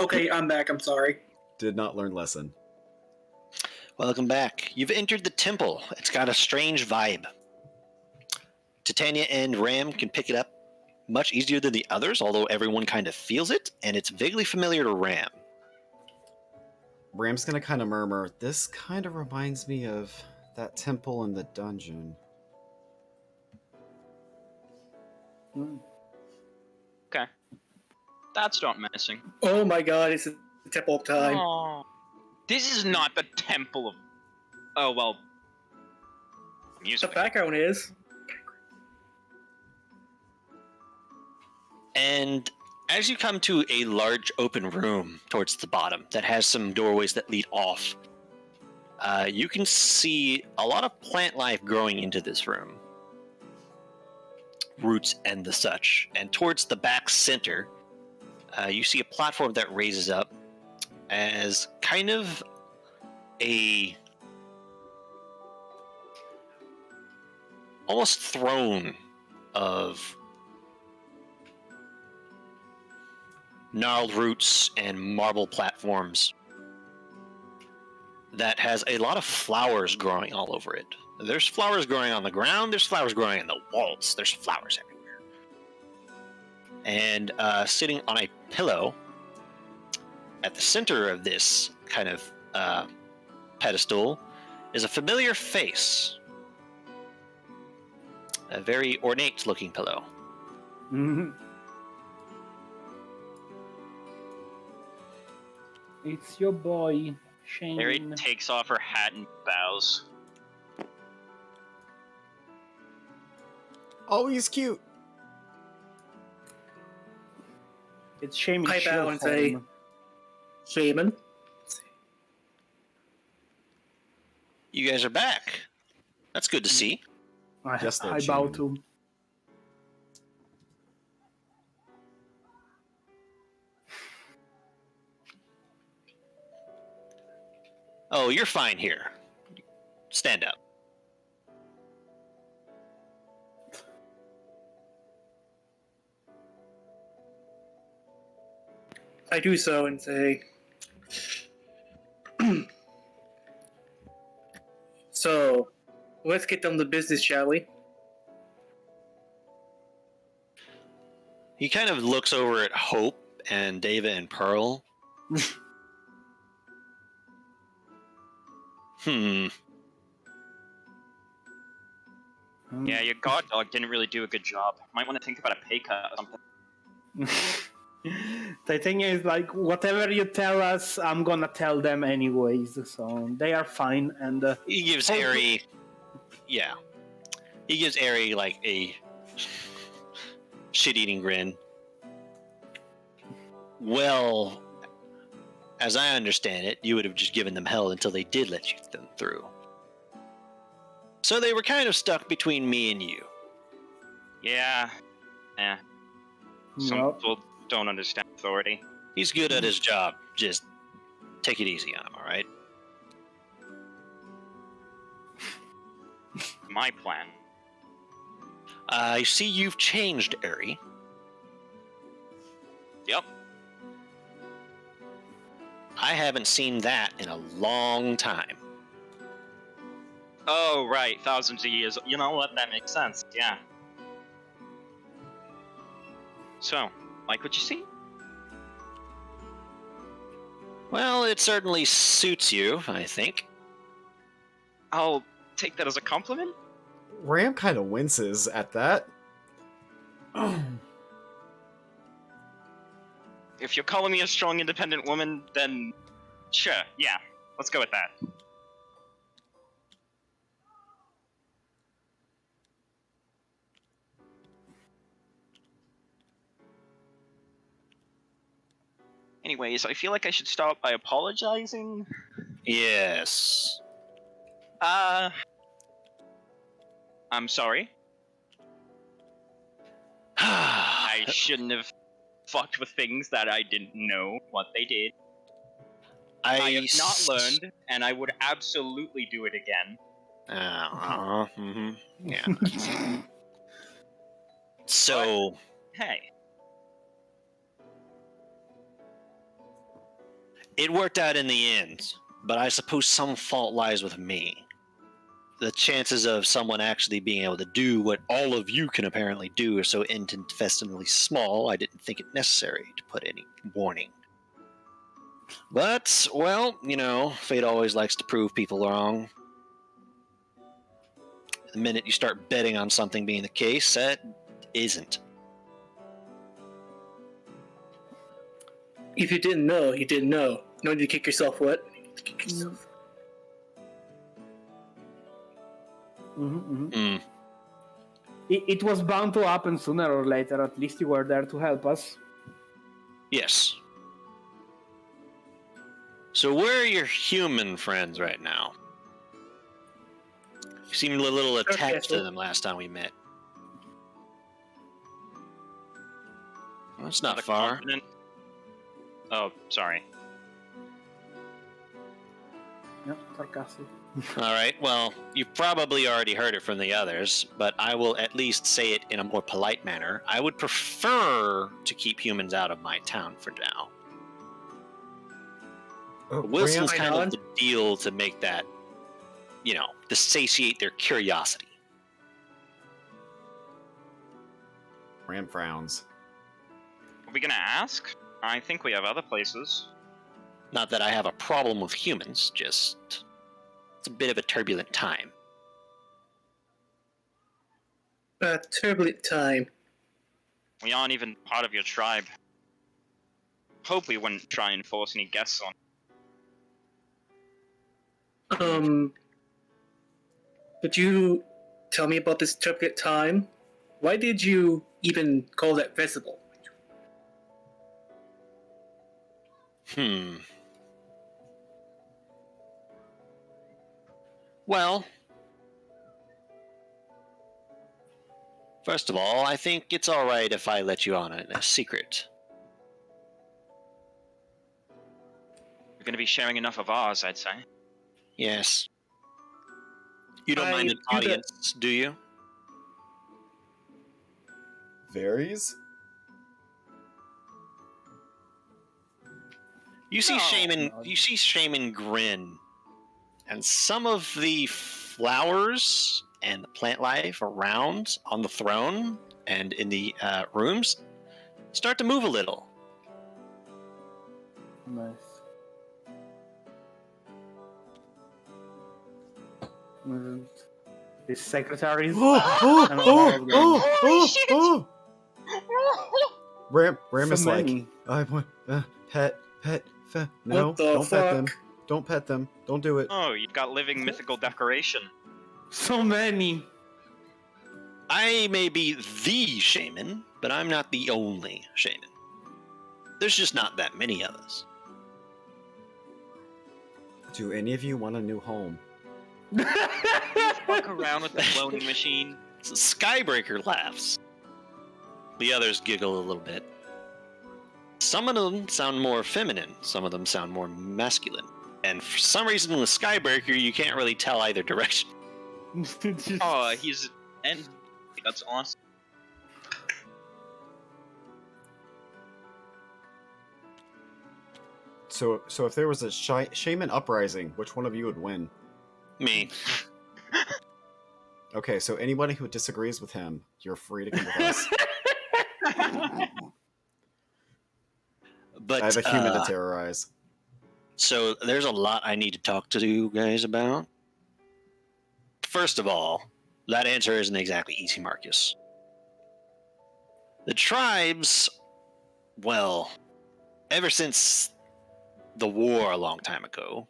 Okay, I'm back. I'm sorry. Did not learn lesson. Welcome back. You've entered the temple. It's got a strange vibe. Titania and Ram can pick it up much easier than the others, although everyone kind of feels it, and it's vaguely familiar to Ram. Ram's gonna kind of murmur, this kind of reminds me of that temple in the dungeon. Hmm. Okay. That's not menacing. Oh my god, it's the temple of time. Oh. This is not the temple of... Oh, well... The Music. background is. And as you come to a large open room towards the bottom that has some doorways that lead off, you can see a lot of plant life growing into this room. Roots and the such. And towards the back center, you see a platform that raises up as kind of a almost throne of gnarled roots and marble platforms that has a lot of flowers growing all over it. There's flowers growing on the ground, there's flowers growing in the walls, there's flowers everywhere. And sitting on a pillow at the center of this kind of pedestal is a familiar face. A very ornate looking pillow. Mhm. It's your boy, Arie Shaymin. takes off her hat and bows. Oh, he's cute. It's Shaymin. I bow and say, Shaman. You guys are back. That's good to see. Yes, Lord I bow Shaymin. to. Oh, you're fine here. Stand up. I do so and say, so, let's get down to business, shall we? He kind of looks over at Hope and Dava and Pearl. Hmm. Yeah, your guard dog didn't really do a good job. Might want to think about a pay cut or something. The thing is, like, whatever you tell us, I'm gonna tell them anyways. So they are fine. And He gives Hope- Arie... Yeah. He gives Arie, like, a shit-eating grin. Well, as I understand it, you would have just given them hell until they did let you them through. So they were kind of stuck between me and you. Yeah. Some Yup. people don't understand authority. He's good at his job. Just take it easy on him, all right? My plan. I see you've changed, Arie. Yep. I haven't seen that in a long time. Oh, right. Thousands of years. You know what? That makes sense. Yeah. So, like what you see? Well, it certainly suits you, I think. I'll take that as a compliment. Ram kind of winces at that. If you're calling me a strong, independent woman, then sure, yeah. Let's go with that. Anyways, I feel like I should start by apologizing. Yes. I'm sorry. I shouldn't have fucked with things that I didn't know what they did. I have not learned, and I would absolutely do it again. Yeah. So, Hey, it worked out in the end, but I suppose some fault lies with me. The chances of someone actually being able to do what all of you can apparently do are so infinitesimally small, I didn't think it necessary to put any warning. But, well, you know, fate always likes to prove people wrong. The minute you start betting on something being the case, that isn't. If you didn't know, you didn't know. No need to kick yourself wet. Kick yourself. It was bound to happen sooner or later. At least you were there to help us. Yes. So where are your human friends right now? You seemed a little attached to them last time we met. Well, that's not far. Continent. Oh, sorry. Yep, sarcastic. All right, well, you probably already heard it from the others, but I will at least say it in a more polite manner. I would prefer to keep humans out of my town for now. Wilson's kind of the deal to make that, you know, to satiate their curiosity. Ram frowns. Are we gonna ask? I think we have other places. Not that I have a problem with humans, just it's a bit of a turbulent time. A turbulent time. We aren't even part of your tribe. Hope we wouldn't try and force any guests on. Could you tell me about this turbulent time? Why did you even call that visible? Well, first of all, I think it's all right if I let you on in a secret. We're gonna be sharing enough of ours, I'd say. Yes. You don't mind an audience, do you? Varies? You see Shaymin grin, and some of the flowers and the plant life around on the throne and in the rooms start to move a little. Nice. The secretaries. Ram So is like, many. I want pet. No, What the don't pet them. fuck? Don't pet them. Don't do it. Oh, you've got living mythical decoration. So many. I may be the shaman, but I'm not the only shaman. There's just not that many of us. Do any of you want a new home? Fuck around with the cloning machine. So Skybreaker laughs. The others giggle a little bit. Some of them sound more feminine, some of them sound more masculine. And for some reason with Skybreaker, you can't really tell either direction. Oh, he's... and that's awesome. So if there was a Shaman uprising, which one of you would win? Me. Okay, so anybody who disagrees with him, you're free to come with us. But I have a human to terrorize. So there's a lot I need to talk to you guys about. First of all, that answer isn't exactly easy, Marcus. The tribes, well, ever since the war a long time ago,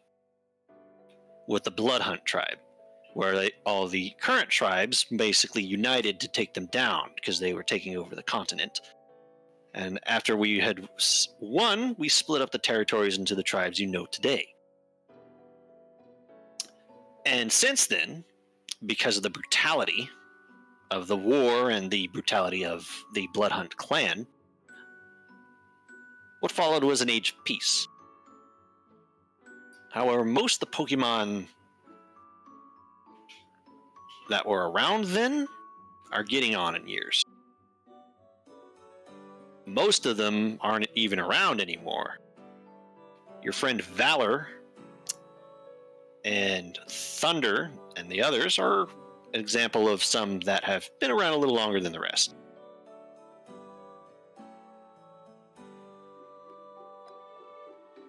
with the Blood Hunt tribe, where all the current tribes basically united to take them down because they were taking over the continent. And after we had won, we split up the territories into the tribes you know today. And since then, because of the brutality of the war and the brutality of the Bloodhunt clan, what followed was an age of peace. However, most of the Pokemon that were around then are getting on in years. Most of them aren't even around anymore. Your friend Valor and Thunder and the others are an example of some that have been around a little longer than the rest.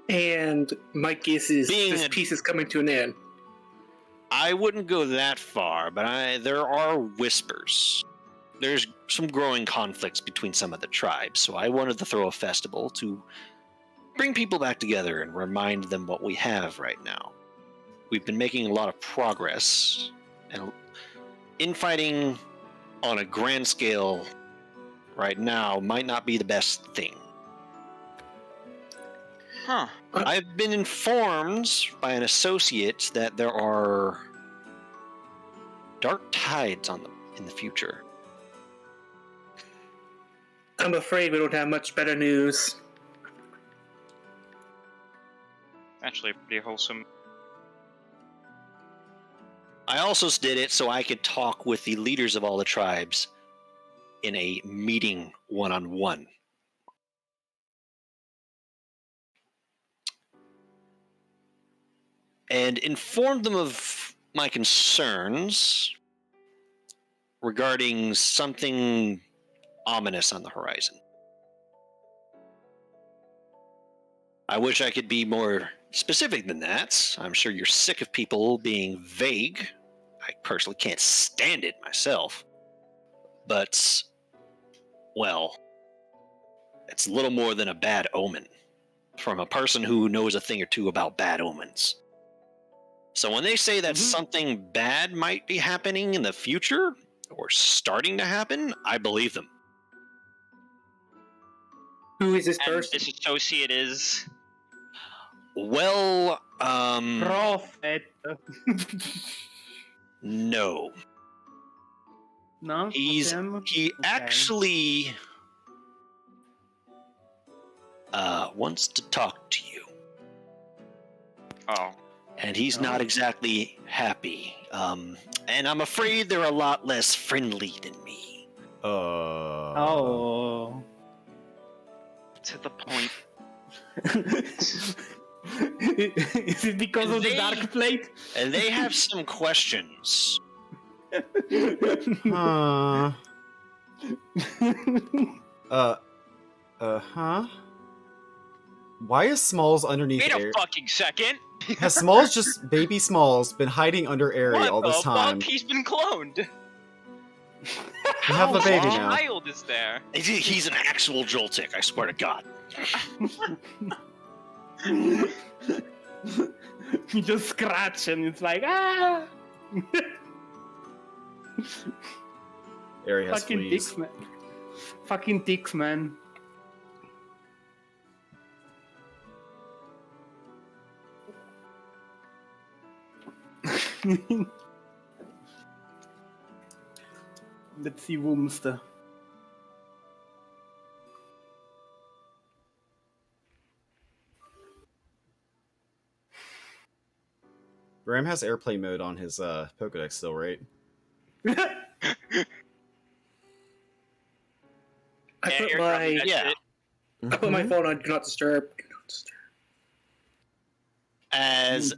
And my guess is Being this a- piece is coming to an end. I wouldn't go that far, but there are whispers. There's some growing conflicts between some of the tribes, so I wanted to throw a festival to bring people back together and remind them what we have right now. We've been making a lot of progress, and infighting on a grand scale right now might not be the best thing. Huh. I've been informed by an associate that there are dark tides in the future. I'm afraid we don't have much better news. Actually, pretty wholesome. I also did it so I could talk with the leaders of all the tribes in a meeting one-on-one. And informed them of my concerns regarding something ominous on the horizon. I wish I could be more specific than that. I'm sure you're sick of people being vague. I personally can't stand it myself. But, well, it's a little more than a bad omen from a person who knows a thing or two about bad omens. So when they say that something bad might be happening in the future, or starting to happen, I believe them. Who is this And person? this associate is. Well, Prophet. no. No? He Okay. actually wants to talk to you. Oh. And he's not exactly happy. And I'm afraid they're a lot less friendly than me. Oh. To the point. Is it because of the They- dark plate? And they have some questions. Huh. Huh? Why is Smalls underneath Wait Arie? a fucking second! Has Smalls just baby Smalls been hiding under Arie What all the this time? fuck? He's been coned! We have the baby What now. child is there? He's an actual Joltik, I swear to God. You just scratch and it's like, ah! Arie has Fucking fleas. dicks, man. Fucking dicks, man. Let's see Woomster. Ram has airplane mode on his Pokedex still, right? I put Air my Drummond, that's yeah. it. I put my phone on Do Not Disturb. Do Not Disturb. As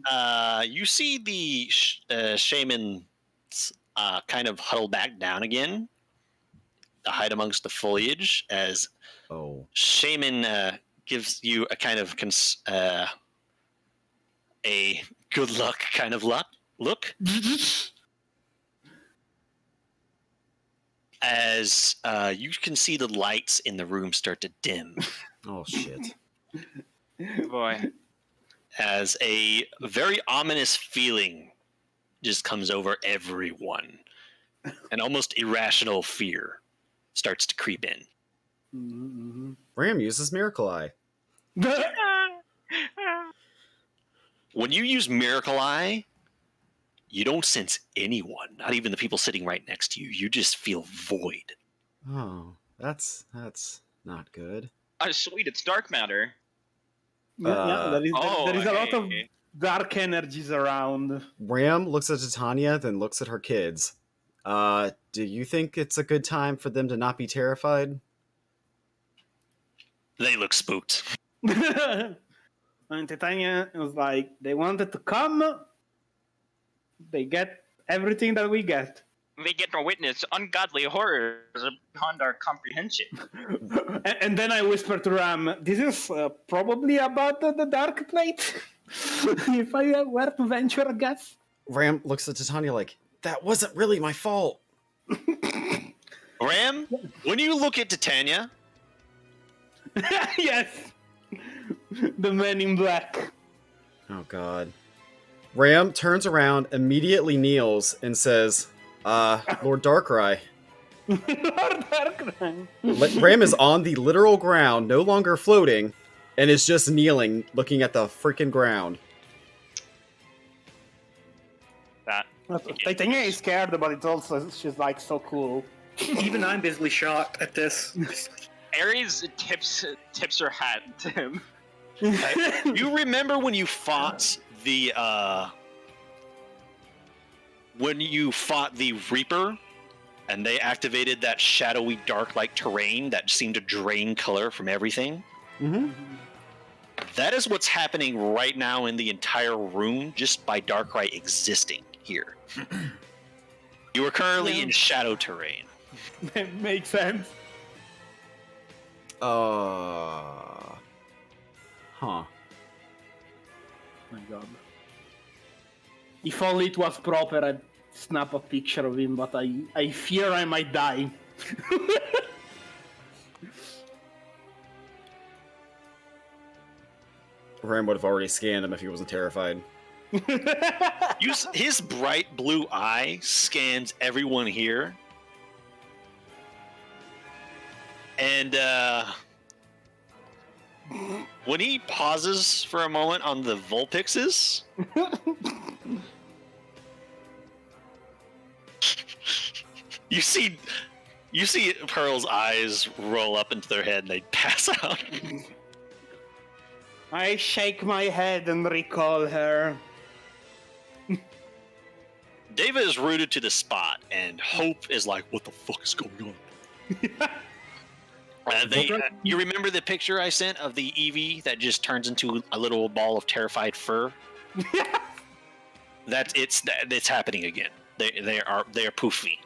you see the Shaymin kind of huddle back down again, to hide amongst the foliage, as Oh. Shaymin gives you a kind of a good luck kind of look. As you can see the lights in the room start to dim, Oh shit. Boy. as a very ominous feeling just comes over everyone. An almost irrational fear starts to creep in. Mm-hmm. Ram uses Miracle Eye. When you use Miracle Eye, you don't sense anyone, not even the people sitting right next to you. You just feel void. Oh, that's not good. Oh, sweet, it's dark matter. Yeah, there is a lot of hey. dark energies around. Ram looks at Titania, then looks at her kids. Do you think it's a good time for them to not be terrified? They look spooked. And Titania was like, they wanted to come, they get everything that we get. They get to witness ungodly horrors beyond our comprehension. And then I whispered to Ram, this is probably about the dark plate, if I were to venture a guess. Ram looks at Titania like, that wasn't really my fault. Ram, when you look at Titania, Yes, the men in black. Oh, God. Ram turns around, immediately kneels, and says, Lord Darkrai. Ram is on the literal ground, no longer floating, and is just kneeling, looking at the freaking ground. That Titania is scared, but it's also, she's like so cool. Even I'm visibly shocked at this. Aries tips her hat to him. you remember when you fought the Reaper, and they activated that shadowy, dark-like terrain that seemed to drain color from everything? Mm-hmm. That is what's happening right now in the entire room, just by Darkrai existing here. You are currently in shadow terrain. That makes sense. Huh. My God. If only it was proper, I'd snap a picture of him, but I fear I might die. Ram would have already scanned him if he wasn't terrified. His bright blue eye scans everyone here. And when he pauses for a moment on the Vulpixes, you see Pearl's eyes roll up into their head and they pass out. I shake my head and recall her. Deva is rooted to the spot, and Hope is like, "What the fuck is going on?" You remember the picture I sent of the Eevee that just turns into a little ball of terrified fur? It's happening again. They are poofy.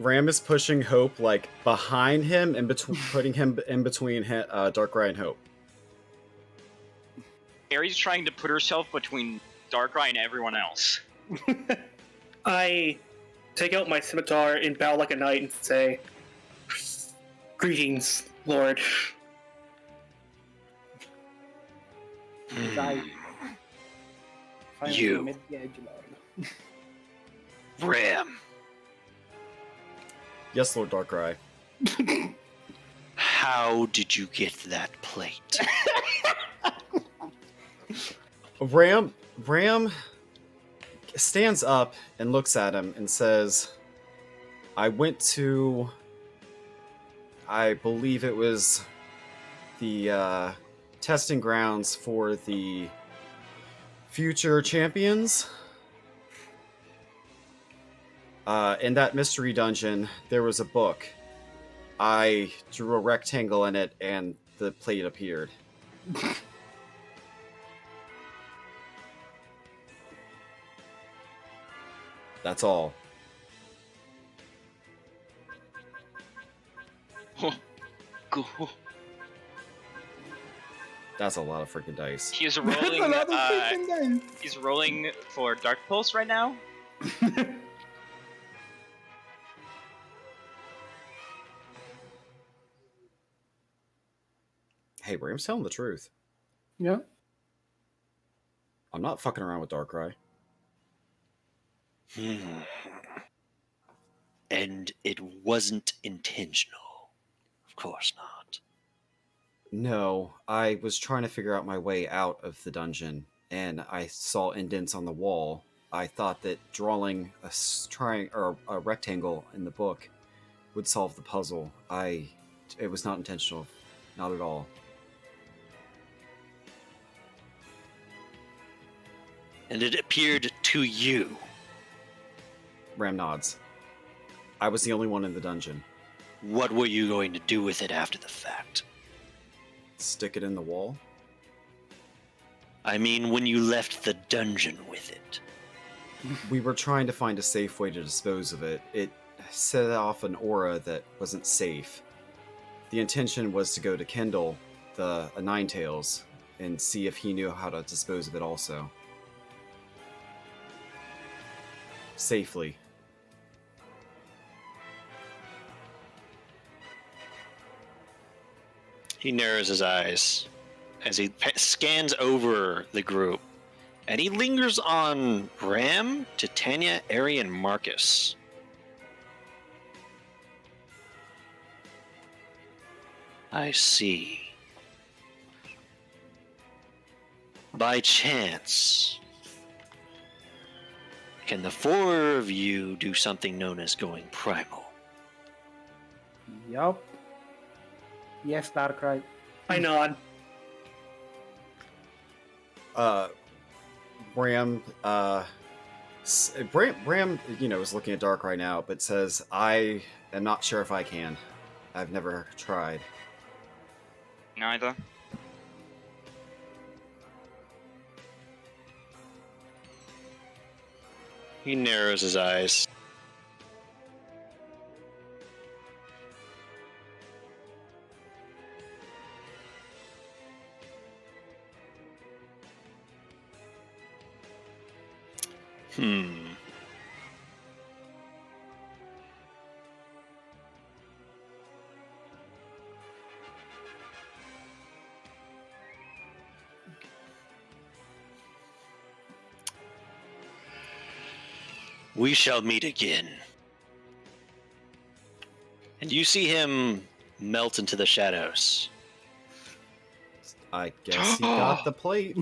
Ram is pushing Hope like behind him and putting him in between Darkrai and Hope. Aries trying to put herself between Darkrai and everyone else. I take out my scimitar and bow like a knight and say, "Greetings, Lord." You. Ram. Yes, Lord Darkrai. How did you get that plate? Ram stands up and looks at him and says, I went to, I believe it was the testing grounds for the future champions. In that mystery dungeon, there was a book. I drew a rectangle in it and the plate appeared. That's all. Cool. That's a lot of freaking dice. He's rolling. He's rolling for Dark Pulse right now. Hey, Ram's telling the truth. Yeah. I'm not fucking around with Darkrai. And it wasn't intentional. Of course not. No, I was trying to figure out my way out of the dungeon, and I saw indents on the wall. I thought that drawing or a rectangle in the book would solve the puzzle. It was not intentional, not at all. And it appeared to you. Ram nods. I was the only one in the dungeon. What were you going to do with it after the fact? Stick it in the wall? I mean, when you left the dungeon with it. We were trying to find a safe way to dispose of it. It set off an aura that wasn't safe. The intention was to go to Kendall, the Ninetales, and see if he knew how to dispose of it also. Safely. He narrows his eyes as he scans over the group, and he lingers on Ram, Titania, Arie, and Marcus. I see. By chance, can the four of you do something known as going primal? Yup. Yes, Darkrai. I nod. Bram, Bram, is looking at Dark right now, but says, I am not sure if I can. I've never tried. Neither. He narrows his eyes. We shall meet again. And you see him melt into the shadows. I guess he got the plate.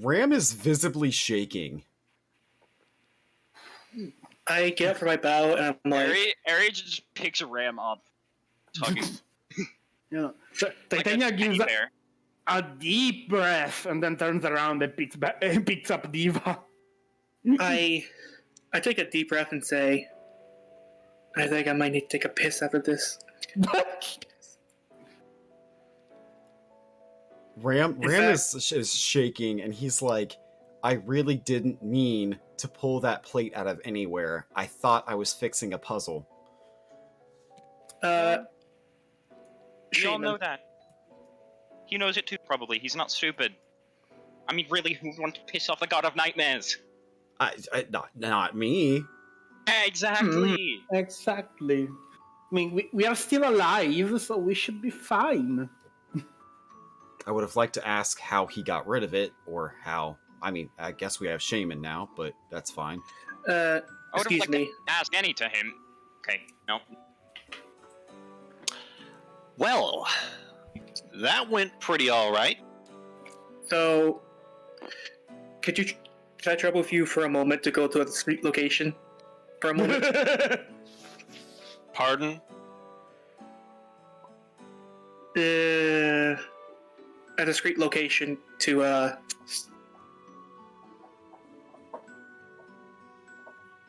Ram is visibly shaking. I get up for my bow and I'm like, Arie just picks Ram up. Talking Yeah. like Titania a gives teddy bear. a deep breath and then turns around and picks up Diva. I take a deep breath and say, I think I might need to take a piss after this. Ram is shaking, and he's like, I really didn't mean to pull that plate out of anywhere. I thought I was fixing a puzzle. We all Shaymin. know that. He knows it too, probably. He's not stupid. I mean, really, who would want to piss off the god of nightmares? Not me. Exactly. Exactly. I mean, we are still alive, so we should be fine. I would have liked to ask how he got rid of it, or how. I mean, I guess we have Shaymin now, but that's fine. I would have Excuse liked me. to ask any to him. Okay, no. Well, that went pretty all right. So, can I trouble with you for a moment to go to a discreet location? For a moment? Pardon? A discreet location to,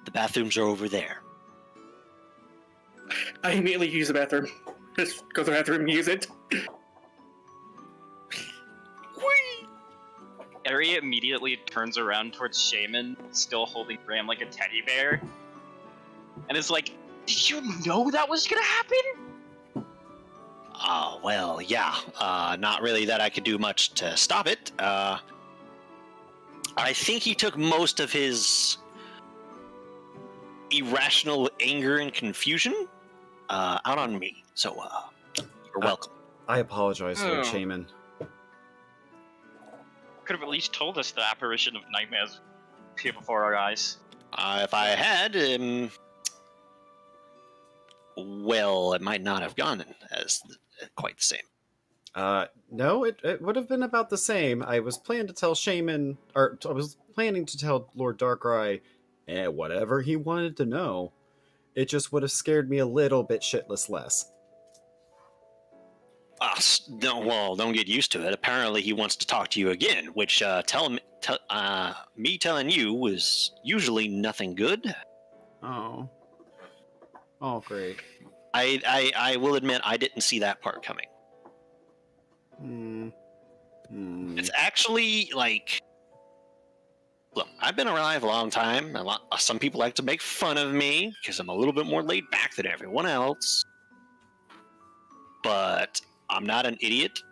The bathrooms are over there. I immediately use the bathroom. Just go to the bathroom and use it. Arie immediately turns around towards Shaymin, still holding Ram like a teddy bear, and is like, "Did you know that was gonna happen?" Well, yeah. Not really that I could do much to stop it. I think he took most of his irrational anger and confusion out on me. So, you're welcome. I apologize, Lord Oh. Shaymin. Could have at least told us the apparition of nightmares here before our eyes. If I had, well, it might not have gone as quite the same. No, it would have been about the same. I was planning to tell Shaymin, or I was planning to tell Lord Darkrai, whatever he wanted to know. It just would have scared me a little bit shitless less. Don't get used to it. Apparently, he wants to talk to you again, which me telling you was usually nothing good. Oh. Oh, great. I will admit I didn't see that part coming. It's actually like, look, I've been alive a long time. Some people like to make fun of me because I'm a little bit more laid back than everyone else. But I'm not an idiot.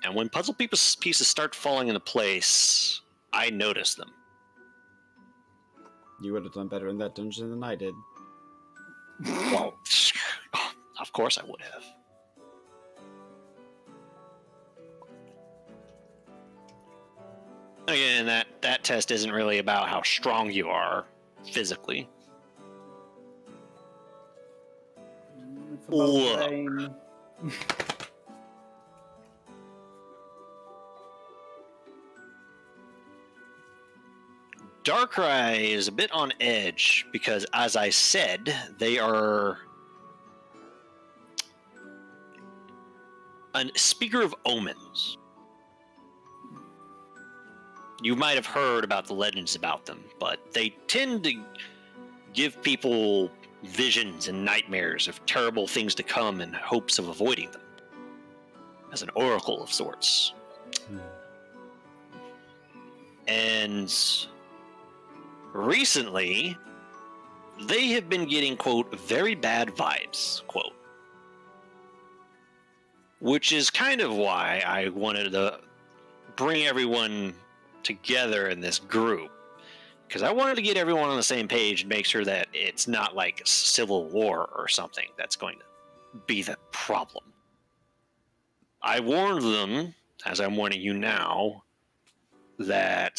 And when puzzle pieces start falling into place, I notice them. You would have done better in that dungeon than I did. Well, of course I would have. Again, that test isn't really about how strong you are physically. It's about Look. brain. Darkrai is a bit on edge because, as I said, they are a speaker of omens. You might have heard about the legends about them, but they tend to give people visions and nightmares of terrible things to come in hopes of avoiding them, as an oracle of sorts. And recently, they have been getting, quote, very bad vibes, quote. Which is kind of why I wanted to bring everyone together in this group. Because I wanted to get everyone on the same page and make sure that it's not like civil war or something that's going to be the problem. I warned them, as I'm warning you now, that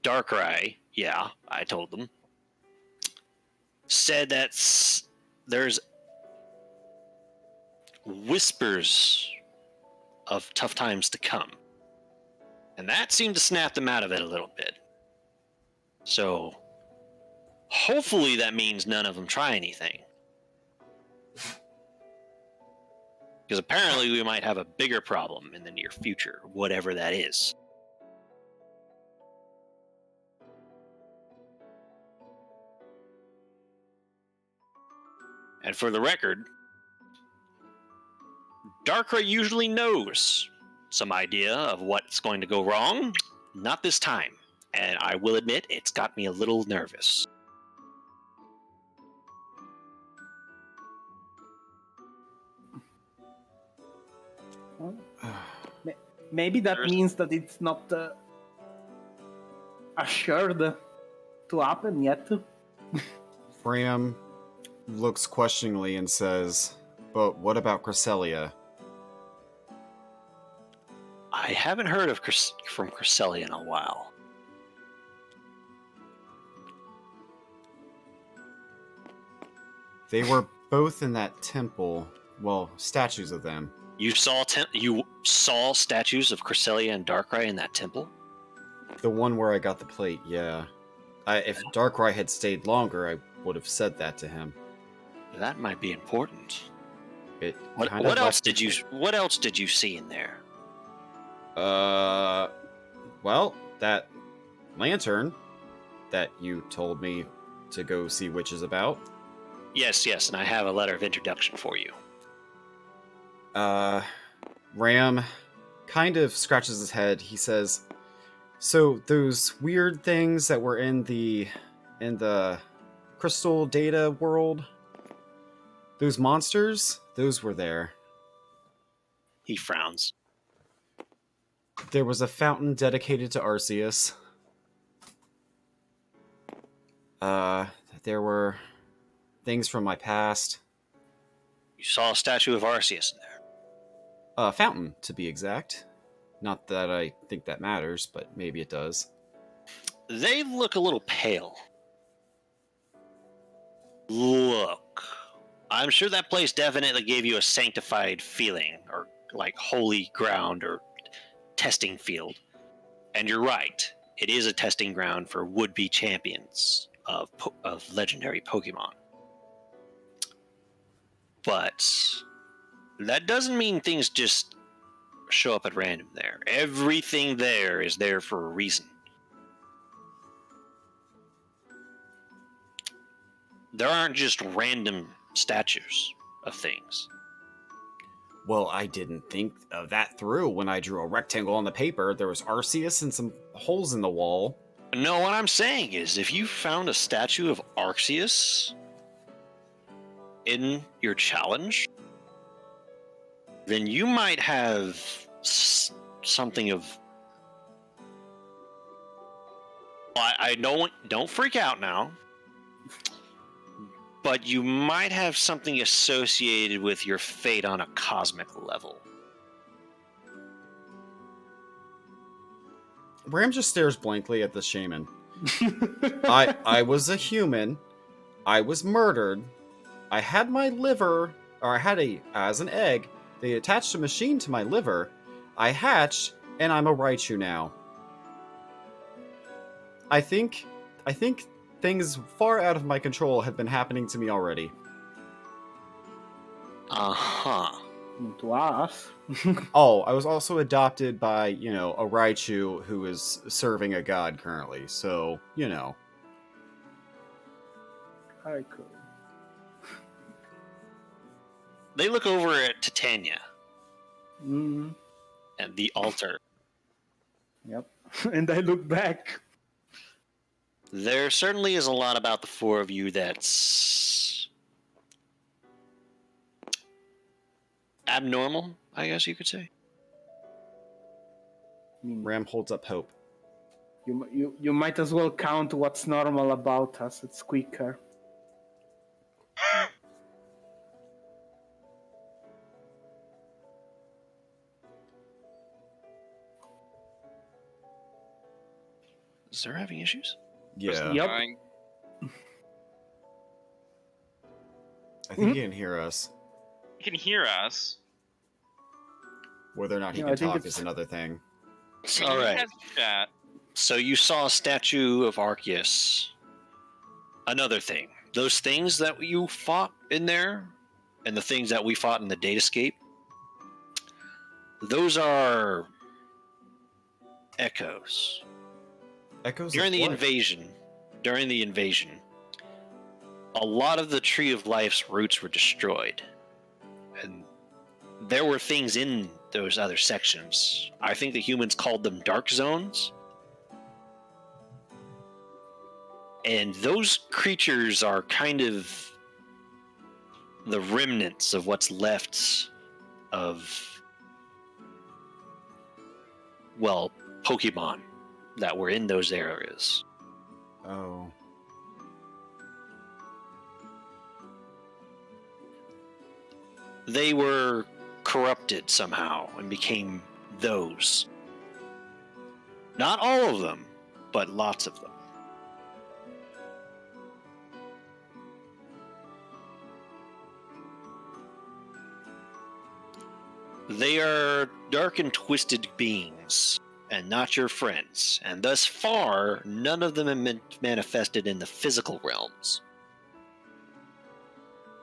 Darkrai, yeah, I told them, said that there's whispers of tough times to come. And that seemed to snap them out of it a little bit. So, hopefully that means none of them try anything. Because apparently we might have a bigger problem in the near future, whatever that is. And for the record, Darkrai usually knows some idea of what's going to go wrong. Not this time. And I will admit, it's got me a little nervous. Maybe that means that it's not assured to happen yet. Ram looks questioningly and says, "But what about Cresselia?" I haven't heard of from Cresselia in a while. They were both in that temple. Well, statues of them. You saw statues of Cresselia and Darkrai in that temple? The one where I got the plate, yeah. If Darkrai had stayed longer, I would have said that to him. That might be important. What else did you see in there? Well, that lantern that you told me to go see witches about. Yes, and I have a letter of introduction for you. Ram kind of scratches his head. He says, "So those weird things that were in the crystal data world, those monsters, those were there." He frowns. There was a fountain dedicated to Arceus. There were things from my past. You saw a statue of Arceus in there. A fountain, to be exact. Not that I think that matters, but maybe it does. They look a little pale. Look, I'm sure that place definitely gave you a sanctified feeling, or like holy ground, or testing field. And you're right, it is a testing ground for would-be champions of legendary Pokemon. But that doesn't mean things just show up at random there. Everything there is there for a reason. There aren't just random statues of things. Well, I didn't think of that through when I drew a rectangle on the paper. There was Arceus and some holes in the wall. No, what I'm saying is, if you found a statue of Arceus in your challenge, then you might have something of. I don't freak out now, but you might have something associated with your fate on a cosmic level. Ram just stares blankly at the shaman. I was a human. I was murdered. I had my liver, or I had as an egg. They attached a machine to my liver. I hatched, and I'm a Raichu now. I think things far out of my control have been happening to me already. Uh-huh. To us. Oh, I was also adopted by, a Raichu who is serving a god currently, so, I could. They look over at Titania Mm, and the altar. yep. And I look back. There certainly is a lot about the four of you that's abnormal, I guess you could say. I mean, Ram holds up hope. you might as well count what's normal about us. It's quicker. Is there having issues? Yeah. Yep. I think he can hear us. You can hear us. Whether or not he Yeah, can I think talk it's- is another thing. All He right. has chat. So you saw a statue of Arceus. Another thing. Those things that you fought in there, and the things that we fought in the datascape, those are echoes. Echoes During of the what? invasion, a lot of the Tree of Life's roots were destroyed. And there were things in those other sections. I think the humans called them dark zones. And those creatures are kind of the remnants of what's left of, well, Pokemon that were in those areas. Oh. They were corrupted somehow and became those. Not all of them, but lots of them. They are dark and twisted beings, and not your friends, and thus far, none of them have manifested in the physical realms.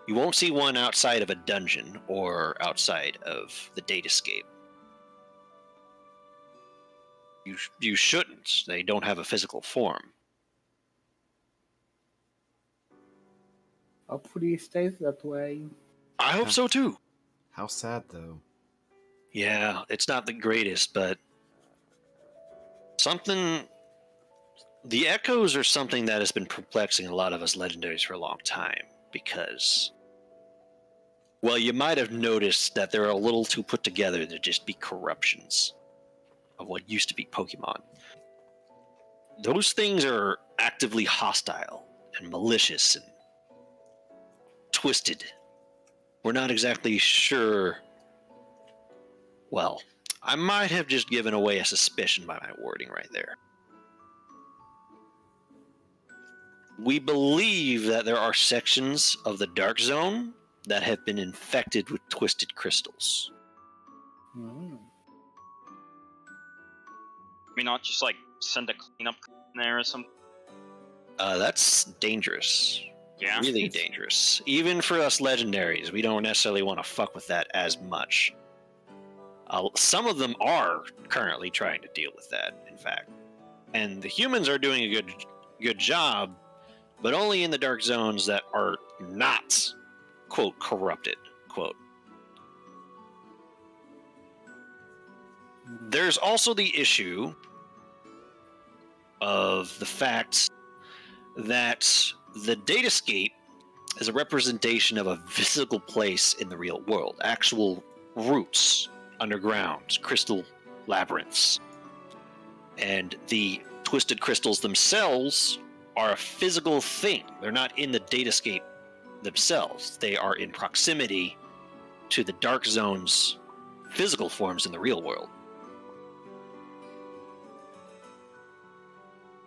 You won't see one outside of a dungeon or outside of the datascape. You shouldn't. They don't have a physical form. Hopefully it stays that way. I hope so too. How sad, though. Yeah, it's not the greatest, but the echoes are something that has been perplexing a lot of us legendaries for a long time, because, well, you might have noticed that they're a little too put together to just be corruptions of what used to be Pokemon. Those things are actively hostile and malicious and twisted. We're not exactly sure. Well, I might have just given away a suspicion by my wording right there. We believe that there are sections of the Dark Zone that have been infected with twisted crystals. Mm. We not just like send a cleanup in there or something. That's dangerous. Yeah. Really dangerous. Even for us legendaries, we don't necessarily want to fuck with that as much. Some of them are currently trying to deal with that, in fact. And the humans are doing a good job, but only in the dark zones that are not, quote, corrupted, quote. There's also the issue of the fact that the datascape is a representation of a physical place in the real world, actual roots, underground, crystal labyrinths. And the twisted crystals themselves are a physical thing. They're not in the datascape themselves. They are in proximity to the dark zone's physical forms in the real world.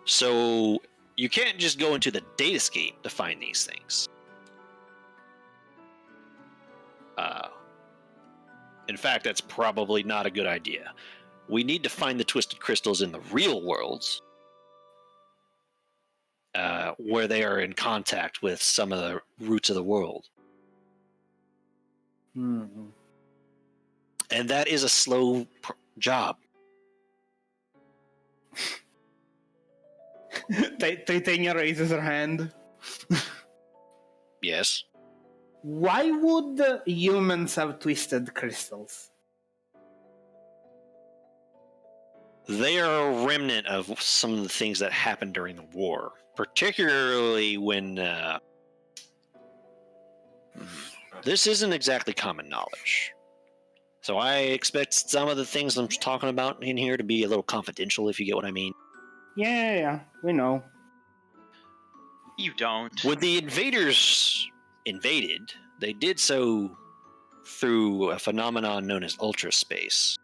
So you can't just go into the datascape to find these things. In fact, that's probably not a good idea. We need to find the twisted crystals in the real worlds, where they are in contact with some of the roots of the world. Mm-hmm. And that is a slow job. Titania raises her hand. Yes. Why would humans have twisted crystals? They are a remnant of some of the things that happened during the war, particularly when this isn't exactly common knowledge. So I expect some of the things I'm talking about in here to be a little confidential, if you get what I mean. Yeah, we know. You don't. When the invaders invaded, they did so through a phenomenon known as ultraspace.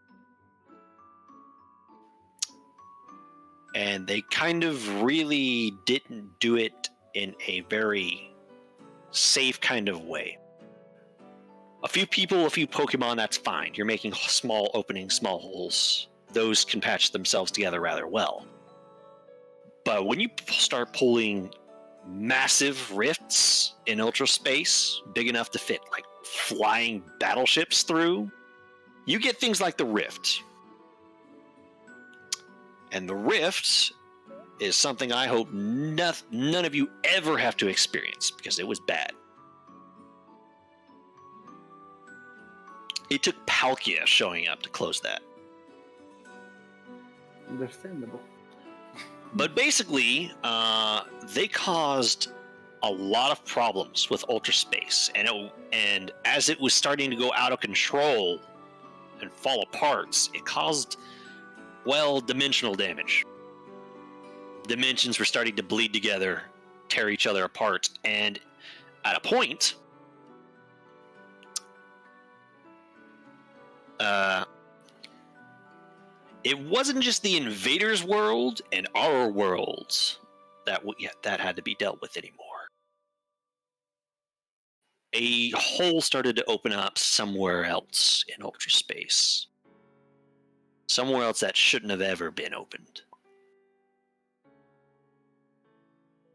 And they kind of really didn't do it in a very safe kind of way. A few people, a few Pokemon, that's fine. You're making small openings, small holes. Those can patch themselves together rather well. But when you start pulling massive rifts in ultraspace, big enough to fit like flying battleships through, you get things like the rift. And the rift is something I hope none of you ever have to experience, because it was bad. It took Palkia showing up to close that. Understandable. But basically, they caused a lot of problems with ultraspace, and as it was starting to go out of control and fall apart, it caused, well, dimensional damage. Dimensions were starting to bleed together, tear each other apart, and at a point, it wasn't just the invaders' world and our worlds that had to be dealt with anymore. A hole started to open up somewhere else in ultraspace. Somewhere else that shouldn't have ever been opened.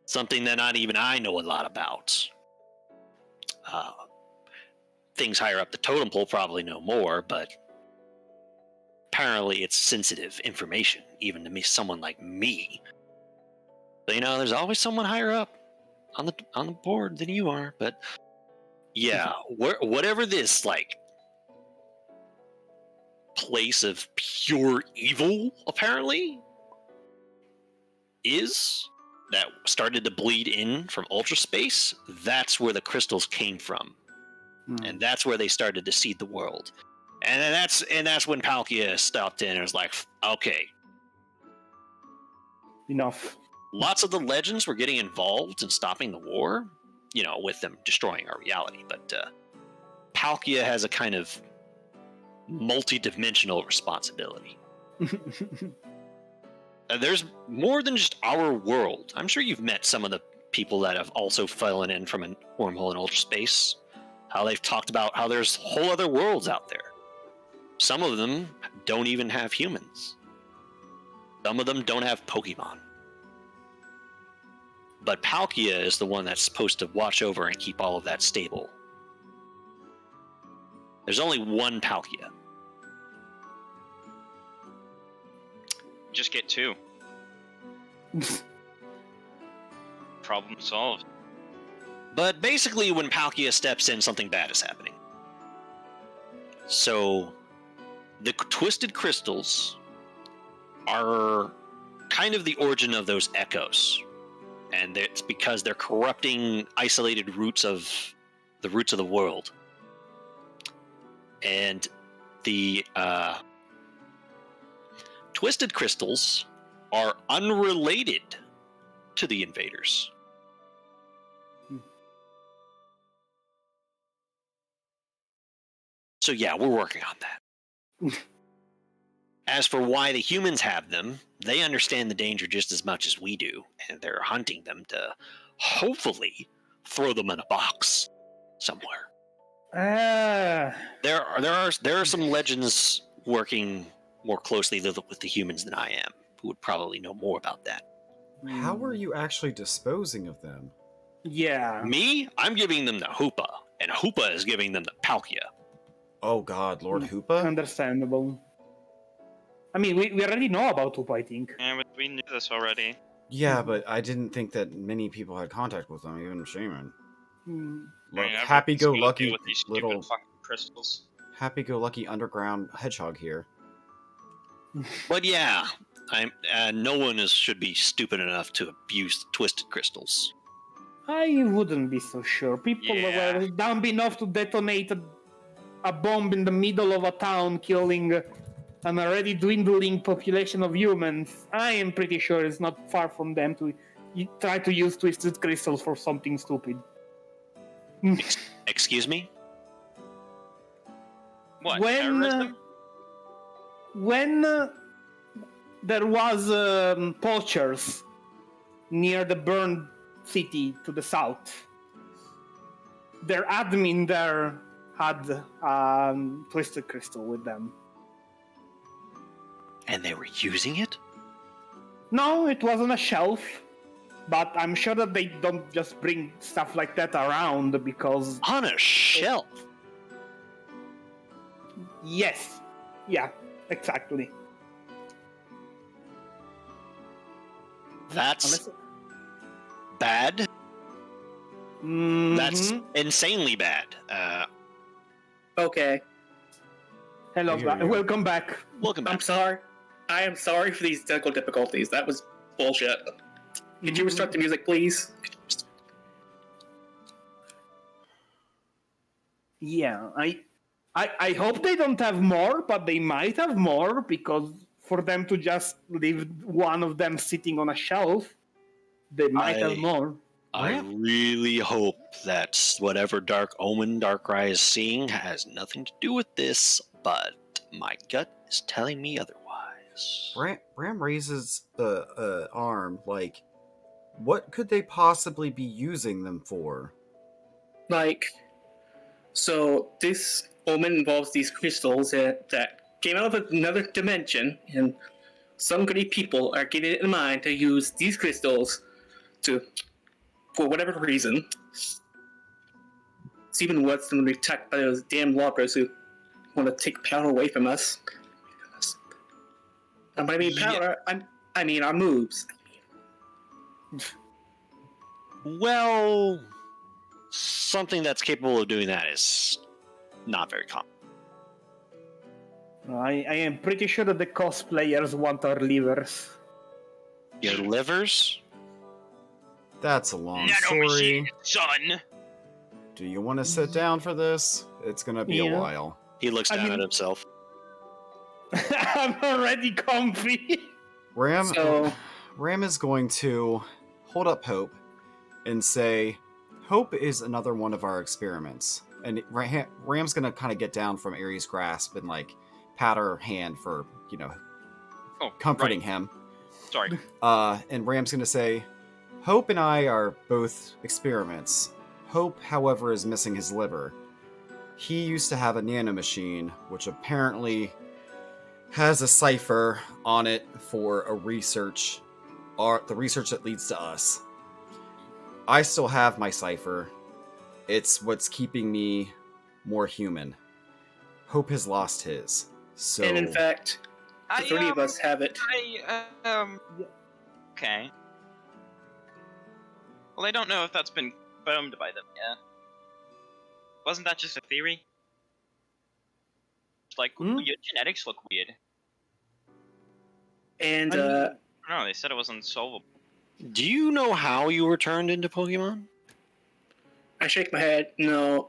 Something that not even I know a lot about. Things higher up the totem pole probably know more, but apparently it's sensitive information, even to me, someone like me. But there's always someone higher up on the board than you are. But yeah, whatever this like place of pure evil apparently is that started to bleed in from ultraspace, that's where the crystals came from. And that's where they started to seed the world. And that's when Palkia stopped in and was like, okay. Enough. Lots of the legends were getting involved in stopping the war, with them destroying our reality. But Palkia has a kind of multi-dimensional responsibility. There's more than just our world. I'm sure you've met some of the people that have also fallen in from a wormhole in ultra space. How they've talked about how there's whole other worlds out there. Some of them don't even have humans. Some of them don't have Pokemon. But Palkia is the one that's supposed to watch over and keep all of that stable. There's only one Palkia. Just get 2. Problem solved. But basically, when Palkia steps in, something bad is happening. So, the twisted crystals are kind of the origin of those echoes. And it's because they're corrupting isolated roots of the world. And the twisted crystals are unrelated to the invaders. So yeah, we're working on that. As for why the humans have them, they understand the danger just as much as we do, and they're hunting them to hopefully throw them in a box somewhere. There are some legends working more closely with the humans than I am, who would probably know more about that. How are you actually disposing of them? Yeah. Me, I'm giving them the Hoopa, and Hoopa is giving them the Palkia. Oh god, Lord Hoopa? Understandable. I mean, we already know about Hoopa, I think. Yeah, but we knew this already. Yeah, but I didn't think that many people had contact with them, even Shaymin. Hmm. Look, I mean, happy-go-lucky with these stupid little fucking crystals. happy-go-lucky underground hedgehog here. But yeah, no one should be stupid enough to abuse twisted crystals. I wouldn't be so sure. People Yeah. were dumb enough to detonate a bomb in the middle of a town, killing an already dwindling population of humans. I am pretty sure it's not far from them to try to use twisted crystals for something stupid. Excuse me? What? When terrorism? there was poachers near the burned city to the south, their admin there had twisted crystal with them. And they were using it? No, it was on a shelf, but I'm sure that they don't just bring stuff like that around because... On a shelf? Yes. Yeah, exactly. That's bad. Mhm. That's insanely bad. Okay, Hello, Here you go. welcome back. Welcome I'm back. sorry. I am sorry for these technical difficulties. That was bullshit. Could you restart the music, please? Yeah, I hope they don't have more, but they might have more because for them to just leave one of them sitting on a shelf, they might have more. I really hope that whatever Dark Omen Darkrai is seeing has nothing to do with this, but my gut is telling me otherwise. Ram raises the arm, like, what could they possibly be using them for? Like, so this omen involves these crystals that came out of another dimension, and some greedy people are getting it in mind to use these crystals to, for whatever reason, it's even worse than being attacked by those damn lobbers who want to take power away from us. And by mean power, I mean our moves. Well, something that's capable of doing that is not very common. I am pretty sure that the cosplayers want our livers. Your livers? That's a long Nanomachine, story. son! Do you want to sit down for this? It's gonna be a Yeah. while. He looks I down mean- at himself. I'm already comfy. So- Ram is going to hold up Hope and say, Hope is another one of our experiments. And Ram's gonna kind of get down from Arie's grasp and like pat her hand for, Oh, comforting right. him. Sorry. And Ram's gonna say, Hope and I are both experiments. Hope, however, is missing his liver. He used to have a nanomachine, which apparently has a cipher on it for a research, or the research that leads to us. I still have my cipher. It's what's keeping me more human. Hope has lost his. So, And in fact, the three of us have it. Okay. Well, I don't know if that's been confirmed by them yet. Wasn't that just a theory? Like, your genetics look weird. And No, they said it was unsolvable. Do you know how you were turned into Pokemon? I shake my head. No,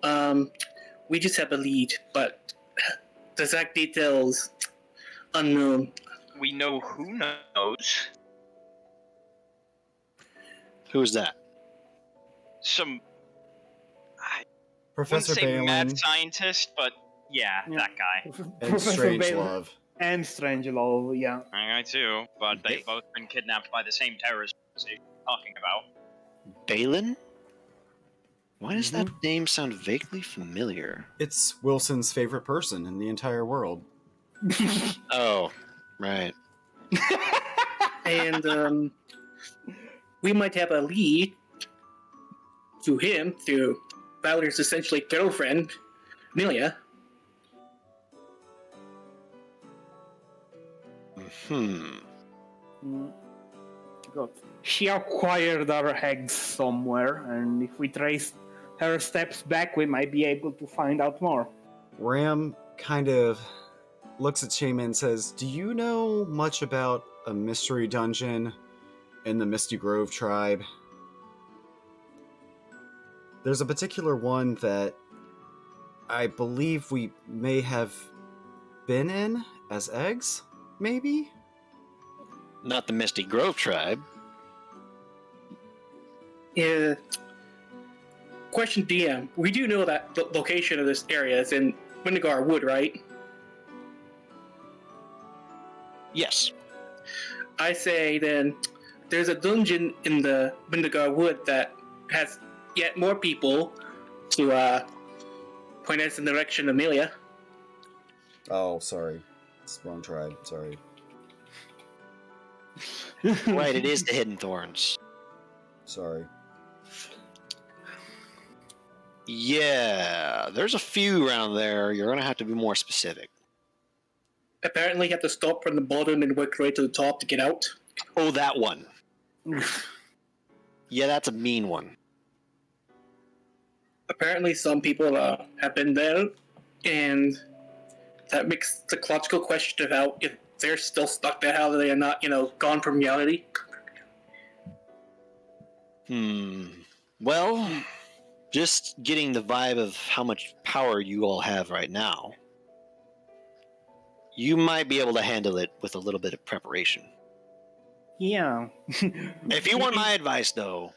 we just have a lead, but the exact details unknown. We know who knows. Who's that? Some Professor wouldn't say mad Balin scientist, but yeah, that guy. and Professor Balin Strangelove. and Strangelove, yeah. That guy too, but they've both been kidnapped by the same terrorist organization we're talking about. Balin? Why does that name sound vaguely familiar? It's Wilson's favorite person in the entire world. Oh, right. And we might have a lead to him through Valor's essentially girlfriend, Amelia. Good. She acquired our eggs somewhere, and if we trace her steps back, we might be able to find out more. Ram kind of looks at Shaymin and says, "Do you know much about a mystery dungeon in the Misty Grove tribe? There's a particular one that I believe we may have been in as eggs, maybe?" Not the Misty Grove tribe. Yeah. Question DM. We do know that the location of this area is in Windigar Wood, right? Yes. I say then there's a dungeon in the Windigar Wood that has yet more people to point us in the direction of Amelia. Oh, sorry. It's wrong tribe. Sorry. Right, it is the Hidden Thorns. Sorry. Yeah, there's a few around there. You're going to have to be more specific. Apparently, you have to stop from the bottom and work right to the top to get out. Oh, that one. Yeah, that's a mean one. Apparently, some people have been there, and that makes the logical question about if they're still stuck there, how they are not, gone from reality. Well, just getting the vibe of how much power you all have right now, you might be able to handle it with a little bit of preparation. Yeah. If you want my advice, though,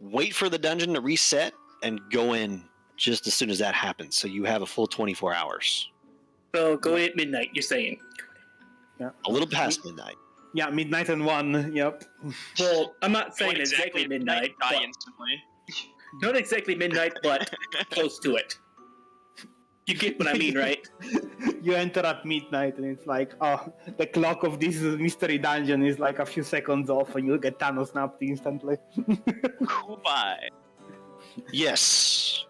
wait for the dungeon to reset and go in just as soon as that happens, so you have a full 24 hours. So go in at midnight, you're saying? Yeah. A little past midnight. Yeah, midnight and 1, yep. Well, I'm not saying Don't exactly midnight. Die But, instantly. not exactly midnight, but close to it. You get what I mean, right? You enter at midnight and it's like, oh, the clock of this mystery dungeon is like a few seconds off and you'll get Thanos snapped instantly. Goodbye. Yes.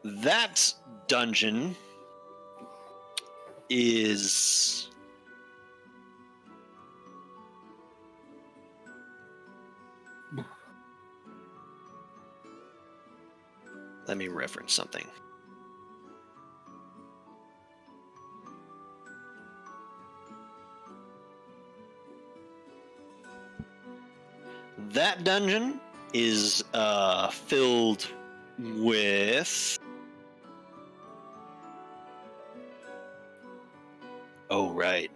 That dungeon is... Let me reference something. That dungeon is filled with... Oh, right.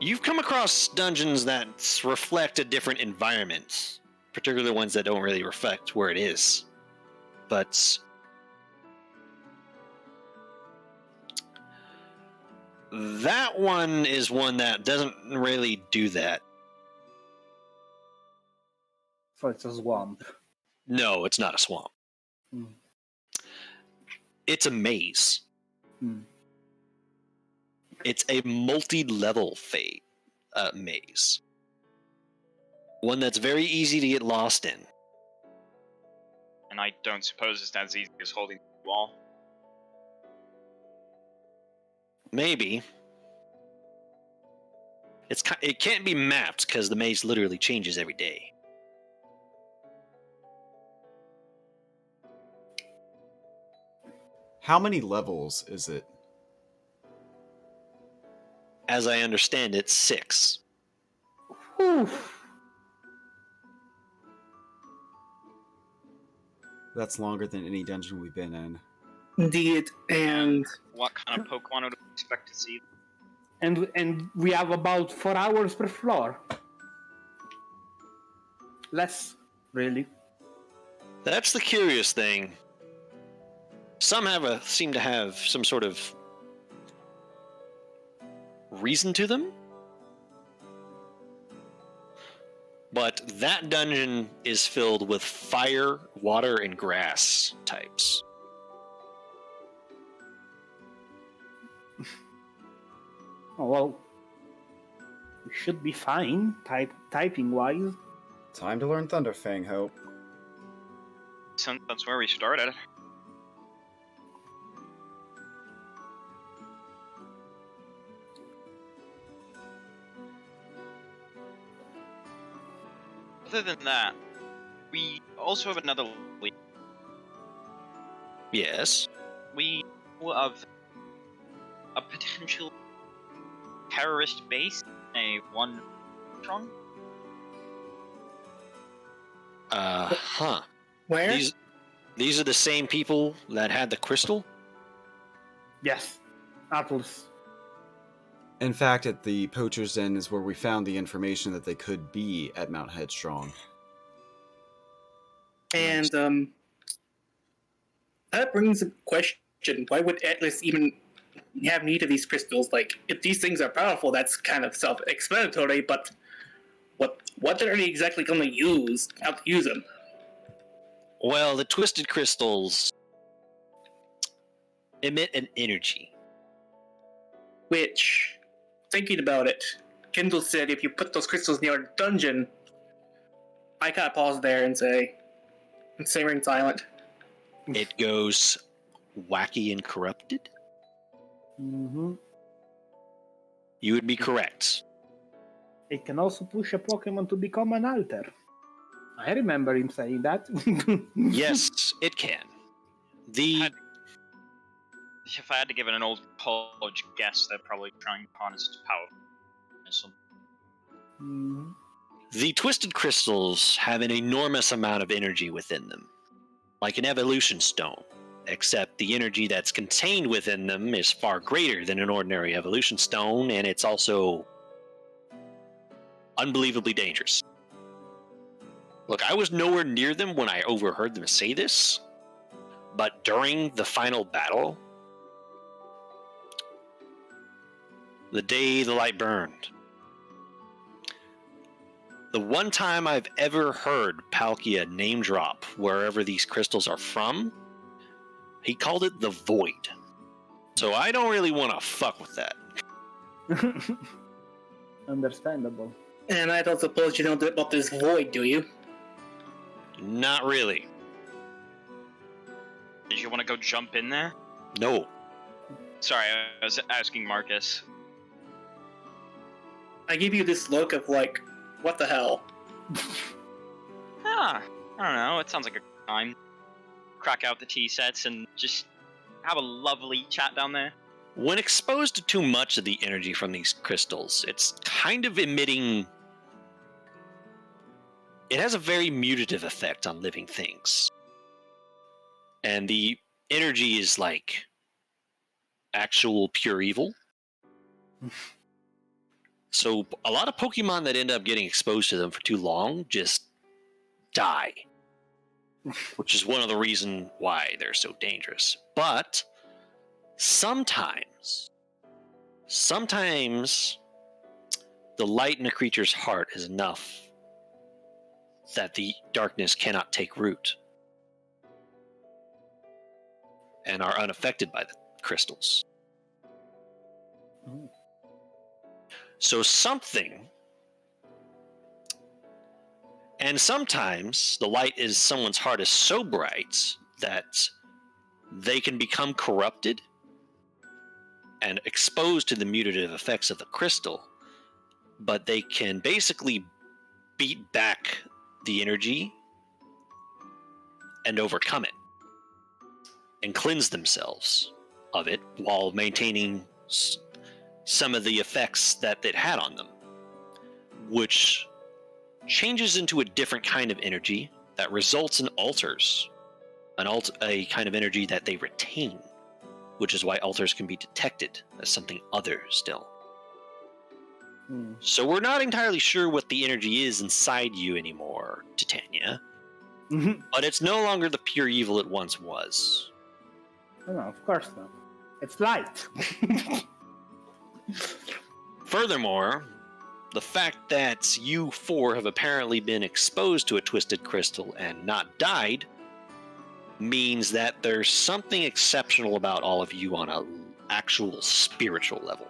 You've come across dungeons that reflect a different environment, particularly ones that don't really reflect where it is. But That one is one that doesn't really do that. So it's a swamp. No, it's not a swamp. Hmm. It's a maze. Hmm. It's a multi-level maze. One that's very easy to get lost in. And I don't suppose it's as easy as holding the wall. Maybe. It can't be mapped because the maze literally changes every day. How many levels is it? As I understand it, 6. Oof. That's longer than any dungeon we've been in. Indeed, and What kind of Pokemon would we expect to see? And we have about 4 hours per floor. Less, really. That's the curious thing. Some seem to have some sort of reason to them. But that dungeon is filled with fire, water, and grass types. Oh, well, we should be fine, typing-wise. Time to learn Thunderfang, Hope. Since that's where we started. Other than that, we also have another lead. Yes. We know of a potential terrorist base, a one strong. Huh. where? These are the same people that had the crystal? Yes, Atlas. In fact, at the Poacher's Den is where we found the information that they could be at Mount Headstrong. And that brings a question: why would Atlas even have need of these crystals? Like, if these things are powerful, that's kind of self-explanatory. But what are they exactly going to use? How to use them? Well, the twisted crystals emit an energy. Which, thinking about it, Kendall said if you put those crystals near a dungeon, I kind of pause there and remain silent. It goes wacky and corrupted? Mm-hmm. You would be correct. It can also push a Pokemon to become an alter. I remember him saying that. Yes, it can. If I had to give it an old college guess, they're probably trying to harness its power. Mhm. The twisted crystals have an enormous amount of energy within them, like an evolution stone, except the energy that's contained within them is far greater than an ordinary evolution stone, and it's also unbelievably dangerous. Look, I was nowhere near them when I overheard them say this, but during the final battle, the day the light burned, the one time I've ever heard Palkia name drop wherever these crystals are from, he called it the Void. So I don't really want to fuck with that. Understandable. And I don't suppose you know about this void, do you? Not really. Did you want to go jump in there? No. Sorry, I was asking Marcus. I give you this look of like, what the hell? I don't know. It sounds like a good time. Crack out the tea sets and just have a lovely chat down there. When exposed to too much of the energy from these crystals, it's kind of emitting... It has a very mutative effect on living things. And the energy is like actual pure evil. So a lot of Pokemon that end up getting exposed to them for too long just die. Which is one of the reasons why they're so dangerous. But sometimes Sometimes the light in a creature's heart is enough that the darkness cannot take root and are unaffected by the crystals. Mm. So something, and sometimes the light in someone's heart is so bright that they can become corrupted and exposed to the mutative effects of the crystal, but they can basically beat back the energy and overcome it and cleanse themselves of it while maintaining some of the effects that it had on them, which changes into a different kind of energy that results in altars, a kind of energy that they retain, which is why altars can be detected as something other still. So we're not entirely sure what the energy is inside you anymore, Titania, but it's no longer the pure evil it once was. No, of course not. It's light. Furthermore, the fact that you four have apparently been exposed to a twisted crystal and not died means that there's something exceptional about all of you on an actual spiritual level.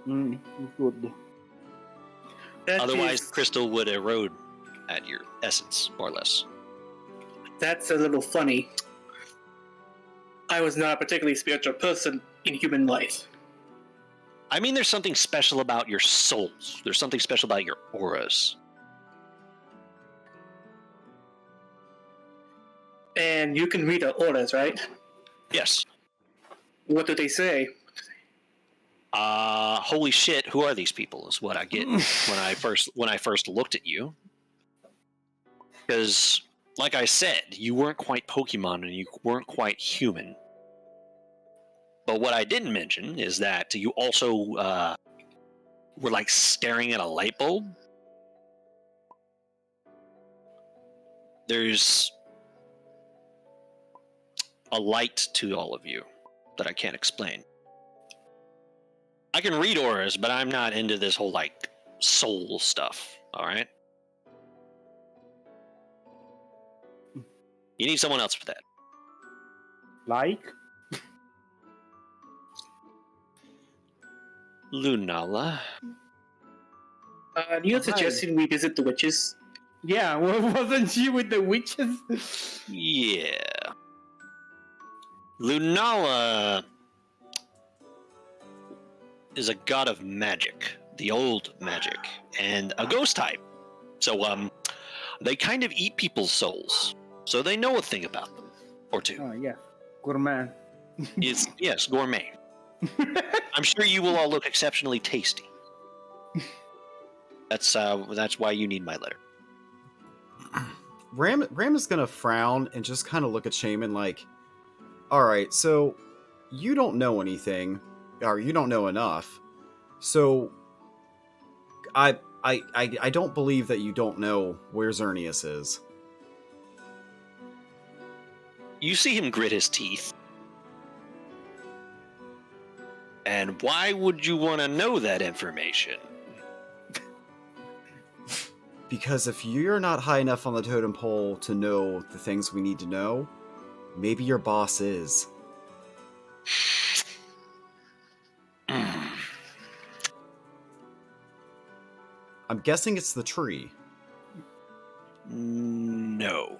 Good. Otherwise, the crystal would erode at your essence, more or less. That's a little funny. I was not a particularly spiritual person in human life. I mean, there's something special about your souls. There's something special about your auras. And you can read the orders, right? Yes. What do they say? Holy shit, who are these people is what I get when I first looked at you. Because, like I said, you weren't quite Pokemon and you weren't quite human. But what I didn't mention is that you also were like staring at a light bulb. There's a light to all of you that I can't explain. I can read auras, but I'm not into this whole like soul stuff, alright? You need someone else for that. Like? Lunala. You're suggesting we visit the witches? Yeah, wasn't she with the witches? Yeah. Lunala is a god of magic, the old magic, and a ghost type. So, they kind of eat people's souls, so they know a thing about them, or two. Oh, yeah. Gourmet. Yes, gourmet. I'm sure you will all look exceptionally tasty. That's why you need my letter. Ram is gonna frown and just kind of look at Shaymin like, all right, so you don't know anything, or you don't know enough. So I don't believe that you don't know where Xerneas is. You see him grit his teeth. And why would you want to know that information? Because if you're not high enough on the totem pole to know the things we need to know, maybe your boss is. I'm guessing it's the tree. No.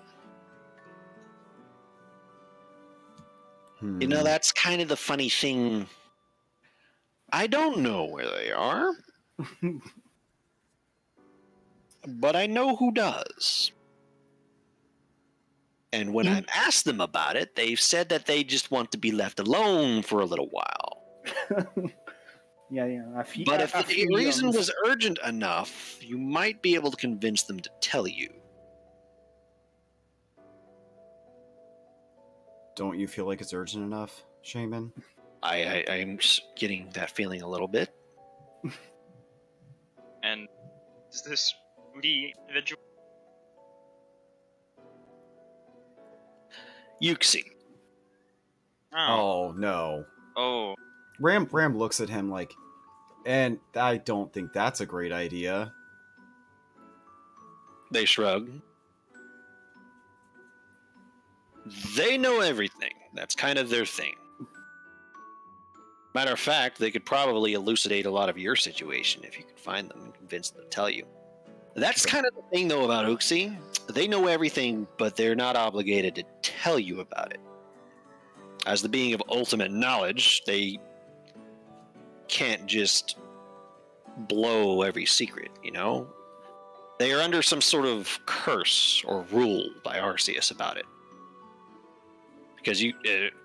You know, that's kind of the funny thing. I don't know where they are. But I know who does. And when I've asked them about it, they've said that they just want to be left alone for a little while. Yeah. But if the reason was urgent enough, you might be able to convince them to tell you. Don't you feel like it's urgent enough, Shaymin? I'm getting that feeling a little bit. And is this the individual? Yuxi. Oh. Oh, no. Oh. Ram looks at him like, and I don't think that's a great idea. They shrug. They know everything. That's kind of their thing. Matter of fact, they could probably elucidate a lot of your situation if you could find them and convince them to tell you. That's kind of the thing, though, about Uxie. They know everything, but they're not obligated to tell you about it. As the being of ultimate knowledge, they can't just blow every secret, you know? They are under some sort of curse or rule by Arceus about it. Because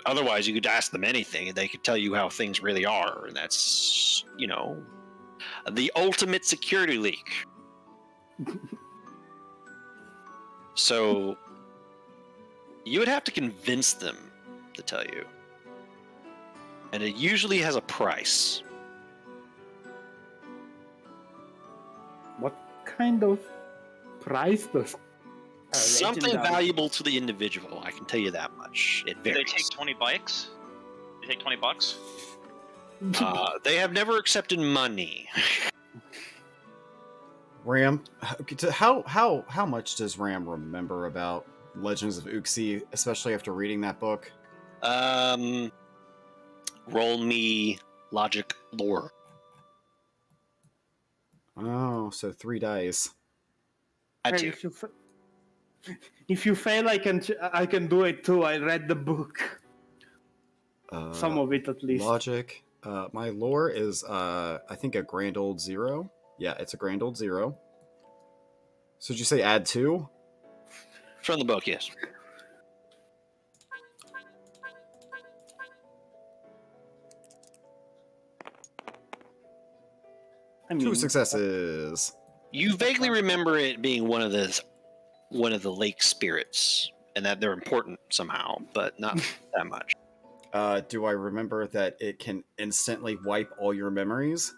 otherwise you could ask them anything and they could tell you how things really are, and that's, you know, the ultimate security leak. So you would have to convince them to tell you, and it usually has a price. What kind of price does Something valuable to the individual, I can tell you that much. It Do varies. they take 20 bikes? They take 20 bucks? They have never accepted money. Ram, how much does Ram remember about Legends of Uxie, especially after reading that book? Roll me logic lore. Oh, so 3 dice. Had Hey, to. if you fail, I can do it too. I read the book, some of it at least. Logic. My lore is, I think, a grand old 0. Yeah, it's a grand old 0. So did you say add 2? From the book, yes. I mean, 2 successes. You vaguely remember it being one of the lake spirits, and that they're important somehow, but not that much. Do I remember that it can instantly wipe all your memories?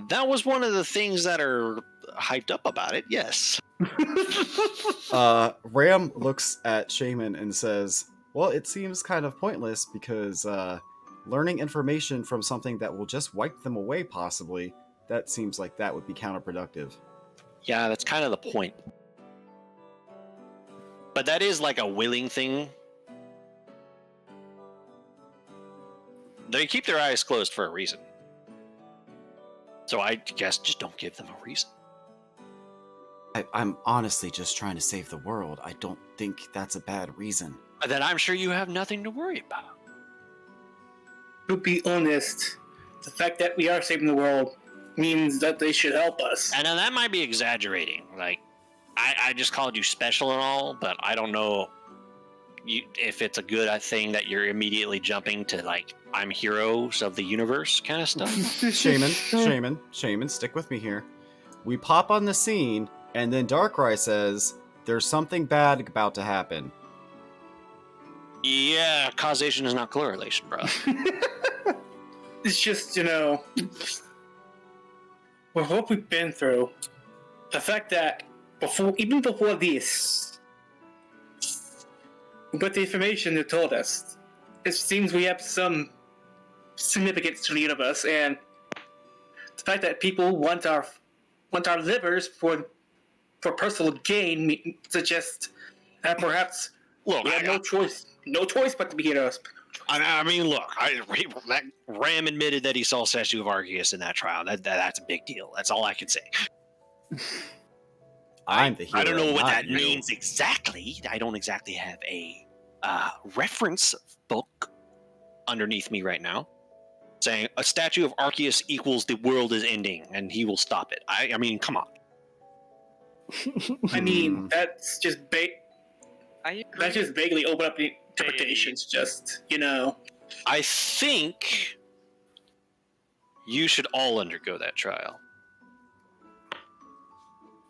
That was one of the things that are hyped up about it, yes. Ram looks at Shaymin and says, well, it seems kind of pointless because learning information from something that will just wipe them away, possibly, that seems like that would be counterproductive. Yeah, that's kind of the point. But that is like a willing thing. They keep their eyes closed for a reason. So I guess just don't give them a reason. I'm honestly just trying to save the world. I don't think that's a bad reason. Then I'm sure you have nothing to worry about. To be honest, the fact that we are saving the world means that they should help us. And now that might be exaggerating. Like, I just called you special and all, but I don't know if it's a good thing that you're immediately jumping to, like, I'm heroes of the universe kind of stuff. Shaymin, stick with me here. We pop on the scene, and then Darkrai says, there's something bad about to happen. Yeah, causation is not correlation, bro. It's just, you know, with what we've been through, the fact that even before this, we got the information that told us, it seems we have some significance to the universe, and the fact that people want our livers for personal gain suggests that perhaps Look, we have no choice but to be heroes. I mean, look, that Ram admitted that he saw Statue of Arceus in that trial. That's a big deal. That's all I can say. I'm the hero. I don't know what not that you. means exactly. I don't exactly have a reference book underneath me right now saying a statue of Arceus equals the world is ending and he will stop it. I mean, come on. I mean, that's just I agree. that's just vaguely open up the interpretations. Just, you know. I think you should all undergo that trial.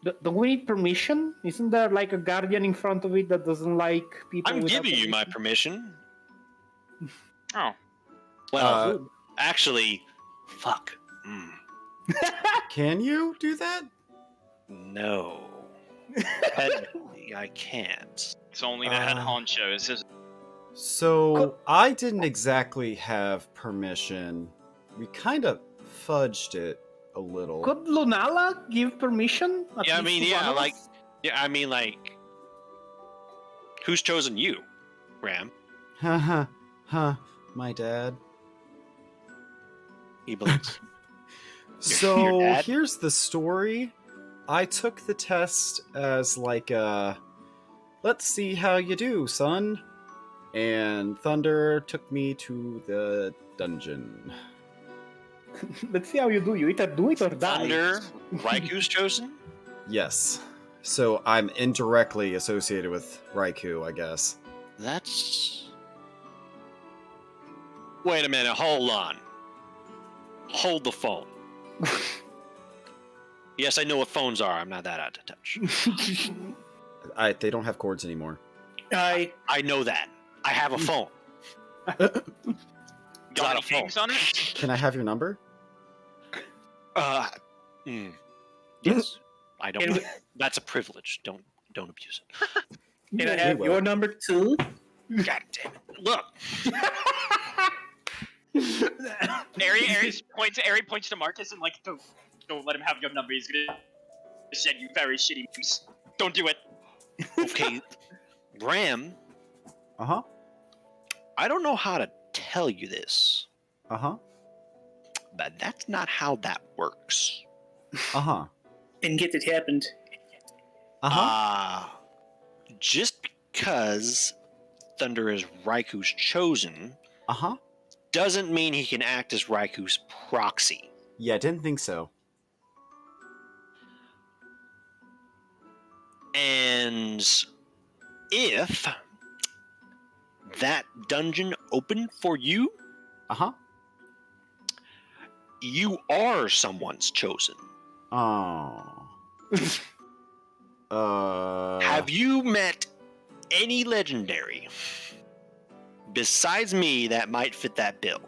Don't we need permission? Isn't there like a guardian in front of it that doesn't like people? I'm without giving you my permission? permission. Oh. Well, actually, fuck. Can you do that? No. Technically, I can't. It's only the head honchos, isn't it? So I didn't exactly have permission. We kind of fudged it a little. Could Lunala give permission? At Yeah, I least mean, to yeah, one of like, us? yeah, I mean, like, who's chosen you, Ram? My dad. He blinks. So Your dad? here's the story. I took the test as like let's see how you do, son. And Thunder took me to the dungeon. Let's see how you do. You either do it or die. Thunder, Raiku's chosen? Yes. So I'm indirectly associated with Raikou, I guess. That's... Wait a minute, hold on. Hold the phone. Yes, I know what phones are. I'm not that out of touch. They don't have cords anymore. I I know that. I have a phone. Got Not any a phone. games on it? Can I have your number? Yes. I don't. And- That's a privilege. Don't abuse it. Can I We have will. your number too? God damn it! Look, Arie points to Marcus and like, don't let him have your number. He's gonna send you very shitty memes. Don't do it. okay, Ram. Uh-huh. I don't know how to tell you this, Uh-huh. but that's not how that works. Uh-huh. And get it happened. Uh-huh. Just because Thunder is Raiku's chosen Uh-huh. doesn't mean he can act as Raiku's proxy. Yeah, didn't think so. And if that dungeon opened for you, Uh-huh. you are someone's chosen. Oh. Have you met any legendary besides me that might fit that bill?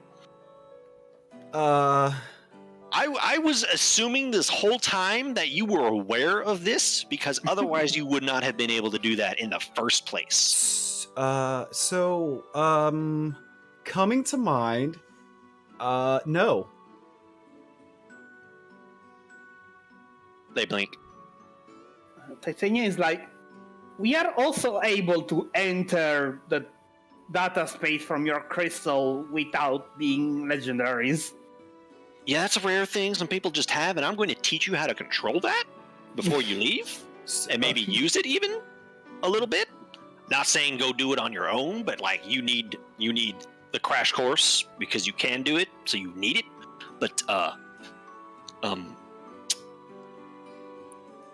I was assuming this whole time that you were aware of this because otherwise you would not have been able to do that in the first place. Coming to mind, no. They blink. Titania is like, we are also able to enter the data space from your crystal without being legendaries. Yeah, that's a rare thing some people just have, and I'm going to teach you how to control that before you leave, and maybe use it even a little bit. Not saying go do it on your own, but like you need the crash course because you can do it, so you need it. But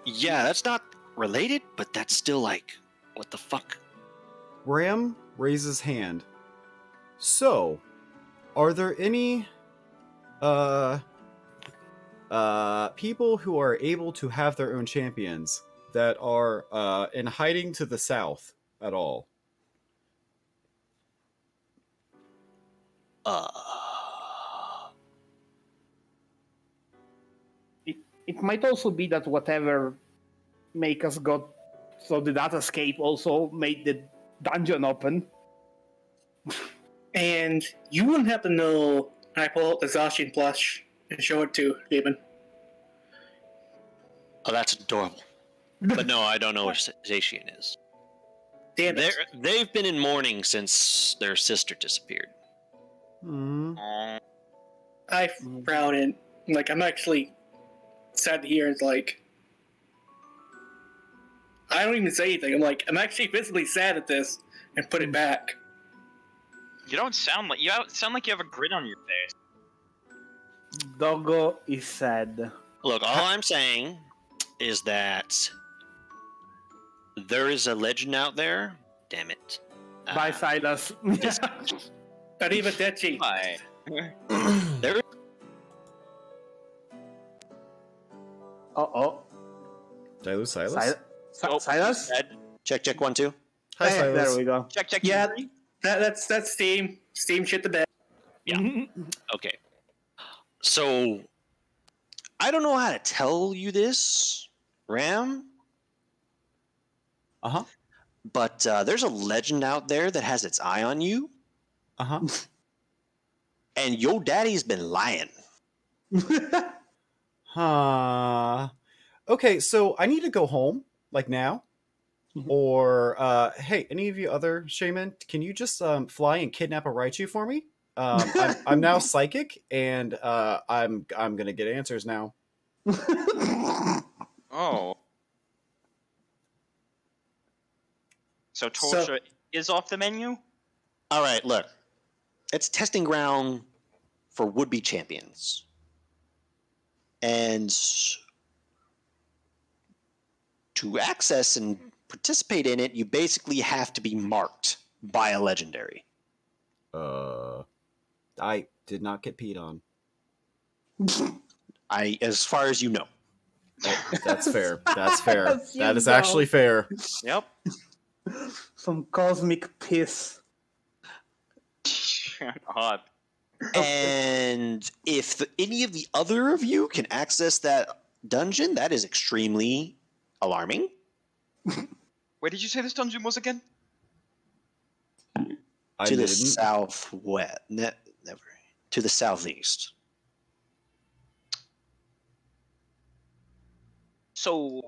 yeah, that's not related, but that's still like, what the fuck? Ram raises hand. So, are there any people who are able to have their own champions that are in hiding to the south at all? It might also be that whatever make us go so the datascape also made the dungeon open. And you wouldn't have to know I pull out the Zacian plush and show it to Shaymin. Oh, that's adorable. But no, I don't know what Zacian is. Damn it. They've been in mourning since their sister disappeared. Hmm. I frown and like I'm actually sad to hear. It's like I don't even say anything. I'm like I'm actually physically sad at this and put it back. You don't sound like you have a grin on your face. Doggo is sad. Look, all I'm saying is that there is a legend out there. Damn it. Bye, Silas. Arrivederci. Hi. There Uh-oh. Did I lose Silas? Silas? check 1 2. Hi, Hey, Silas. there we go. Check. Yeah, that's Steam. Steam shit the bed. Yeah. Okay. So I don't know how to tell you this, Ram, Uh-huh. but there's a legend out there that has its eye on you, Uh-huh. and your daddy's been lying. Huh. Okay, so I need to go home, like now. Or hey, any of you other shaman, can you just fly and kidnap a Raichu for me? I'm now psychic, and I'm gonna get answers now. Oh. So torture is off the menu? All right, look. It's testing ground for would-be champions. And to access and participate in it, you basically have to be marked by a legendary. I did not get peed on. As far as you know. That's fair. That's fair. As you That is know. actually fair. Yep. Some cosmic piss. Odd. And if any of the other of you can access that dungeon, that is extremely alarming. Where did you say this dungeon was again? I To the didn't. southwest. Never. To the southeast. So,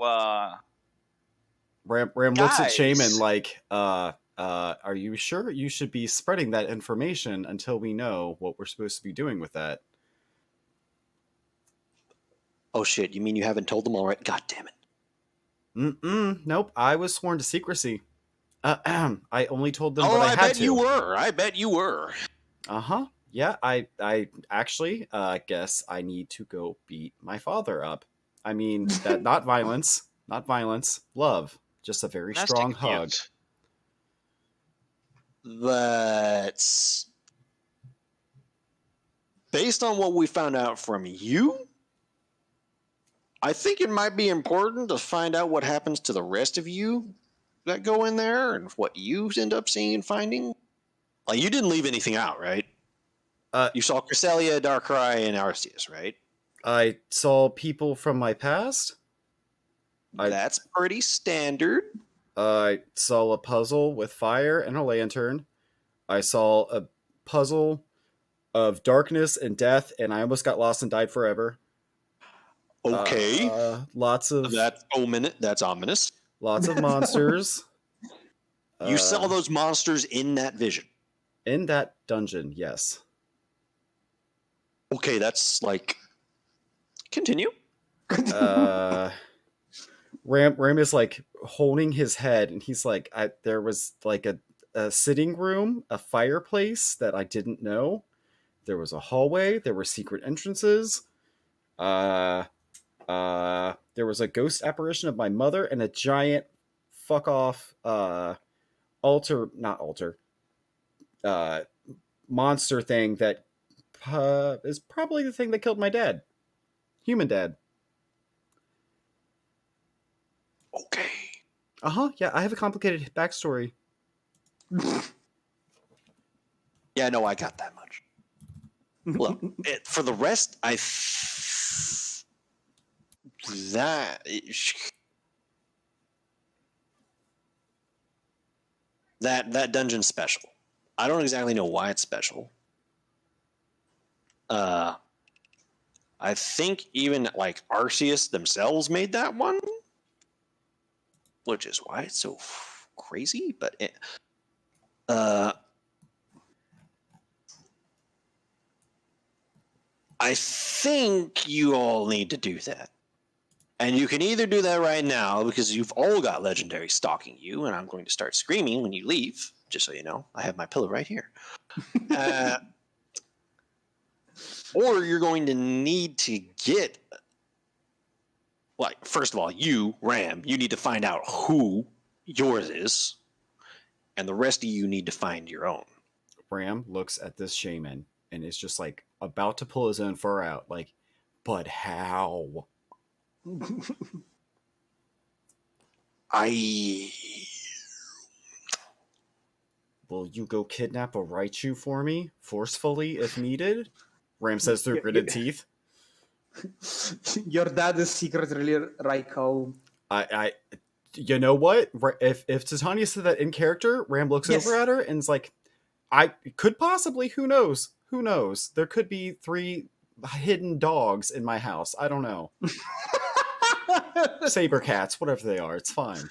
Ram looks at Guys. Shaymin like, are you sure you should be spreading that information until we know what we're supposed to be doing with that? Oh shit, you mean you haven't told them already? God damn it. Nope, I was sworn to secrecy. I only told them Oh, what I I had bet to. you were. I bet you were. Uh-huh. Yeah, I actually guess I need to go beat my father up. I mean, that not violence, love, just a very That's strong taking hug. views. But based on what we found out from you, I think it might be important to find out what happens to the rest of you that go in there and what you end up seeing and finding. Like, you didn't leave anything out, right? You saw Cresselia, Darkrai, and Arceus, right? I saw people from my past. That's pretty standard. I saw a puzzle with fire and a lantern. I saw a puzzle of darkness and death, and I almost got lost and died forever. Okay. Lots of That's ominous. That's ominous. lots of monsters. You saw those monsters in that vision. In that dungeon, yes. Okay, that's like... Continue. Ram is like holding his head, and he's like, there was like a sitting room, a fireplace that I didn't know. There was a hallway. There were secret entrances. There was a ghost apparition of my mother and a giant fuck off monster thing that is probably the thing that killed my dad. Human dad. Okay. Yeah, I have a complicated backstory. Yeah, no, I got that much. Look, for the rest, that dungeon's special. I don't exactly know why it's special. I think even like Arceus themselves made that one, which is why it's so crazy. But I think you all need to do that. And you can either do that right now because you've all got legendary stalking you, and I'm going to start screaming when you leave, just so you know. I have my pillow right here. Or you're going to need to get, like, first of all, you, Ram, you need to find out who yours is, and the rest of you need to find your own. Ram looks at this shaman and is just like about to pull his own fur out, like, but how? Will you go kidnap a Raichu for me, forcefully if needed? Ram says through gritted teeth. Your dad is secretly Raikou. You know what? If Titania said that in character, Ram looks Yes. over at her and is like, I could possibly, who knows? Who knows? There could be 3 hidden dogs in my house. I don't know. Saber cats, whatever they are, it's fine.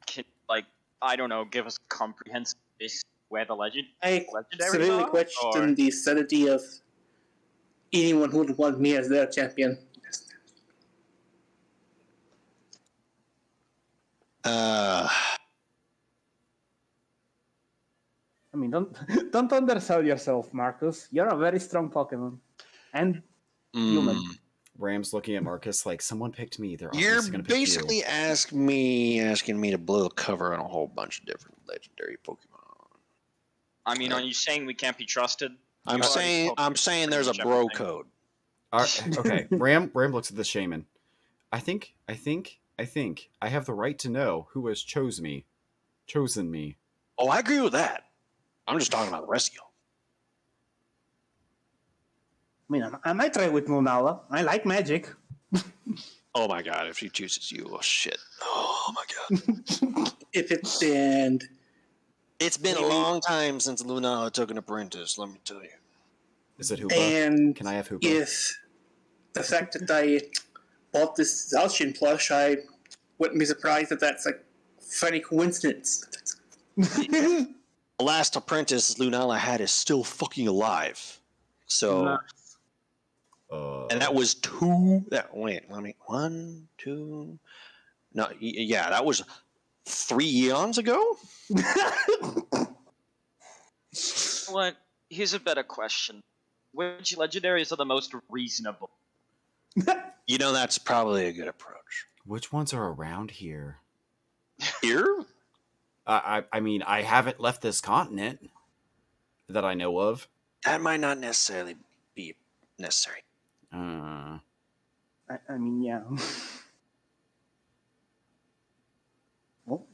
Can, like, I don't know, give us a comprehensive list where the legend I legendaries severely are, question or- the sanity of anyone who would want me as their champion. I mean, don't undersell yourself, Marcus. You're a very strong Pokemon, and human. Ram's looking at Marcus like, someone picked me. They're You're obviously going to pick basically asking me to blow a cover on a whole bunch of different legendary Pokemon. I mean, are you saying we can't be trusted? I'm You already saying told there's a pretty much bro everything. code. you. Okay, Ram looks at the shaman. I think I have the right to know who has chosen me. Oh, I agree with that. I'm just talking about the rest of y'all. I mean, I might try with Lunala. I like magic. Oh my god, if she chooses you, oh shit. Oh my god. If it's and It's been a long time since Lunala took an apprentice, let me tell you. Is it Hoopa? and Can I have Hoopa? if the fact that I bought this Zacian plush, I wouldn't be surprised if that's like funny coincidence. The last apprentice Lunala had is still fucking alive. So Nice. and that was 2 1, 2 no yeah, that was 3 eons ago? What? Here's a better question. Which legendaries are the most reasonable? You know, that's probably a good approach. Which ones are around here? Here? I mean, I haven't left this continent that I know of. That might not necessarily be necessary. Uh, I mean, yeah. Well,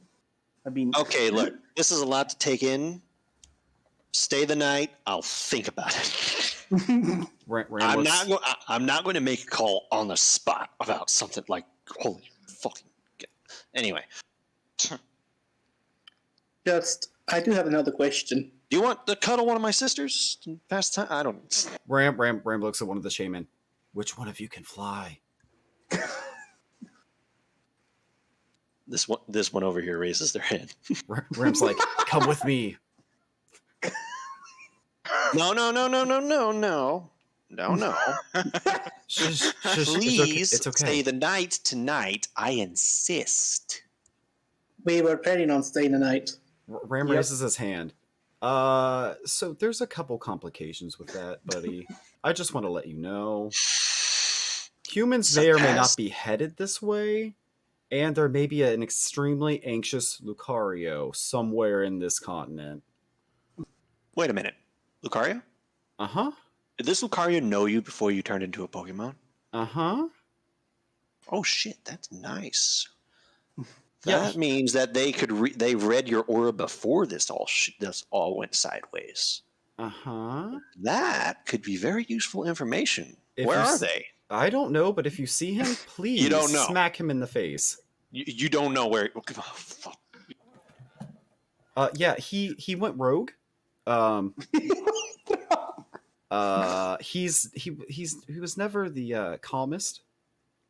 I mean, Okay, look, this is a lot to take in. Stay the night. I'll think about it. Ram I'm not going to make a call on the spot about something like holy fucking. Anyway, I do have another question. do you want to cuddle one of my sisters? To pass time? I don't. Ram looks at one of the shaman. Which one of you can fly? This one over here raises their hand. Ram's like, come with me. No. Shush, Please it's okay. stay the night tonight. I insist. We were planning on staying the night. Ram Yep. raises his hand. So there's a couple complications with that, buddy. I just want to let you know. Humans may or may not be headed this way, and there may be an extremely anxious Lucario somewhere in this continent. Wait a minute, Lucario? Uh-huh. Did this Lucario know you before you turned into a Pokemon? Uh-huh. Oh shit, that's nice. Yeah, That means that they read your aura before this all went sideways. Uh-huh. That could be very useful information. If Where you are s- they? I don't know, but if you see him, please don't know. smack him in the face. You don't know where. Oh, fuck. Yeah, he went rogue. He was never the calmest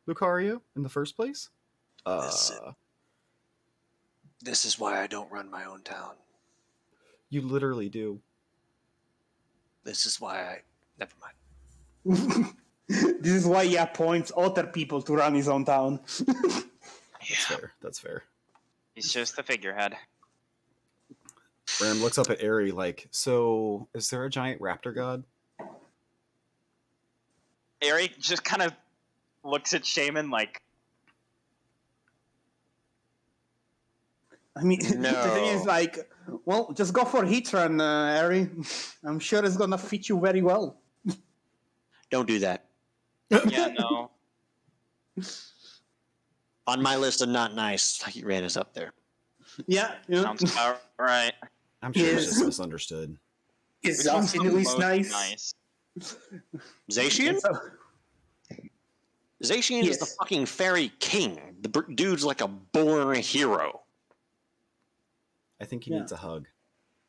Lucario in the first place. This is why I don't run my own town. You literally do. This is why I. Never mind. this is why he appoints other people to run his own town. That's fair. He's just the figurehead. Ram looks up at Arie like, so is there a giant raptor god? Arie just kind of looks at Shaymin like, I mean, No. the thing is, like, well, just go for Heatran, Arie. I'm sure it's gonna fit you very well. Don't do that. yeah, no. On my list of not nice, Heatran is up there. Yeah, you know? Sounds about right. I'm sure it's Is- just misunderstood. Is Which one's Zacian the at least most nice? nice? Zacian? So- Zacian is the Yes. fucking fairy king. The dude's like a born hero. I think he Yeah. needs a hug.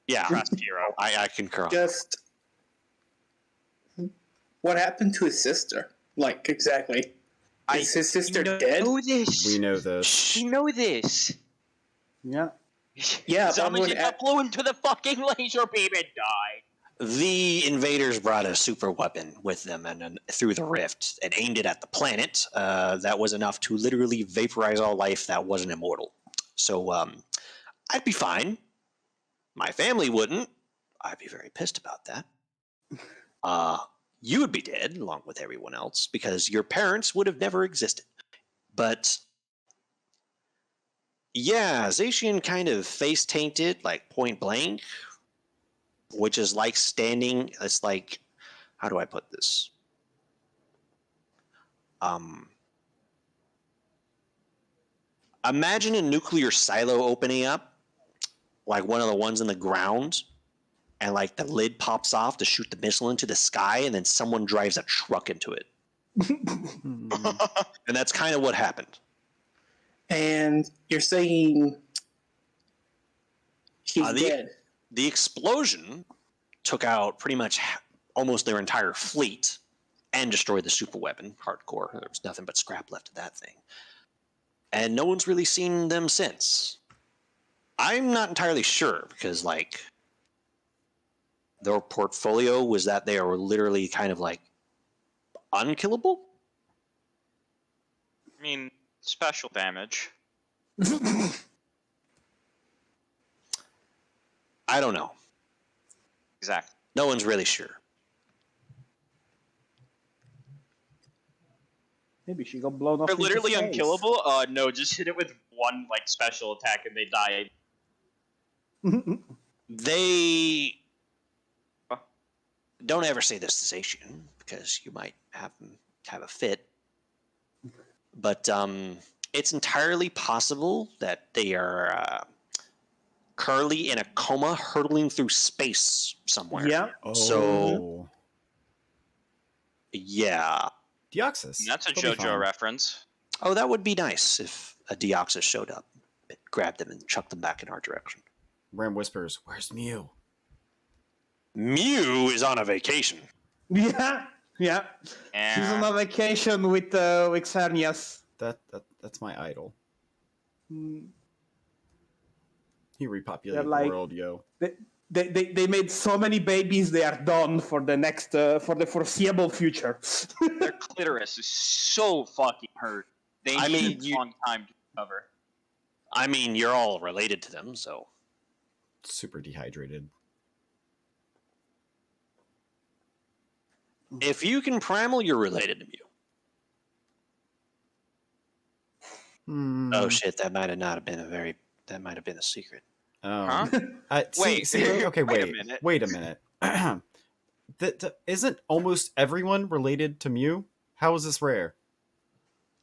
Yeah, Trust hero. I concur. Just what happened to his sister? Like exactly. Is his sister dead? Know this. We know this. We know this. Yeah. Yeah, but I'm Somebody going just to got blown into the fucking laser beam and died. The invaders brought a super weapon with them and through the rift and aimed it at the planet. That was enough to literally vaporize all life that wasn't immortal. So I'd be fine. My family wouldn't. I'd be very pissed about that. You would be dead along with everyone else because your parents would have never existed. But yeah, Zacian kind of face tainted, like point blank, which is like standing. It's like, how do I put this? Imagine a nuclear silo opening up, like one of the ones in the ground, and like the lid pops off to shoot the missile into the sky, and then someone drives a truck into it. Hmm. And that's kind of what happened. And you're saying he's dead. The explosion took out pretty much almost their entire fleet and destroyed the super weapon, hardcore. There was nothing but scrap left of that thing. And no one's really seen them since. I'm not entirely sure because, like, their portfolio was that they were literally kind of like unkillable. I mean, special damage. I don't know. Exactly. No one's really sure. Maybe she got blown off. They're into literally space. unkillable. No, just hit it with one like special attack and they die. They don't ever say this to Zacian because you might have a fit. But it's entirely possible that they are currently in a coma, hurtling through space somewhere. Yeah. Oh. So- Yeah. Deoxys. That's a He'll be JoJo fine. reference. Oh, that would be nice if a Deoxys showed up, grabbed them, and chucked them back in our direction. Ram whispers, "Where's Mew?" Mew is on a vacation. Yeah. Yeah. She's on a vacation with Xerneas. That's my idol. Mm. He repopulated They're like- the world, yo. They made so many babies. They are done for the next for the foreseeable future. Their clitoris is so fucking hurt. They I mean, need a long time to recover. I mean, you're all related to them, so Super dehydrated. if you can primal, you're related to Mew. Hmm. Oh shit, that might have not have been that might have been a secret. Huh? See, okay, wait a wait. minute. Wait a minute. Isn't almost everyone related to Mew? How is this rare?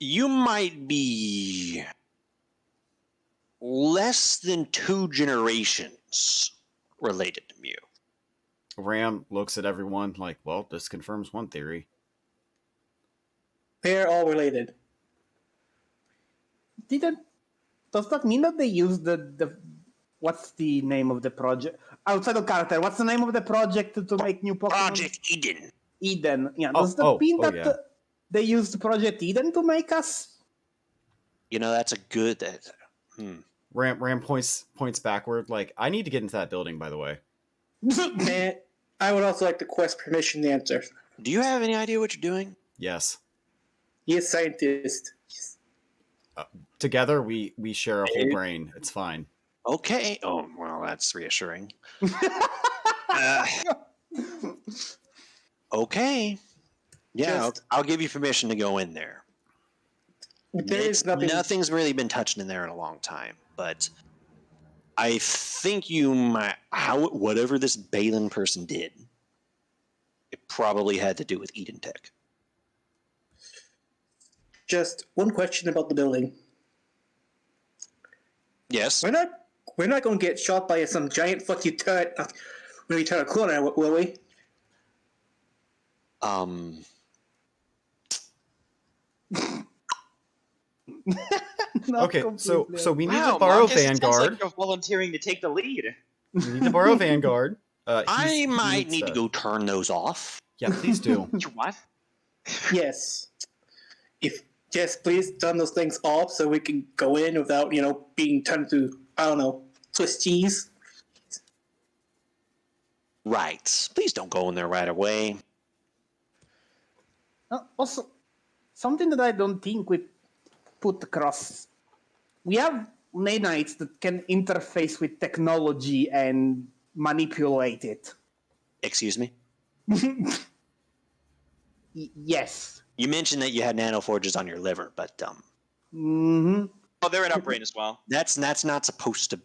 You might be less than 2 generations related to Mew. Ram looks at everyone like, well, this confirms one theory. They're all related. Does that mean that they use the what's the name of the project outside of character? What's the name of the project to make new Pokemon? Project Eden. Eden. Yeah. Oh, Does that mean that yeah. they used Project Eden to make us? You know, that's a good. Ram points backward like, I need to get into that building, by the way. And I would also like to request permission to answer. Do you have any idea what you're doing? Yes. He is scientist. Together we share a whole brain. It's fine. Okay. Oh, well, that's reassuring. Okay. Yeah, I'll give you permission to go in there. There is nothing. Nothing's really been touched in there in a long time, but I think you might. Whatever this Balin person did, it probably had to do with Eden Tech. Just one question about the building. Yes. We're not going to get shot by some giant fuck you turret when we turn a corner, will we? Not Okay, so completely. we need Wow, to borrow Marcus, it sounds Vanguard. like you're volunteering to take the lead. We need to borrow Vanguard. I He might needs need to go turn those off. Yeah, please do. You what? Yes. Yes, please turn those things off so we can go in without, being turned to, I don't know, Swiss cheese. Right. Please don't go in there right away. Also, something that I don't think we put across. We have nanites that can interface with technology and manipulate it. Excuse me? Yes. You mentioned that you had nanoforges on your liver, but Mm-hmm. Oh, they're in Upbrain as well. that's not supposed to.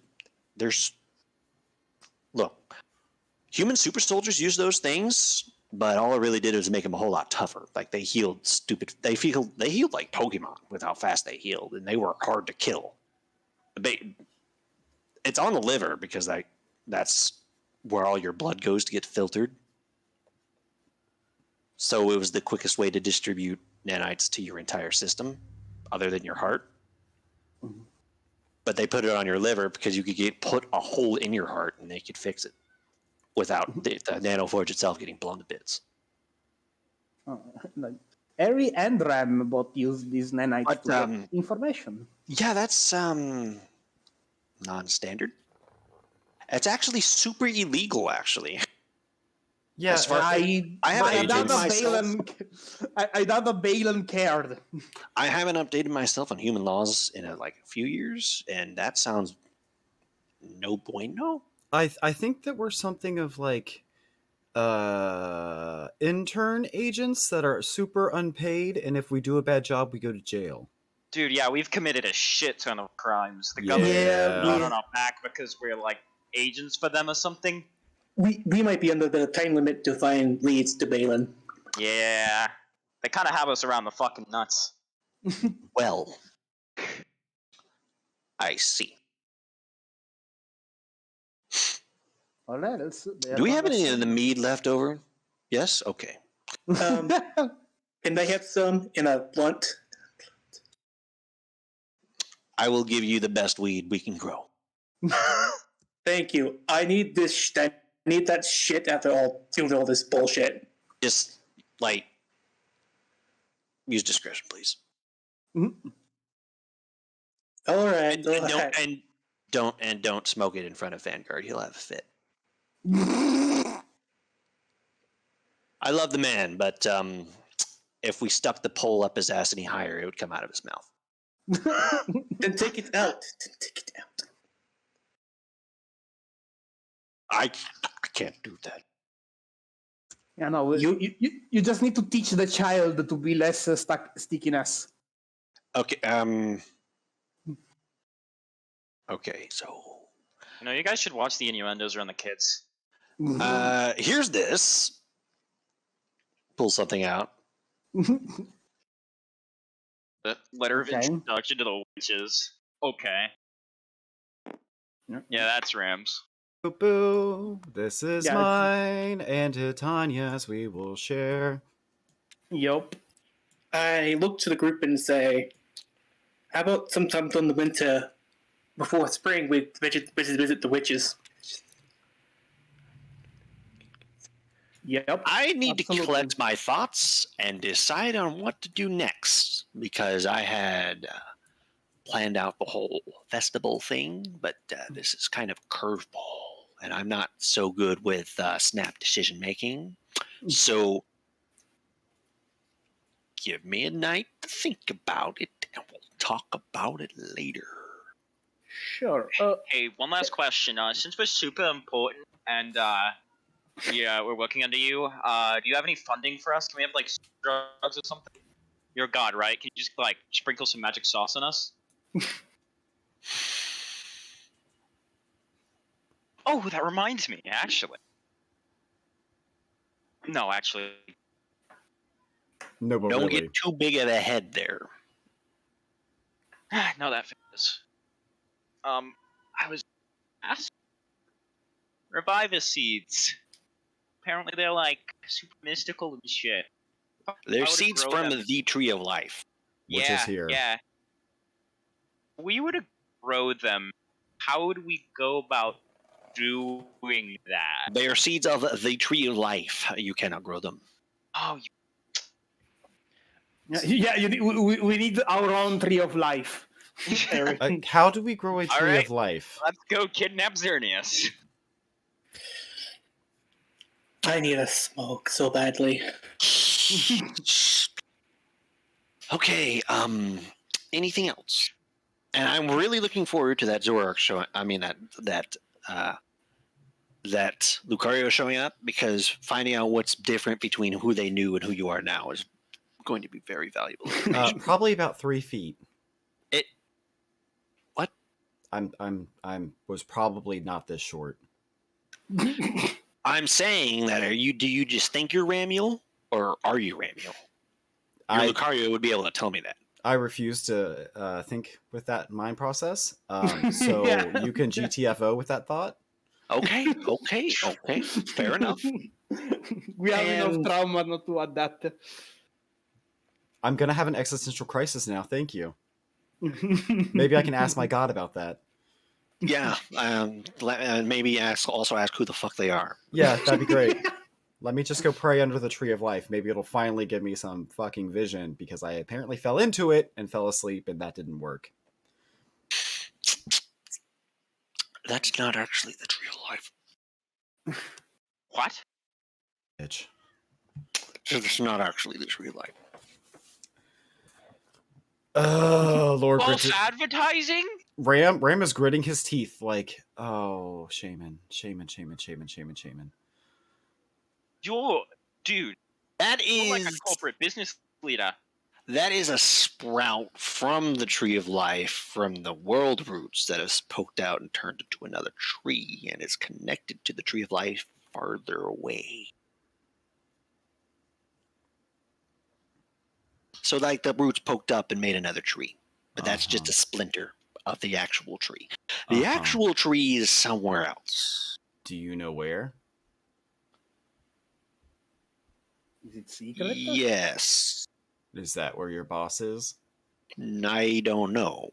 Look, human super soldiers use those things, but all it really did was make them a whole lot tougher. Like they healed They healed like Pokemon with how fast they healed, and they were hard to kill. It's on the liver because that's where all your blood goes to get filtered. So it was the quickest way to distribute nanites to your entire system, other than your heart. Mm-hmm. But they put it on your liver because you could put a hole in your heart and they could fix it without the nanoforge itself getting blown to bits. Arie and Ram both use these nanites But, to get information. Yeah, that's non-standard. It's actually super illegal, actually. Yeah, As far- I haven't doubt updated I doubt that Balin cared. I haven't updated myself on human laws in a few years, and that sounds no bueno. I think that we're something of like intern agents that are super unpaid, and if we do a bad job, we go to jail. Dude, yeah, we've committed a shit ton of crimes. The Yeah. government not on our back because we're like agents for them or something. We might be under the time limit to find leads to Balin. Yeah, they kind of have us around the fucking nuts. Well, I see. All right, Do we have any of the mead left over? Yes? Okay. Can I have some in a blunt? I will give you the best weed we can grow. Thank you. I need this. I need that shit after all this bullshit. Just, use discretion, please. All right. And don't smoke it in front of Vanguard. He'll have a fit. I love the man, but if we stuck the pole up his ass any higher, it would come out of his mouth. Then take it out. I can't do that. Yeah, no, you just need to teach the child to be less stickiness. Okay. Okay. So. You guys should watch the innuendos around the kids. Here's this. Pull something out. The letter of Okay. introduction to the witches. Okay. Yeah, that's Rams. Boo boo, this is Yeah, mine, and Titania's we will share. Yup. I look to the group and say, "How about sometime in the winter, before spring, we visit the witches?" Yep. I need Absolutely. to collect my thoughts and decide on what to do next because I had planned out the whole festival thing, but this is kind of a curveball, and I'm not so good with snap decision making. So give me a night to think about it, and we'll talk about it later. Sure. Hey, one last question. Since we're super important and we're working under you, do you have any funding for us? Can we have drugs or something? You're a god, right? Can you just sprinkle some magic sauce on us? Oh, that reminds me, actually. No, actually. No, but Don't really. get too big of a head there. No, that fits. I was asked. Reviver seeds. Apparently they're super mystical and shit. They're would seeds grow from them. the tree of life. Which is here. Yeah. we were to grow them, how would we go about doing that? They are seeds of the tree of life. You cannot grow them. Oh, We need our own tree of life. Eric. How do we grow a tree Alright. of life? let's go kidnap Xerneas. I need a smoke so badly. Okay, anything else? And I'm really looking forward to that Zoroark show. I mean that Lucario showing up, because finding out what's different between who they knew and who you are now is going to be very valuable information. Probably about 3 feet. What? I'm was probably not this short. I'm saying that do you just think you're Ramiel, or are you Ramiel? Your Lucario would be able to tell me that. I refuse to think with that mind process. So Yeah. you can GTFO with that thought. Okay. Fair enough. We have And- enough trauma not to adapt. I'm gonna have an existential crisis now. Thank you. Maybe I can ask my god about that. Yeah. Maybe also ask who the fuck they are. Yeah, that'd be great. Let me just go pray under the tree of life. Maybe it'll finally give me some fucking vision, because I apparently fell into it and fell asleep, and that didn't work. That's not actually the tree of life. What? Bitch. It's not actually the tree of life. Oh, Lord. False advertising? Ram is gritting his teeth like, oh, Shaman. Dude, That you're like a is corporate business leader. that is a sprout from the tree of life, from the world roots, that is poked out and turned into another tree, and is connected to the tree of life farther away. So like the roots poked up and made another tree. But that's just a splinter of the actual tree. The actual tree is somewhere else. Do you know where? Is it secret? Yes. Is that where your boss is? I don't know.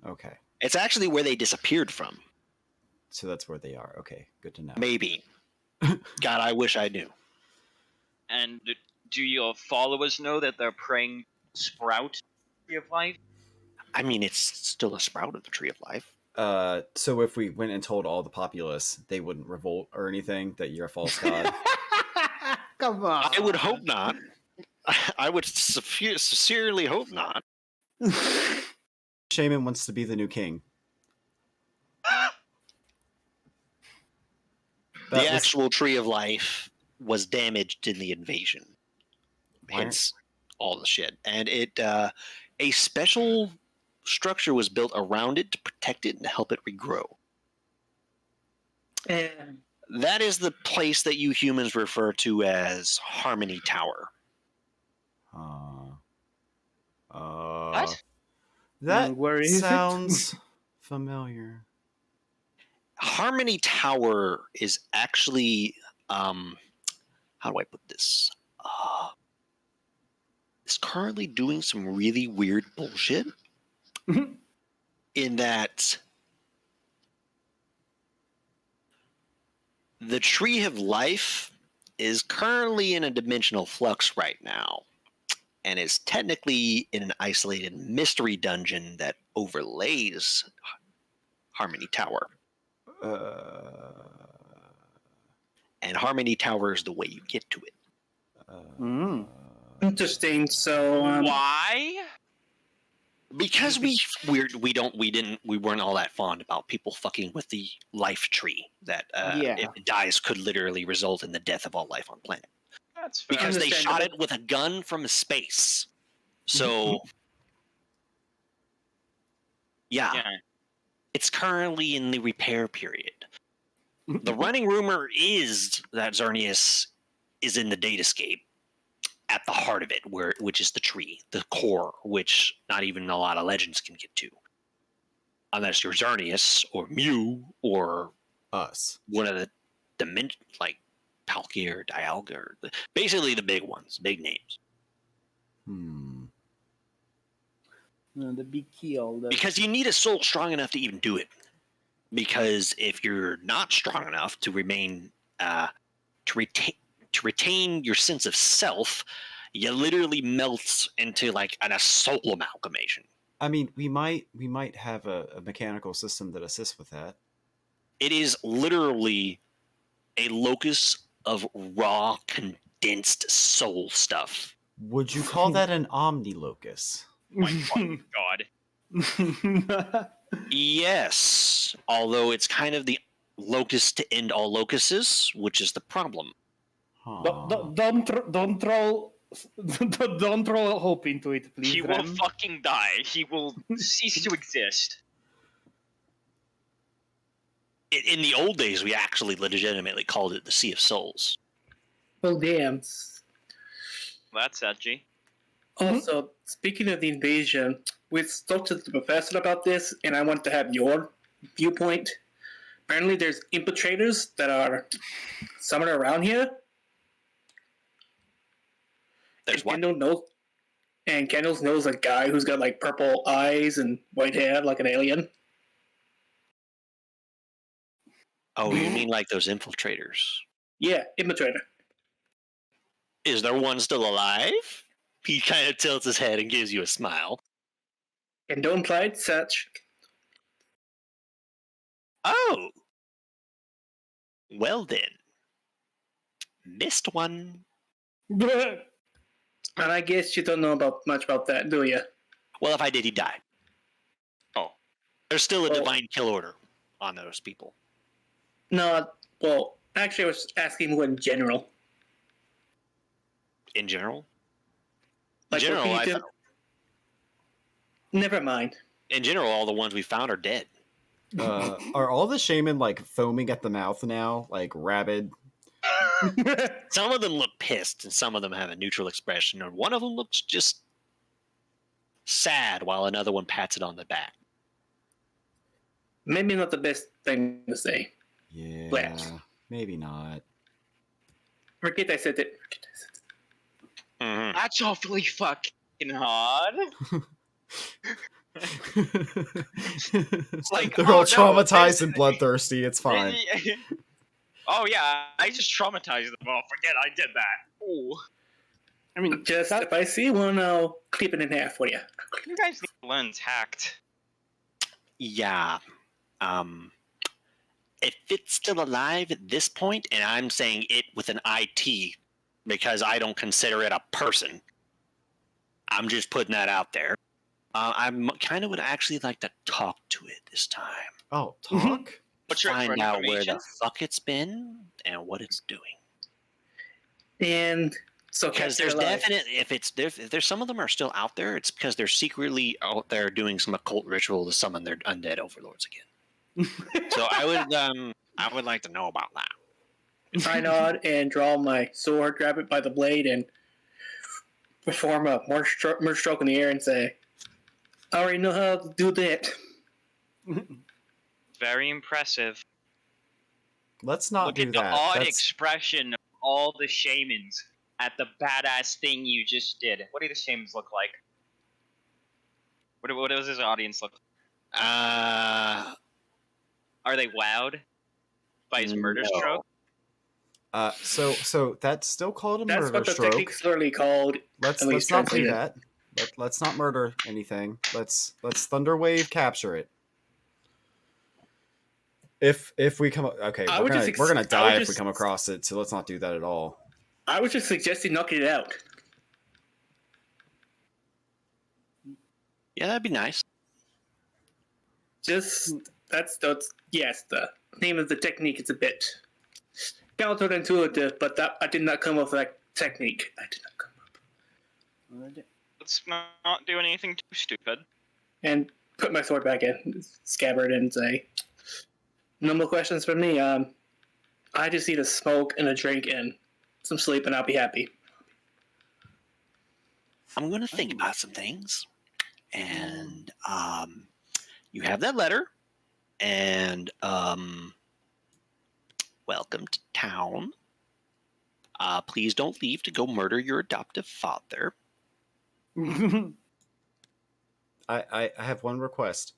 Okay. It's actually where they disappeared from. So that's where they are. Okay, good to know. Maybe. God, I wish I knew. And do your followers know that they're praying sprout tree of life? I mean, it's still a sprout of the tree of life. So if we went and told all the populace, they wouldn't revolt or anything that you're a false god? Come on. I would hope not. I would sincerely hope not. Shaymin wants to be the new king. The actual tree of life was damaged in the invasion. Why? Hence all the shit. And a special structure was built around it to protect it and help it regrow. And That is the place that you humans refer to as Harmony Tower. What? That Where is it? sounds familiar. Harmony Tower is actually, how do I put this? It's currently doing some really weird bullshit. In that the Tree of Life is currently in a dimensional flux right now, and is technically in an isolated mystery dungeon that overlays Harmony Tower. And Harmony Tower is the way you get to it. interesting. So Why? Because we weren't all that fond about people fucking with the life tree that if it dies could literally result in the death of all life on planet. That's fair. Because they shot Understandable. it with a gun from space. So yeah, it's currently in the repair period. The running rumor is that Xerneas is in the datascape at the heart of it, which is the tree, the core, which not even a lot of legends can get to. Unless you're Xerneas or Mew or Us. one of the dimensions like Palkia or Dialga, or basically the big ones, big names. The big kill. Because you need a soul strong enough to even do it. Because if you're not strong enough to remain, to retain your sense of self, you literally melt into like a soul amalgamation. I mean, we might have a mechanical system that assists with that. It is literally a locus of raw, condensed soul stuff. Would you call that an omnilocus? My fucking god. Yes, although it's kind of the locus to end all locuses, which is the problem. Huh. Don't throw don't throw hope into it, please. He will Rem. fucking die. He will cease to exist. In the old days, we actually legitimately called it the Sea of Souls. Well, damn. That's edgy. Also, speaking of the invasion, we talked to the professor about this, and I want to have your viewpoint. Apparently, there's infiltrators that are somewhere around here. There's what? Kendall knows a guy who's got like purple eyes and white hair, like an alien. Oh, you mean like those infiltrators? Yeah, infiltrator. Is there one still alive? He kind of tilts his head and gives you a smile. And don't try it, such. Oh. Well then. Missed one. And I guess you don't know much about that, do you? Well, if I did, he'd die. Oh. There's still a divine kill order on those people. No, well, actually, I was asking more in general. In general? Like, in general, what can you do? Never mind. In general, all the ones we found are dead. Are all the shaman like foaming at the mouth now, like rabid? Some of them look pissed, and some of them have a neutral expression, and one of them looks just sad, while another one pats it on the back. Maybe not the best thing to say. Yeah, Perhaps. maybe not. Forget I said it. Mm-hmm. That's awfully fucking hard. It's like, they're oh, all no, traumatized and bloodthirsty. It's fine. Oh yeah, I just traumatized them. Oh, forget I did that. Ooh. I mean, Just if I see one, I'll clip it in half for you. You guys need to learn tact. Yeah. If it's still alive at this point, and I'm saying it with an IT, because I don't consider it a person. I'm just putting that out there. I kind of would actually like to talk to it this time. Oh, talk? What's your Find out where the information? fuck it's been and what it's doing. And so Because there's definite, if there's some of them are still out there, it's because they're secretly out there doing some occult ritual to summon their undead overlords again. So I would like to know about that. I nod and draw my sword, grab it by the blade, and perform a merge stroke in the air and say, I already know how to do that. Very impressive. Let's not Look do at the that. odd That's- expression of all the shamans at the badass thing you just did. What do the shamans look like? What does his audience look like? Are they wowed by his murder No. stroke? So that's still called a That's murder what the stroke. technique's literally called. Let's at least not do translated. that. Let's not murder anything. Let's Thunderwave capture it. If we come okay, I we're would gonna, just we're gonna I die would if just- we come across it. So let's not do that at all. I was just suggesting knocking it out. Yeah, that'd be nice. That's the name of the technique. It's a bit counterintuitive, but I did not come up with that technique. I did not come up. Let's not do anything too stupid. And put my sword back in, scabbard, and say, no more questions from me. I just need a smoke and a drink and some sleep, and I'll be happy. I'm going to think about some things. And you have that letter. And welcome to town. Please don't leave to go murder your adoptive father. I have one request.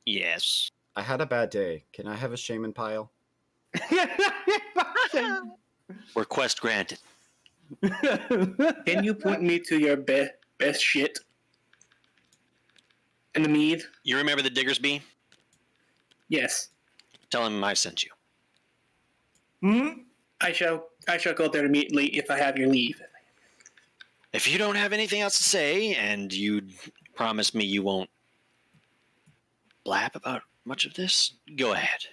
Yes. I had a bad day. Can I have a shaman pile? Request granted. Can you point me to your best shit? In the mead? You remember the Diggersby? Yes. Tell him I sent you. I shall go there immediately if I have your leave. If you don't have anything else to say, and you promise me you won't blab about much of this, go ahead.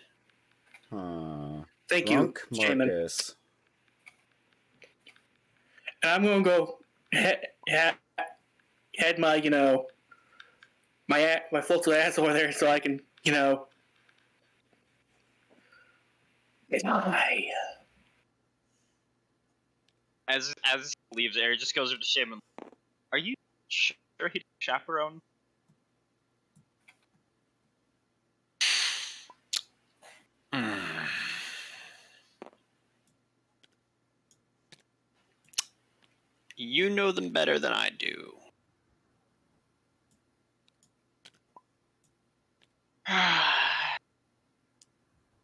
Thank Drunk you, Shaman. Marcus. And I'm gonna go head my my folks' ass over there so I can die. As he leaves, Arie just goes over to Shaman. Are you sure he's a chaperone? You know them better than I do.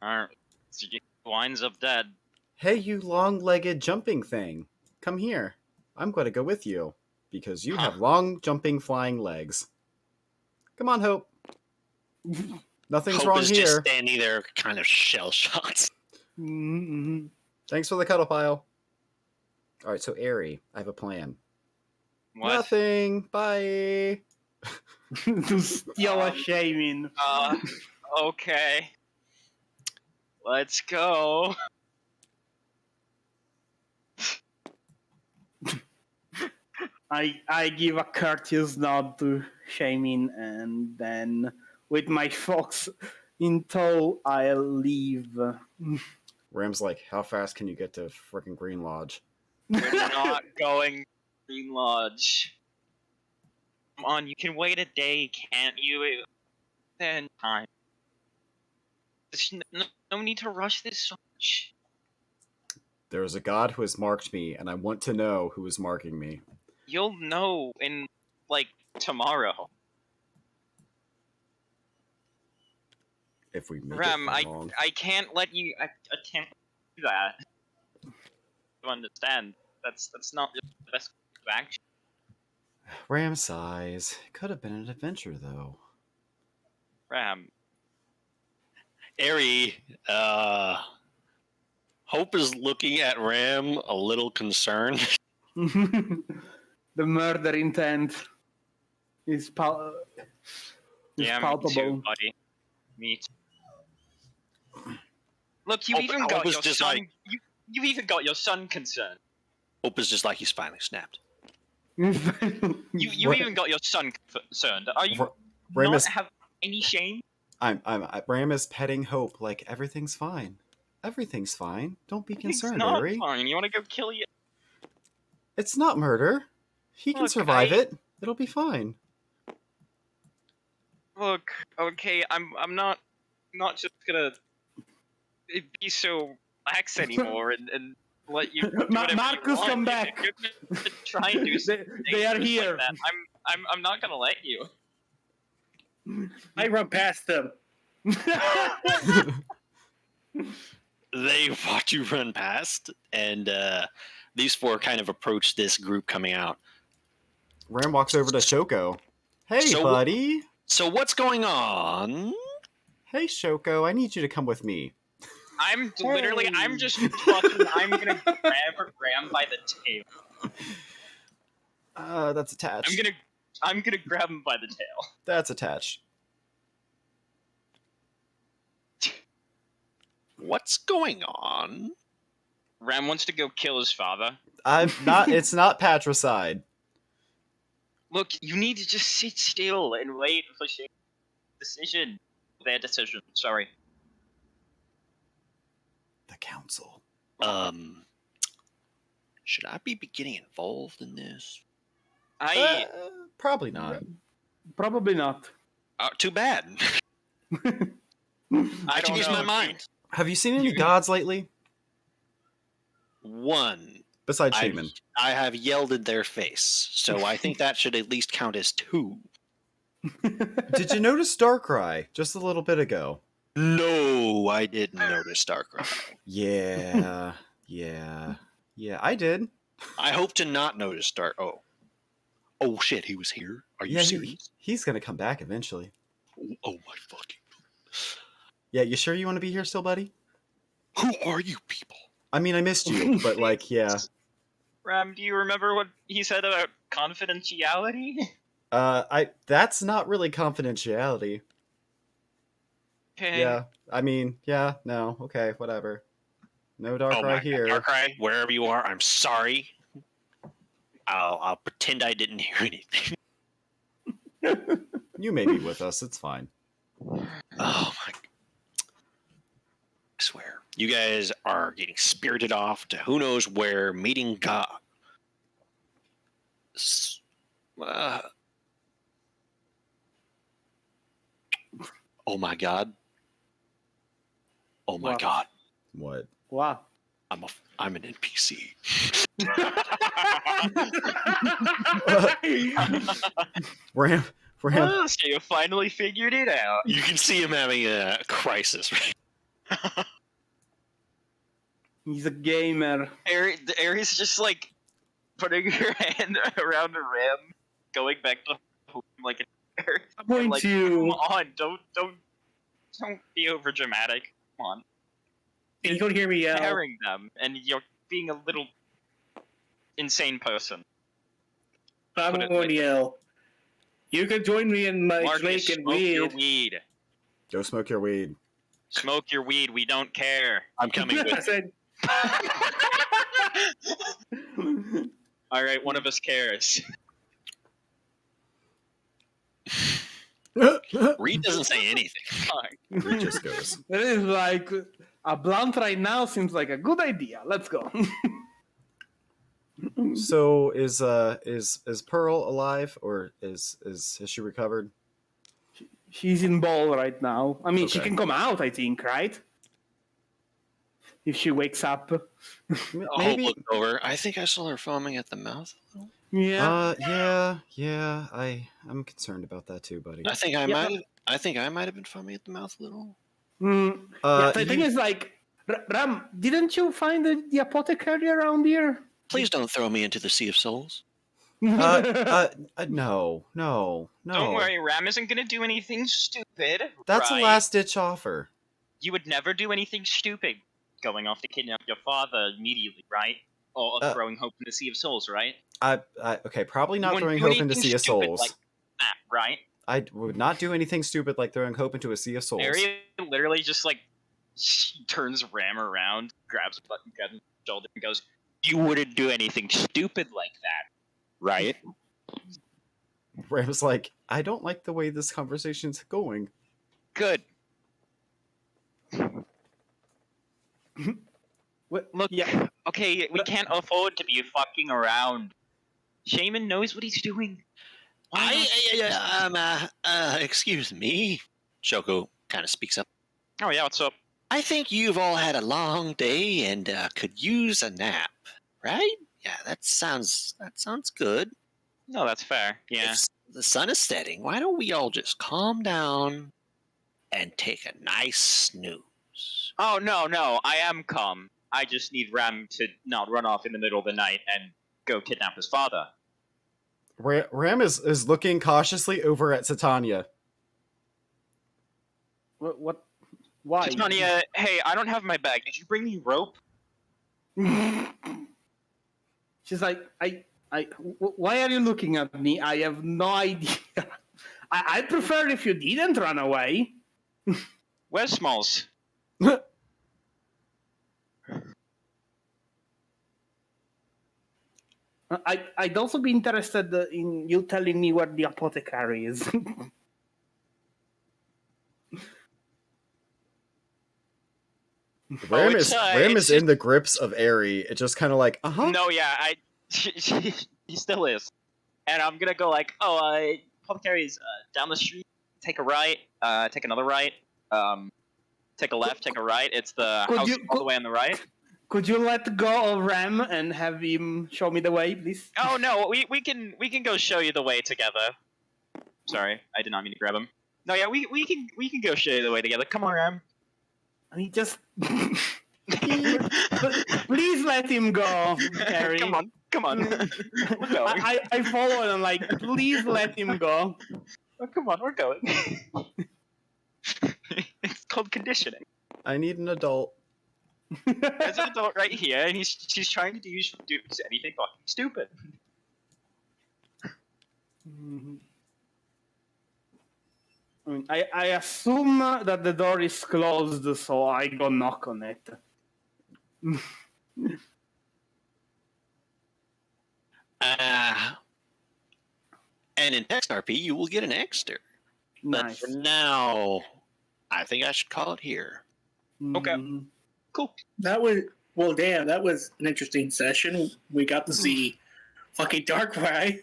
Alright, winds up dead. Hey, you long-legged jumping thing. Come here. I'm going to go with you. Because you have long, jumping, flying legs. Come on, Hope. Nothing's Hope wrong is here. just standing there, kind of shell-shocked. Mm-hmm. Thanks for the cuddle pile. Alright, so Arie, I have a plan. What? Nothing. Bye. To steal a Shaymin. Okay. Let's go. I give a courteous nod to Shaymin, and then with my fox in tow, I'll leave. Ram's like, how fast can you get to freaking Green Lodge? We're not going Green Lodge. Come on, you can wait a day, can't you? Then time. There's no need to rush this so much. There is a god who has marked me, and I want to know who is marking me. You'll know in, like, tomorrow. If we make Ram, it long. I can't let you. I can't do that. You understand? That's not the best course of action. Ram sighs. Could have been an adventure, though. Ram, Arie, Hope is looking at Ram a little concerned. The murder intent is yeah, palpable. me too, buddy. Me too. Look, you Hope- even Hope got is your just son. like- You even got your son concerned. Hope is just like he's finally snapped. You Ra- even got your son concerned. Are you Ram not is, have any shame? Ram is petting Hope like everything's fine. Everything's fine. Don't be concerned, It's not Arie. fine. You want to go kill you? It's not murder. He can Look, survive it. It'll be fine. Look, okay, I'm not just gonna be so lax anymore and let you do whatever Marcus, you want. come If back. you're gonna try and do They are things here. Like that, I'm not gonna let you. I run past them. They watch you run past, and these four kind of approach this group coming out. Ram walks over to Shoko. Hey, So- buddy. So what's going on? Hey, Shoko. I need you to come with me. I'm literally, I'm Hey. just fucking, I'm gonna grab Ram by the tail. That's attached. I'm gonna grab him by the tail. That's attached. What's going on? Ram wants to go kill his father. It's not patricide. Look, you need to just sit still and wait for Shane's decision. Their decision, sorry. The council. Should I be getting involved in this? Probably not. Probably not. Too bad. I I don't changed know. my mind. Have you seen any gods lately? One. Besides Shaman. I have yelled at their face, so I think that should at least count as two. Did you notice Darkrai just a little bit ago? No, I didn't notice Darkrai. Yeah, I did. I hope to not notice Dark. Oh shit, he was here. Are you Yeah, serious? he's gonna come back eventually. Oh my fucking. Yeah, you sure you want to be here still, buddy? Who are you people? I mean, I missed you, but like, yeah. Ram, do you remember what he said about confidentiality? That's not really confidentiality. Okay. Yeah, I mean, yeah, no, okay, whatever. No Oh Darkrai my here. God, Darkrai, wherever you are, I'm sorry. I'll pretend I didn't hear anything. You may be with us. It's fine. Oh my! I swear, you guys are getting spirited off to who knows where, meeting God. Oh my God! Oh my What? God! What? What? I'm an NPC. Ram. Oh, so you finally figured it out. You can see him having a crisis. He's a gamer. Arie's just like putting her hand around the rim, going back to home like a I'm going like, to. come on, don't be over dramatic. Come on, And you don't hear me yell. comparing them, and you're being a little insane person. I'm Put it going to like- yell. You can join me in my Marcus, drink and smoke your weed. weed. Go smoke your weed. Smoke your weed. We don't care. I'm coming I with. said, All right, one of us cares. Reed doesn't say anything. Fine. It just goes. It is like a blunt right now seems like a good idea. Let's go. So is Pearl alive, or has she recovered? She's in ball right now. I mean, she Okay. can come out, I think, right? If she wakes up. Hope Maybe. looked over. I think I saw her foaming at the mouth. Yeah. Yeah. I'm concerned about that too, buddy. I think I Yeah. might have. I think I might have been foaming at the mouth a little. Yeah, the thing is, like, Ram, didn't you find the apothecary around here? Please don't throw me into the sea of souls. No. Don't worry, Ram isn't gonna do anything stupid. That's right? a last ditch offer. You would never do anything stupid, going off to kidnap your father immediately, right? Or throwing hope in the Sea of Souls, right? Okay, probably not You wouldn't throwing do hope into anything Sea of stupid Souls. like that, right? I would not do anything stupid like throwing hope into a Sea of Souls. Arie literally just like she turns Ram around, grabs his shoulder, and goes, "You wouldn't do anything stupid like that, right?" Ram's like, I don't like the way this conversation's going. Good. Look, Yeah. okay, we can't afford to be fucking around. Shaymin knows what he's doing. Why not? Excuse me. Shoko kind of speaks up. Oh yeah, what's up? I think you've all had a long day and could use a nap, right? Yeah, that sounds good. No, that's fair. Yeah. The sun is setting. Why don't we all just calm down and take a nice snooze? Oh no, I am calm. I just need Ram to not run off in the middle of the night and go kidnap his father. Ram is looking cautiously over at Satania. What? Why? Titania, hey, I don't have my bag. Did you bring me rope? She's like, why are you looking at me? I have no idea. I'd prefer if you didn't run away. Where's Smalls? I'd also be interested in you telling me where the apothecary is. Ram it's is in the grips of Arie. It's just kind of like, No, yeah, he still is. And I'm gonna go like, apothecary's down the street. Take a right. Take another right. Take a left. Take a right. It's the house all the way on the right. Could you let go of Ram and have him show me the way, please? Oh no, we can go show you the way together. Sorry, I did not mean to grab him. No, yeah, we can go shit the way together. Come on, Ram. And he just. Please let him go, Arie. Come on. We're going. I follow and I'm like, please let him go. Oh, come on, we're going. It's called conditioning. I need an adult. There's an adult right here, and she's trying to do anything fucking stupid. I mean, I assume that the door is closed, so I go knock on it. And in text RP, you will get an extra. But Nice. for now, I think I should call it here. Okay. Mhm. Cool. That was damn. That was an interesting session. We got to see fucking Darkrai.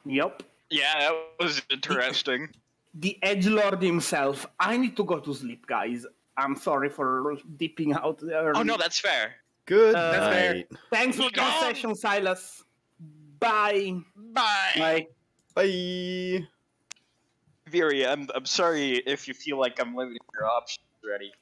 Yep. Yeah, that was interesting. The edgelord himself. I need to go to sleep, guys. I'm sorry for dipping out there. Oh no, that's fair. Good That's fair. night. Thanks for the Gone. session, Silas. Bye. Bye. Like, Bye. Viri, I'm sorry if you feel like I'm limiting your options already.